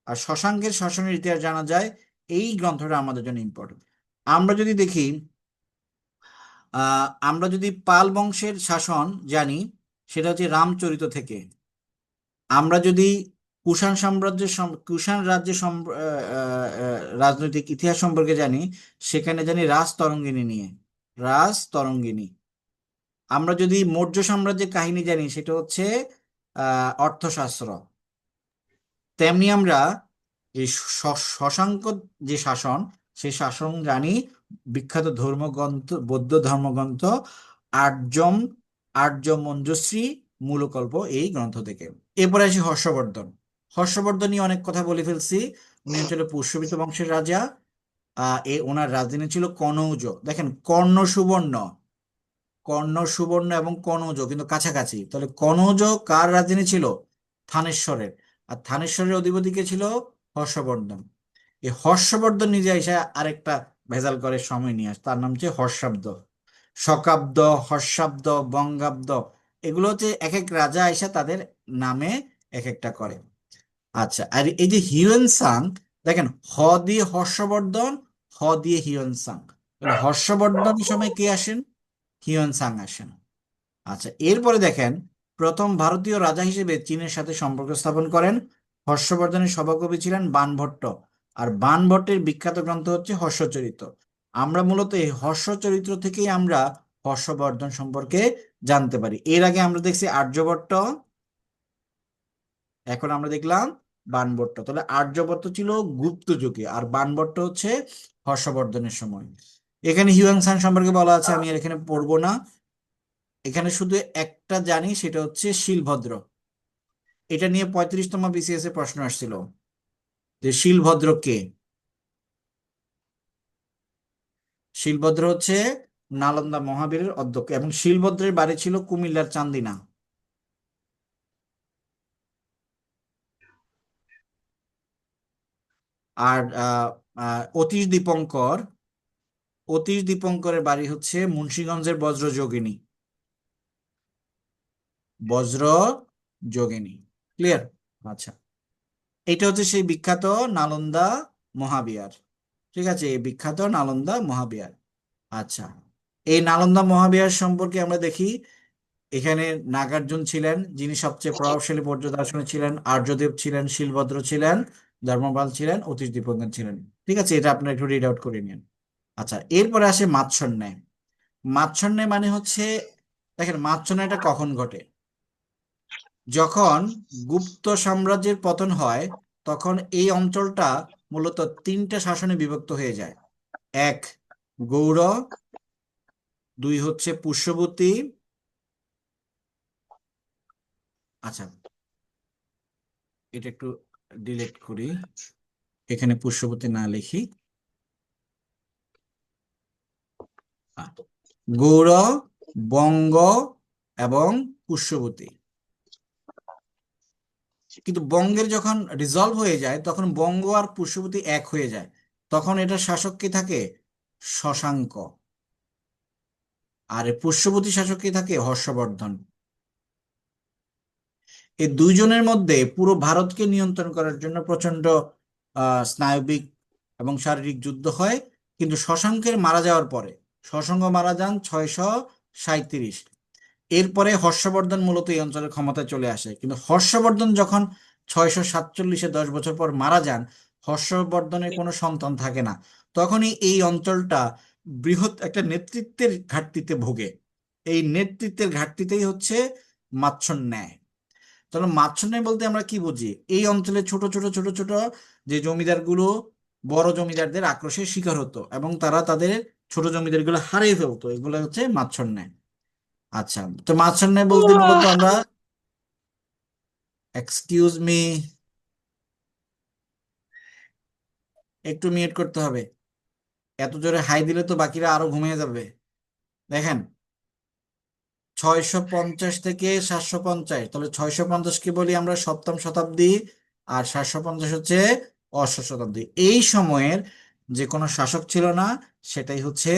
Speaker 1: আর শশাঙ্কের শাসনের ইতিহাস জানা যায়, এই গ্রন্থটা আমাদের জন্য ইম্পর্টেন্ট। আমরা যদি দেখি, আমরা যদি পাল বংশের শাসন জানি, সেটা হচ্ছে রামচরিত থেকে। আমরা যদি কুষাণ সাম্রাজ্যের কুষাণ রাজ্যের রাজনৈতিক ইতিহাস সম্পর্কে জানি, সেখানে জানি রাজতরঙ্গিনী নিয়ে, রাজতরঙ্গিনী। আমরা যদি মৌর্য সাম্রাজ্যের কাহিনী জানি, সেটা হচ্ছে অর্থশাস্ত্র। তেমনি আমরা এই শশাঙ্ক যে শাসন, সেই শাসন জানি বিখ্যাত ধর্মগ্রন্থ, বৌদ্ধ ধর্মগ্রন্থ আর্যম আর্যমঞ্জুশ্রী মূলকল্প এই গ্রন্থ থেকে। এরপরে আসি হর্ষবর্ধন। হর্ষবর্ধন নিয়ে অনেক কথা বলে ফেলছি। উনি হচ্ছিল পুষ্যবিত বংশের রাজা। ওনার রাজধানী ছিল কনৌজ। দেখেন, কর্ণ সুবর্ণ, কর্ণ সুবর্ণ এবং কনৌজ কিন্তু কাছাকাছি। তাহলে কনৌজ কার রাজধানী ছিল? থানেশ্বরের। আর থানেশ্বরের অধিপতি কে ছিল? হর্ষবর্ধন। এই হর্ষবর্ধন নিজে এসে আরেকটা ভেজাল করে সময় নিয়ে আসে, তার নাম হচ্ছে হর্ষাব্দ। শকাব্দ, হর্ষাব্দ, বঙ্গাব্দ, এগুলো হচ্ছে এক এক রাজা এসে তাদের নামে এক একটা করে। আচ্ছা, আর এই যে হিউয়েন সাং, দেখেন হ দিয়ে হর্ষবর্ধন, হ দিয়ে হিউয়েন সাং। তাহলে হর্ষবর্ধনের সময় কে আসেন? হিউয়েন সাং আসেন। আচ্ছা, এরপরে দেখেন, প্রথম ভারতীয় রাজা হিসেবে চীনের সাথে সম্পর্ক স্থাপন করেন। হর্ষবর্ধনের সভাকবি ছিলেন বাণভট্ট। আর বাণভট্টের বিখ্যাত গ্রন্থ হচ্ছে হর্ষচরিত। আমরা মূলত এই হর্ষচরিত্র থেকেই আমরা হর্ষবর্ধন সম্পর্কে জানতে পারি। এর আগে আমরা দেখছি আর্যভট্ট, এখন আমরা দেখলাম বাণভট্ট। তাহলে আর্যভট্ট ছিল গুপ্ত যুগে, আর বাণভট্ট হচ্ছে হর্ষবর্ধনের সময়। এখানে হিউয়েন সাং সম্পর্কে বলা আছে, আমি আর এখানে পড়বো না। এখানে শুধু একটা জানি, সেটা হচ্ছে শিলভদ্র। এটা নিয়ে 35তম বিসিএস এ প্রশ্ন আসছিল যে শিলভদ্র কে? শিলভদ্র হচ্ছে নালন্দা মহাবীরের অধ্যক্ষ, এবং শিলভদ্রের বাড়ি ছিল কুমিল্লার চান্দিনা। আর অতীশ দীপঙ্কর, অতীশ দীপঙ্করের বাড়ি হচ্ছে মুন্সিগঞ্জের বজ্রযোগিনী, বজ্রযোগিনী। ক্লিয়ার? আচ্ছা, এটা হচ্ছে সেই বিখ্যাত নালন্দা মহাবিহার। ঠিক আছে, এই বিখ্যাত নালন্দা মহাবিহার। আচ্ছা, এই নালন্দা মহাবিহার সম্পর্কে আমরা দেখি, এখানে নাগার্জুন ছিলেন, যিনি সবচেয়ে প্রভাবশালী বৌদ্ধ দার্শনিক ছিলেন। আর্যদেব ছিলেন, শিলভদ্র ছিলেন, ধর্মপাল ছিলেন, অতীশ দীপঙ্কর ছিলেন। ঠিক আছে, এটা আপনারা একটু রিড আউট করে নিন। আচ্ছা, এরপরে আসে মাৎসন্যায়। মাৎসন্যায় মানে হচ্ছে, দেখেন মাৎসন্যায়টা কখন ঘটে? যখন গুপ্ত সাম্রাজ্যের পতন হয়, তখন এই অঞ্চলটা মূলত 3টে শাসনে বিভক্ত হয়ে যায়। 1 গৌড়, 2 হচ্ছে পুষ্যবতী। আচ্ছা, এটা একটু ডিলিট করি, এখানে পুষ্যবতী না লিখি। গৌড়, বঙ্গ এবং পুষ্যবতী। কিন্তু বঙ্গের যখন রিজলভ হয়ে যায়, তখন বঙ্গ আর পুষ্যবতী এক হয়ে যায়। তখন এটা শাসক কে থাকে? শশাঙ্ক। আর পুষ্যবতী শাসক কে থাকে? হর্ষবর্ধন। এই দুইজনের মধ্যে পুরো ভারতকে নিয়ন্ত্রণ করার জন্য প্রচন্ড স্নায়বিক এবং শারীরিক যুদ্ধ হয়। কিন্তু শশাঙ্কের মারা যাওয়ার পরে, শশাঙ্ক মারা যান 637। এরপরে হর্ষবর্ধন মূলত এই অঞ্চলের ক্ষমতায় চলে আসে। কিন্তু হর্ষবর্ধন যখন 647-এ 10 বছর পর মারা যান, হর্ষবর্ধনের কোনো সন্তান থাকে না। তখনই এই অঞ্চলটা বৃহৎ একটা নেতৃত্বের ঘাটতিতে ভোগে। এই নেতৃত্বের ঘাটতিতেই হচ্ছে মাৎসন্যায়। তাহলে মাৎসন্যায় বলতে আমরা কি বুঝি? এই অঞ্চলে ছোট ছোট ছোট ছোট যে জমিদারগুলো বড় জমিদারদের আক্রোশের শিকার হতো, এবং তারা তাদের ছোট জমিদারগুলো হারিয়ে ফেলতো, এগুলো হচ্ছে মাৎসন্যায়। আচ্ছা, তো মাৎসন্যায় বলতে মূলত আমরা, এক্সকিউজ মি, একটু মিউট করতে হবে। এত জোরে হাই দিলে তো বাকিরা আরো ঘুমিয়ে যাবে। দেখেন, 650 থেকে 750, তাহলে 650 কে বলি আমরা 7ম শতাব্দী, আর 750 হচ্ছে অষ্টম শতাব্দী। এই সময়ের যে কোনো শাসক ছিল না, সেটাই হচ্ছে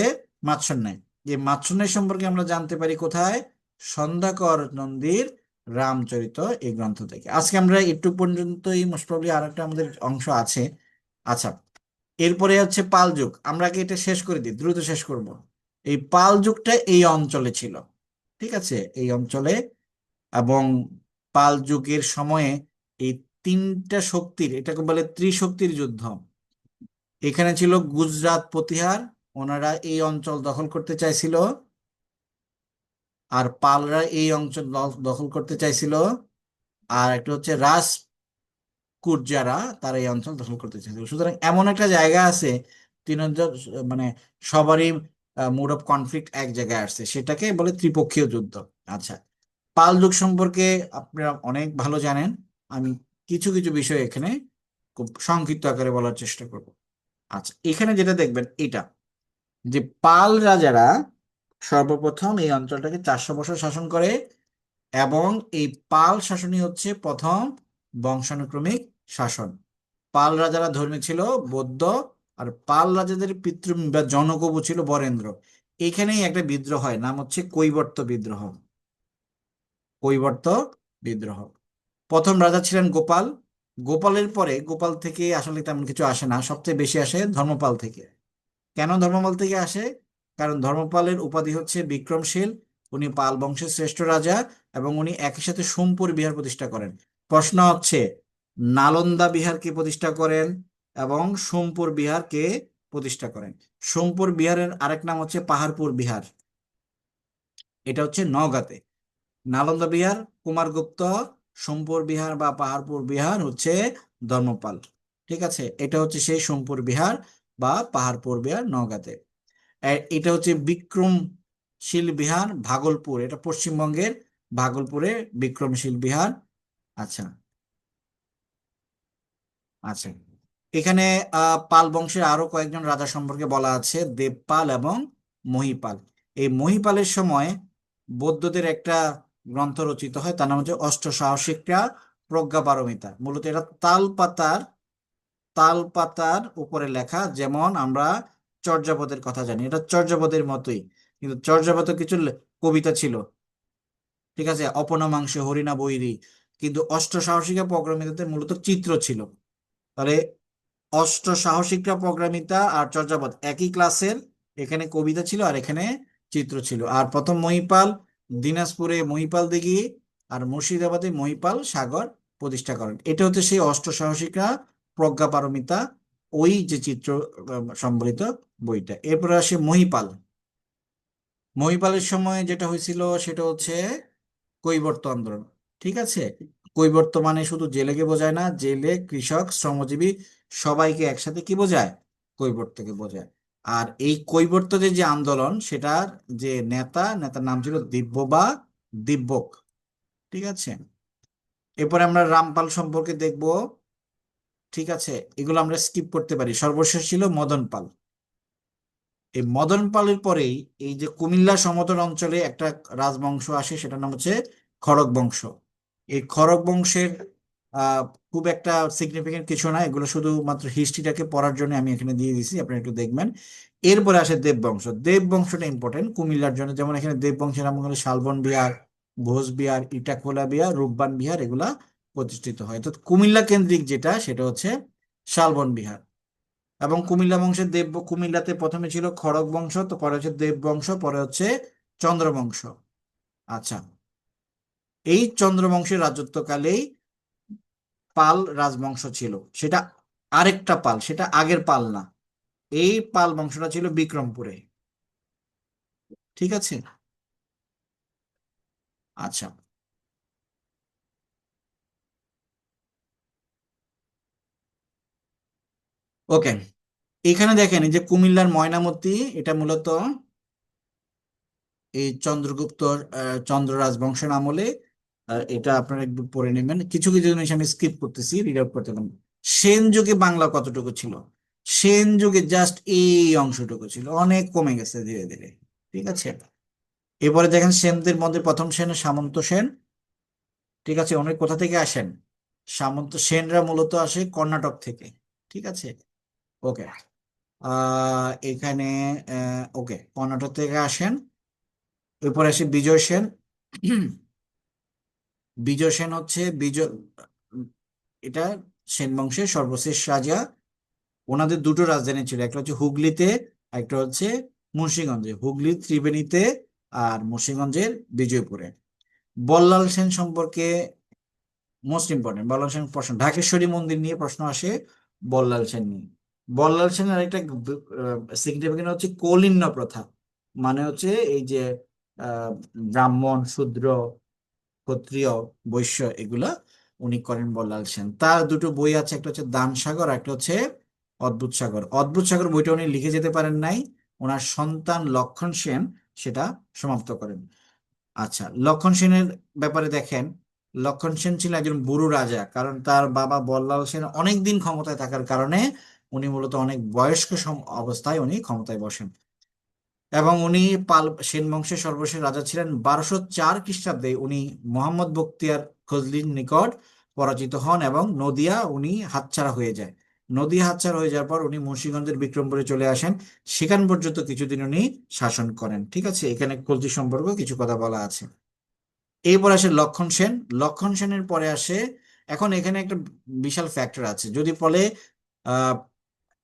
Speaker 1: মাৎসন্যায়। এই মাৎসন্যায় সম্পর্কে আমরা জানতে পারি কোথায়? সন্ধ্যাকর নন্দীর রামচরিত এই গ্রন্থ থেকে। আজকে আমরা একটু পর্যন্তই, মোস্ট প্রবলি আর একটা আমাদের অংশ আছে। আচ্ছা, এরপরে হচ্ছে পাল যুগ। আমরা কি এটা শেষ করে দিই, দ্রুত শেষ করব। এই পাল যুগটা এই অঞ্চলে ছিল, ঠিক আছে, এই অঞ্চলে। এবং পাল যুগের সময়ে এই তিনটা শক্তির, এটাকে বলে ত্রিশক্তির যুদ্ধ। এখানে ছিল গুজরাট প্রতিহার, ওনারা এই অঞ্চল দখল করতে চাইছিল। আর পালরা এই অঞ্চল দখল করতে চাইছিল। আর একটা হচ্ছে রাজপুত, যারা তারা এই অঞ্চল দখল করতে চাইছিল। সুতরাং এমন একটা জায়গা আছে, তিনজন মানে সবারই মুড অফ কনফ্লিক্ট এক জায়গায় আসছে, সেটাকে বলে ত্রিপক্ষীয় যুদ্ধ। আচ্ছা, পাল যুগ সম্পর্কে আপনারা অনেক ভালো জানেন। আমি কিছু কিছু বিষয় এখানে খুব সংক্ষিপ্ত আকারে বলার চেষ্টা করব। আচ্ছা, এখানে যেটা দেখবেন এটা, যে পাল রাজারা সর্বপ্রথম এই অঞ্চলটাকে 400 বছর শাসন করে। এবং এই পাল শাসনই হচ্ছে প্রথম বংশানুক্রমিক শাসন। পাল রাজারা ধর্মী ছিল বৌদ্ধ, আর পাল রাজাদের পিতৃ বা জনকবু ছিল বরেন্দ্র। এখানেই একটা বিদ্রোহ হয়, নাম হচ্ছে কৈবর্ত বিদ্রোহ। কৈবর্ত বিদ্রোহ। প্রথম রাজা ছিলেন গোপাল। গোপালের পরে, গোপাল থেকে আসলে তেমন কিছু আসে না, সবচেয়ে বেশি আসে ধর্মপাল থেকে। কেন ধর্মপাল থেকে আসে? কারণ ধর্মপালের উপাধি হচ্ছে বিক্রমশীল। উনি পাল বংশের শ্রেষ্ঠ রাজা, এবং উনি একই সাথে সোমপুর বিহার প্রতিষ্ঠা করেন। প্রশ্ন হচ্ছে, নালন্দা বিহার কে প্রতিষ্ঠা করেন এবং সোমপুর বিহার কে প্রতিষ্ঠা করেন? সোমপুর বিহারের আরেক নাম হচ্ছে পাহাড়পুর বিহার, এটা হচ্ছে নওগাঁতে। নালন্দা বিহার কুমারগুপ্ত, সোমপুর বিহার বা পাহাড়পুর বিহার হচ্ছে ধর্মপাল। ঠিক আছে, এটা হচ্ছে সেই সোমপুর বিহার বা পাহাড়পুর বিহার নওগাঁতে। এটা হচ্ছে বিক্রমশীল বিহার ভাগলপুর, এটা পশ্চিমবঙ্গের ভাগলপুরে বিক্রমশীল বিহার। আচ্ছা আচ্ছা, এখানে পাল বংশের আরো কয়েকজন রাজা সম্পর্কে বলা আছে, দেবপাল এবং মহিপাল। এই মহিপালের সময় বৌদ্ধদের একটা গ্রন্থ রচিত হয়, তার নাম হচ্ছে অষ্টসাহসিকা প্রজ্ঞাপারমিতা। মূলত এটা তালপাতার উপরে লেখা। যেমন আমরা চর্যাপদের কথা জানি, এটা চর্যাপদের মতোই, কিন্তু চর্যাপদ কিছু কবিতা ছিল, ঠিক আছে, অপনমাংসে হরিণা বৈরী। কিন্তু অষ্টসাহসিকা প্রজ্ঞাপারমিতাতে মূলত চিত্র ছিল। তাহলে অষ্টসাহসিকরা প্রজ্ঞাপারমিতা আর চর্যাপদ একই ক্লাসের। এখানে কবিতা ছিল আর এখানে চিত্র ছিল। আর প্রথম মহিপাল দিনাজপুরে মহিপাল দিঘি আর মুর্শিদাবাদে মহিপাল সাগর প্রতিষ্ঠা করেন। এটা হচ্ছে সেই অষ্টসাহসিকরা প্রজ্ঞাপারমিতা, ওই যে চিত্র সম্বলিত বইটা। এরপরে আসে মহিপাল। মহিপালের সময় যেটা হয়েছিল সেটা হচ্ছে কৈবর্ত আন্দোলন। ঠিক আছে, কৈবর্ত মানে শুধু জেলেকে বোঝায় না, জেলে, কৃষক, শ্রমজীবী সবাইকে একসাথে কি বোঝায়? কৈবর্তকে বোঝায়। আর এই কৈবর্তের যে আন্দোলন, সেটার যে নেতার নাম ছিল দিব্য বা দিব্যক। ঠিক আছে, এরপরে আমরা রামপাল সম্পর্কে দেখব। ঠিক আছে, এগুলো আমরা স্কিপ করতে পারি। সর্বশেষ ছিল মদন পাল। এই মদন পালের পরেই এই যে কুমিল্লা সমতল অঞ্চলে একটা রাজবংশ আসে, সেটার নাম হচ্ছে খড়গ বংশ। এই খড়গ বংশের আহ খুব একটা সিগনিফিকেন্ট কিছু না, এগুলো শুধুমাত্র হিস্ট্রিটাকে পড়ার জন্য আমি এখানে দিয়ে দিছি, আপনারা একটু দেখবেন। এরপরে আসে দেব বংশ। দেব বংশটা ইম্পর্টেন্ট কুমিল্লার জন্য। যেমন এখানে দেব বংশের নাম হলো শালবন বিহার, ঘোষ বিহার, ইটাখোলা বিহার, রূপবান বিহার, এগুলা প্রতিষ্ঠিত হয়। তো কুমিল্লা কেন্দ্রিক যেটা, সেটা হচ্ছে শালবন বিহার। এবং কুমিল্লা বংশের কুমিল্লাতে প্রথমে ছিল খড়গ বংশ, তো পরে হচ্ছে দেব বংশ, পরে হচ্ছে চন্দ্র বংশ। আচ্ছা, এই চন্দ্র বংশের রাজত্বকালেই পাল রাজবংশ ছিল। সেটা আরেকটা পাল, সেটা আগের পাল না। এই পাল বংশটা ছিল বিক্রমপুরে। ঠিক আছে, আচ্ছা, ওকে। এখানে দেখেন, এই যে কুমিল্লার ময়নামতি, এটা মূলত এই চন্দ্রগুপ্ত চন্দ্র রাজবংশের আমলে। এটা আপনারা একটু পড়ে নেবেন। কিছু কিছু জিনিস আমি স্কিপ করতেছি, রিড আউট করতে পারেন। সেন যুগে বাংলা কতটুকু ছিল? সেন যুগে জাস্ট এই অংশটুকু ছিল, অনেক কমে গেছে ধীরে ধীরে। ঠিক আছে, এরপরে দেখেন সেনদের মধ্যে প্রথম সেন সামন্ত সেন। ঠিক আছে, অনেক কোথা থেকে আসেন? সামন্ত সেনরা মূলত আসে কর্ণাটক থেকে। ঠিক আছে, ওকে। এখানে ওকে, কর্ণাটক থেকে আসেন। এরপর আসে বিজয় সেন। বিজয় সেন হচ্ছে উম, এটা সেন বংশের সর্বশেষ রাজা। ওনাদের দুটো রাজধানী ছিল, একটা হচ্ছে হুগলিতে, একটা হচ্ছে মুন্সিগঞ্জে। হুগলি ত্রিবেণীতে আর মুন্সিগঞ্জের বিজয়পুরে। বল্লাল সেন সম্পর্কে মোস্ট ইম্পর্টেন্ট, বল্লাল সেন প্রশ্ন, ঢাকেশ্বরী মন্দির নিয়ে প্রশ্ন আসে বল্লাল সেন নিয়ে। বল্লাল সেনের আরেকটা সিগনিফিকেন্ট হচ্ছে কৌলিন্য প্রথা, মানে হচ্ছে এই যে আহ, ব্রাহ্মণ শূদ্র ক্ষত্রিয় বৈশ্য এগুলা উনি করেন বল্লাল সেন। তার দুটো বই আছে, একটা হচ্ছে দান সাগর, একটা হচ্ছে অদ্ভুত সাগর। অদ্ভুত সাগর বইটা উনি লিখে যেতে পারেন নাই, ওনার সন্তান লক্ষণ সেন সেটা সমাপ্ত করেন। আচ্ছা, লক্ষণ সেনের ব্যাপারে দেখেন, লক্ষণ সেন ছিলেন একজন বুড়ো রাজা, কারণ তার বাবা বল্লাল সেন অনেক দিন ক্ষমতায় থাকার কারণে উনি মূলত অনেক বয়স্ক অবস্থায় উনি ক্ষমতায় বসেন। এবং উনি সেন বংশের সর্বশেষ রাজা ছিলেন। 1204 খ্রিস্টাব্দে উনি মোহাম্মদ বখতিয়ার খজলির নিকট পরাজিত হন এবং নদিয়া উনি হাতছাড়া হয়ে যায়। নদিয়া হাতছাড়া হয়ে যাওয়ার পর উনি মুন্সিগঞ্জের বিক্রমপুরে চলে আসেন। সেখান পর্যন্ত কিছুদিন উনি শাসন করেন। ঠিক আছে, এখানে খলজি সম্পর্ক কিছু কথা বলা আছে। এরপর আসে লক্ষণ সেন। লক্ষণ সেনের পরে আসে, এখন এখানে একটা বিশাল ফ্যাক্টর আছে, যদি বলে আহ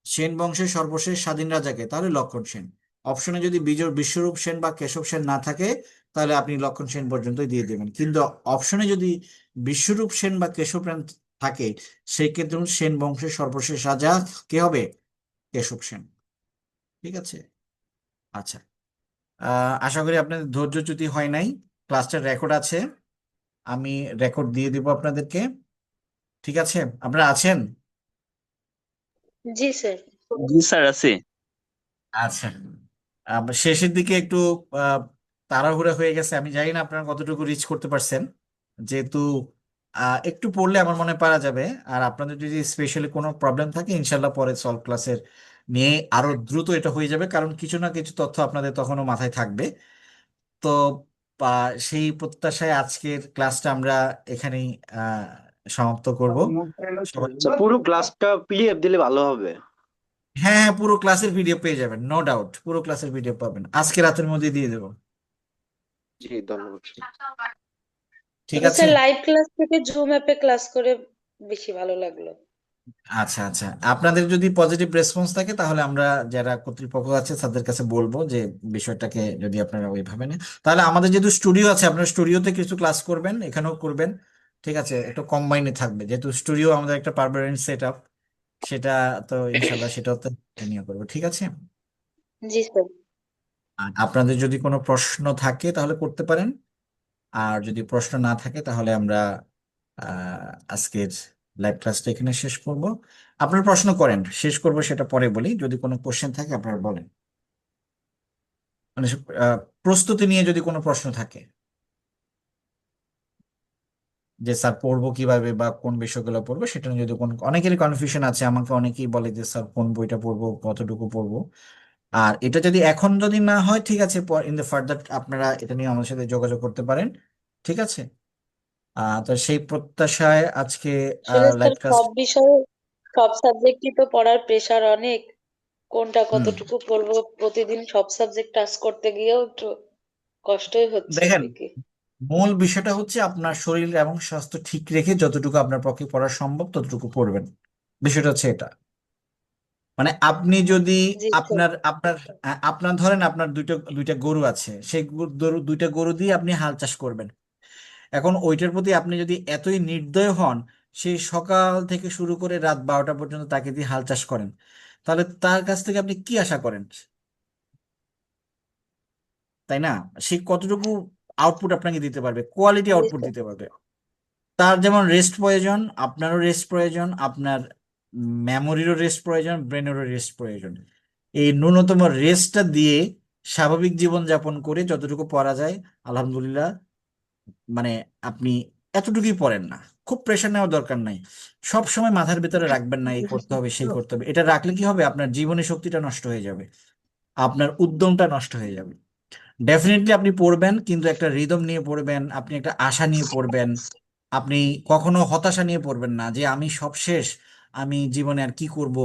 Speaker 1: সেন বংশের সর্বশেষ স্বাধীন রাজাকে, তাহলে লক্ষণ সেন। অপশনে যদি বিশ্বরূপ সেন বা কেশব সেন না থাকে, তাহলে আপনি লক্ষণ সেন পর্যন্তই দিয়ে দেবেন। কিন্তু অপশনে যদি বিশ্বরূপ সেন বা কেশব সেন থাকে, সেই ক্ষেত্রে সেন বংশের সর্বশেষ রাজা কে হবে? কেশব সেন। ঠিক আছে, আচ্ছা। আশা করি আপনাদের ধৈর্যচ্যুতি হয় নাই। ক্লাসটার রেকর্ড আছে, আমি রেকর্ড দিয়ে দিব আপনাদেরকে। ঠিক আছে, আপনারা আছেন?
Speaker 3: জি স্যার।
Speaker 4: জি স্যার, আছে।
Speaker 1: আচ্ছা, শেষের দিকে একটু আহ, তাড়াহুড়া হয়ে গেছে, আমি জানি না আপনারা কতটুকু রিচ করতে পারছেন। যেহেতু একটু পড়লে আমার মনে পারা যাবে। আর আপনাদের যদি স্পেশালি কোনো প্রবলেম থাকে, ইনশাল্লাহ পরে সলভ ক্লাসের নিয়ে আরো দ্রুত এটা হয়ে যাবে, কারণ কিছু না কিছু তথ্য আপনাদের তখনও মাথায় থাকবে। তো সেই প্রত্যাশায় আজকের ক্লাসটা আমরা এখানেই সমাপ্ত করব। সবাই,
Speaker 6: পুরো ক্লাসটা পিডিএফ দিলে ভালো হবে।
Speaker 1: হ্যাঁ হ্যাঁ, পুরো ক্লাসের ভিডিও পেয়ে যাবেন, নো ডাউট, পুরো ক্লাসের ভিডিও পাবেন, আজকে রাতের মধ্যে দিয়ে দেবো।
Speaker 6: জি, ধন্যবাদ।
Speaker 1: ঠিক
Speaker 3: তবে
Speaker 1: আছে,
Speaker 3: স্যার লাইভ ক্লাস থেকে জুম অ্যাপে ক্লাস করে বেশি ভালো লাগলো।
Speaker 1: আচ্ছা আচ্ছা। আপনাদের যদি পজিটিভ রেসপন্স থাকে, তাহলে আমরা যারা কর্তৃপক্ষ আছে তাদের কাছে বলবো যে বিষয়টাকে যদি আপনারা ওইভাবে নেন, তাহলে আমাদের যেহেতু স্টুডিও আছে, আপনারা স্টুডিওতে কিছু ক্লাস করবেন, এখানেও করবেন। ঠিক আছে, একটু কম্বাইনে থাকবে, যেহেতু স্টুডিও আমাদের একটা পার্মানেন্ট সেট আপ, সেটা তো ইনশাল্লাহ সেটাও তো নিয়ে করবো। ঠিক আছে,
Speaker 3: জি স্যার।
Speaker 1: আর আপনাদের যদি কোনো প্রশ্ন থাকে তাহলে করতে পারেন, আর যদি প্রশ্ন না থাকে তাহলে আমরা আজকের লাইভ ক্লাসটা এখানে শেষ করব। আপনারা প্রশ্ন করেন, শেষ করব সেটা পরে বলি। যদি কোনো কোশ্চেন থাকে আপনারা বলেন, মানে প্রস্তুতি নিয়ে যদি কোনো প্রশ্ন থাকে, যে স্যার পড়বো কিভাবে বা কোন বিষয়গুলো পড়বো, সেটা নিয়ে যদি কোন, অনেকেরই কনফিউশন আছে, আমাকে অনেকেই বলে যে স্যার কোন বইটা পড়বো, কতটুকু পড়বো। আর এটা যদি এখন যদি না হয়, ঠিক আছে, ইন দ্য ফার্দার আপনারা এটা নিয়ে আমার সাথে যোগাযোগ করতে পারেন। ঠিক আছে, তো সেই প্রত্যাশায় আজকে
Speaker 3: আসলে
Speaker 1: লাইভ
Speaker 3: স্যার
Speaker 1: ক্লাস।
Speaker 3: সব বিষয়ে সব সাবজেক্টই তো পড়ার প্রেশার অনেক, কোনটা
Speaker 1: হুম,
Speaker 3: কতটুকু পড়বো প্রতিদিন সব সাবজেক্ট টাচ করতে গিয়েও একটু কষ্টই হচ্ছে
Speaker 1: দেখেন,
Speaker 3: এদিকে।
Speaker 1: মূল বিষয়টা হচ্ছে আপনার শরীর এবং স্বাস্থ্য ঠিক রেখে যতটুকু আপনার পক্ষে পড়া সম্ভব ততটুকু পড়বেন। বিষয়টা হচ্ছে এটা, মানে আপনি যদি
Speaker 3: জি স্যার।
Speaker 1: আপনার আপনার আপনার ধরেন আপনার দুইটা দুইটা গরু আছে, সেই দুইটা গরু দিয়ে আপনি হাল চাষ করবেন। এখন ওইটার প্রতি আপনি যদি এতই নির্দয় হন, সেই সকাল থেকে শুরু করে রাত 12টা পর্যন্ত তাকে দিয়ে হাল চাষ করেন, তাহলে তার কাছ থেকে আপনি কি আশা করেন? তাই না? সে কতটুকু আউটপুট আপনাকে দিতে পারবে, কোয়ালিটি
Speaker 3: জি
Speaker 1: আউটপুট
Speaker 3: স্যার।
Speaker 1: দিতে পারবে? তার যেমন রেস্ট প্রয়োজন, আপনারও রেস্ট প্রয়োজন, আপনার মেমোরিরও রেস্ট প্রয়োজন, ব্রেনেরও রেস্ট প্রয়োজন। এই ন্যূনতম রেস্টটা দিয়ে স্বাভাবিক জীবন যাপন করে যতটুকু পড়া যায়, আলহামদুলিল্লাহ, মানে আপনি এতটুকুই পড়েন না। খুব প্রেশার নেওয়ার দরকার নাই। সব সময় মাথার ভিতরে রাখবেন না এই করতে হবে সেই করতে হবে, এটা রাখলে কি হবে? আপনার জীবনের শক্তিটা নষ্ট হয়ে যাবে, আপনার উদ্যমটা নষ্ট হয়ে যাবে। ডেফিনেটলি আপনি পড়বেন, কিন্তু একটা রিদম নিয়ে পড়বেন, আপনি একটা আশা নিয়ে পড়বেন। আপনি কখনো হতাশা নিয়ে পড়বেন না যে আমি সব শেষ, আমি জীবনে আর কি করব,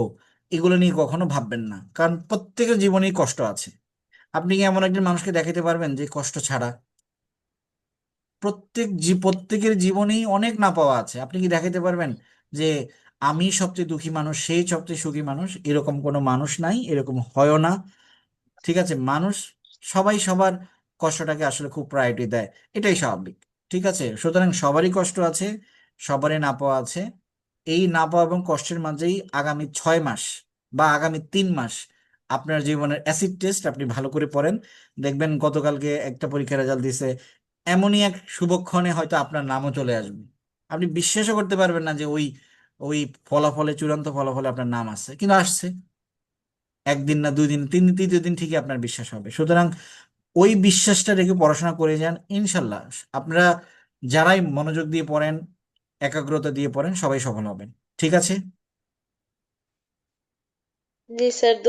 Speaker 1: এগুলো নিয়ে কখনো ভাববেন না, কারণ প্রত্যেকের জীবনেই কষ্ট আছে। আপনি কি এমন একজন মানুষকে দেখাতে পারবেন যে কষ্ট ছাড়া? প্রত্যেকের জীবনেই অনেক না পাওয়া আছে। আপনি কি দেখাতে পারবেন যে আমি সবচেয়ে দুঃখী মানুষ, সেই সবচেয়ে সুখী মানুষ? এরকম কোনো মানুষ নাই, এরকম হয়ও না। ঠিক আছে, মানুষ সবাই সবার কষ্টটাকে আসলে খুব প্রায়োরিটি দেয়, এটাই স্বাভাবিক। ঠিক আছে, সুতরাং সবারই কষ্ট আছে, সবারই না পাওয়া আছে। এই না পাওয়া এবং কষ্টের মাঝেই আগামী 6 মাস বা আগামী 3 মাস আপনার জীবনের অ্যাসিড টেস্ট আপনি ভালো করে পড়েন। দেখবেন গতকালকে একটা পরীক্ষার রেজাল্ট দিছে, এমনই এক শুভক্ষণে হয়তো আপনার নামও চলে আসবে। আপনি বিশ্বাসও করতে পারবেন না যে ওই ওই ফলাফলে, চূড়ান্ত ফলাফলে আপনার নাম আসছে, কিন্তু আসছে। একদিন না 2 দিন, 3 দিন, তৃতীয় দিন ঠিকই আপনার বিশ্বাস হবে। সুতরাং ওই বিশ্বাসটা রেখে পড়াশোনা করে যান, ইনশাল্লাহ। আপনারা যারাই মনোযোগ দিয়ে পড়েন, একাগ্রতা দিয়ে পড়েন, সবাই সফল হবেন। ঠিক আছে।
Speaker 3: জি স্যার।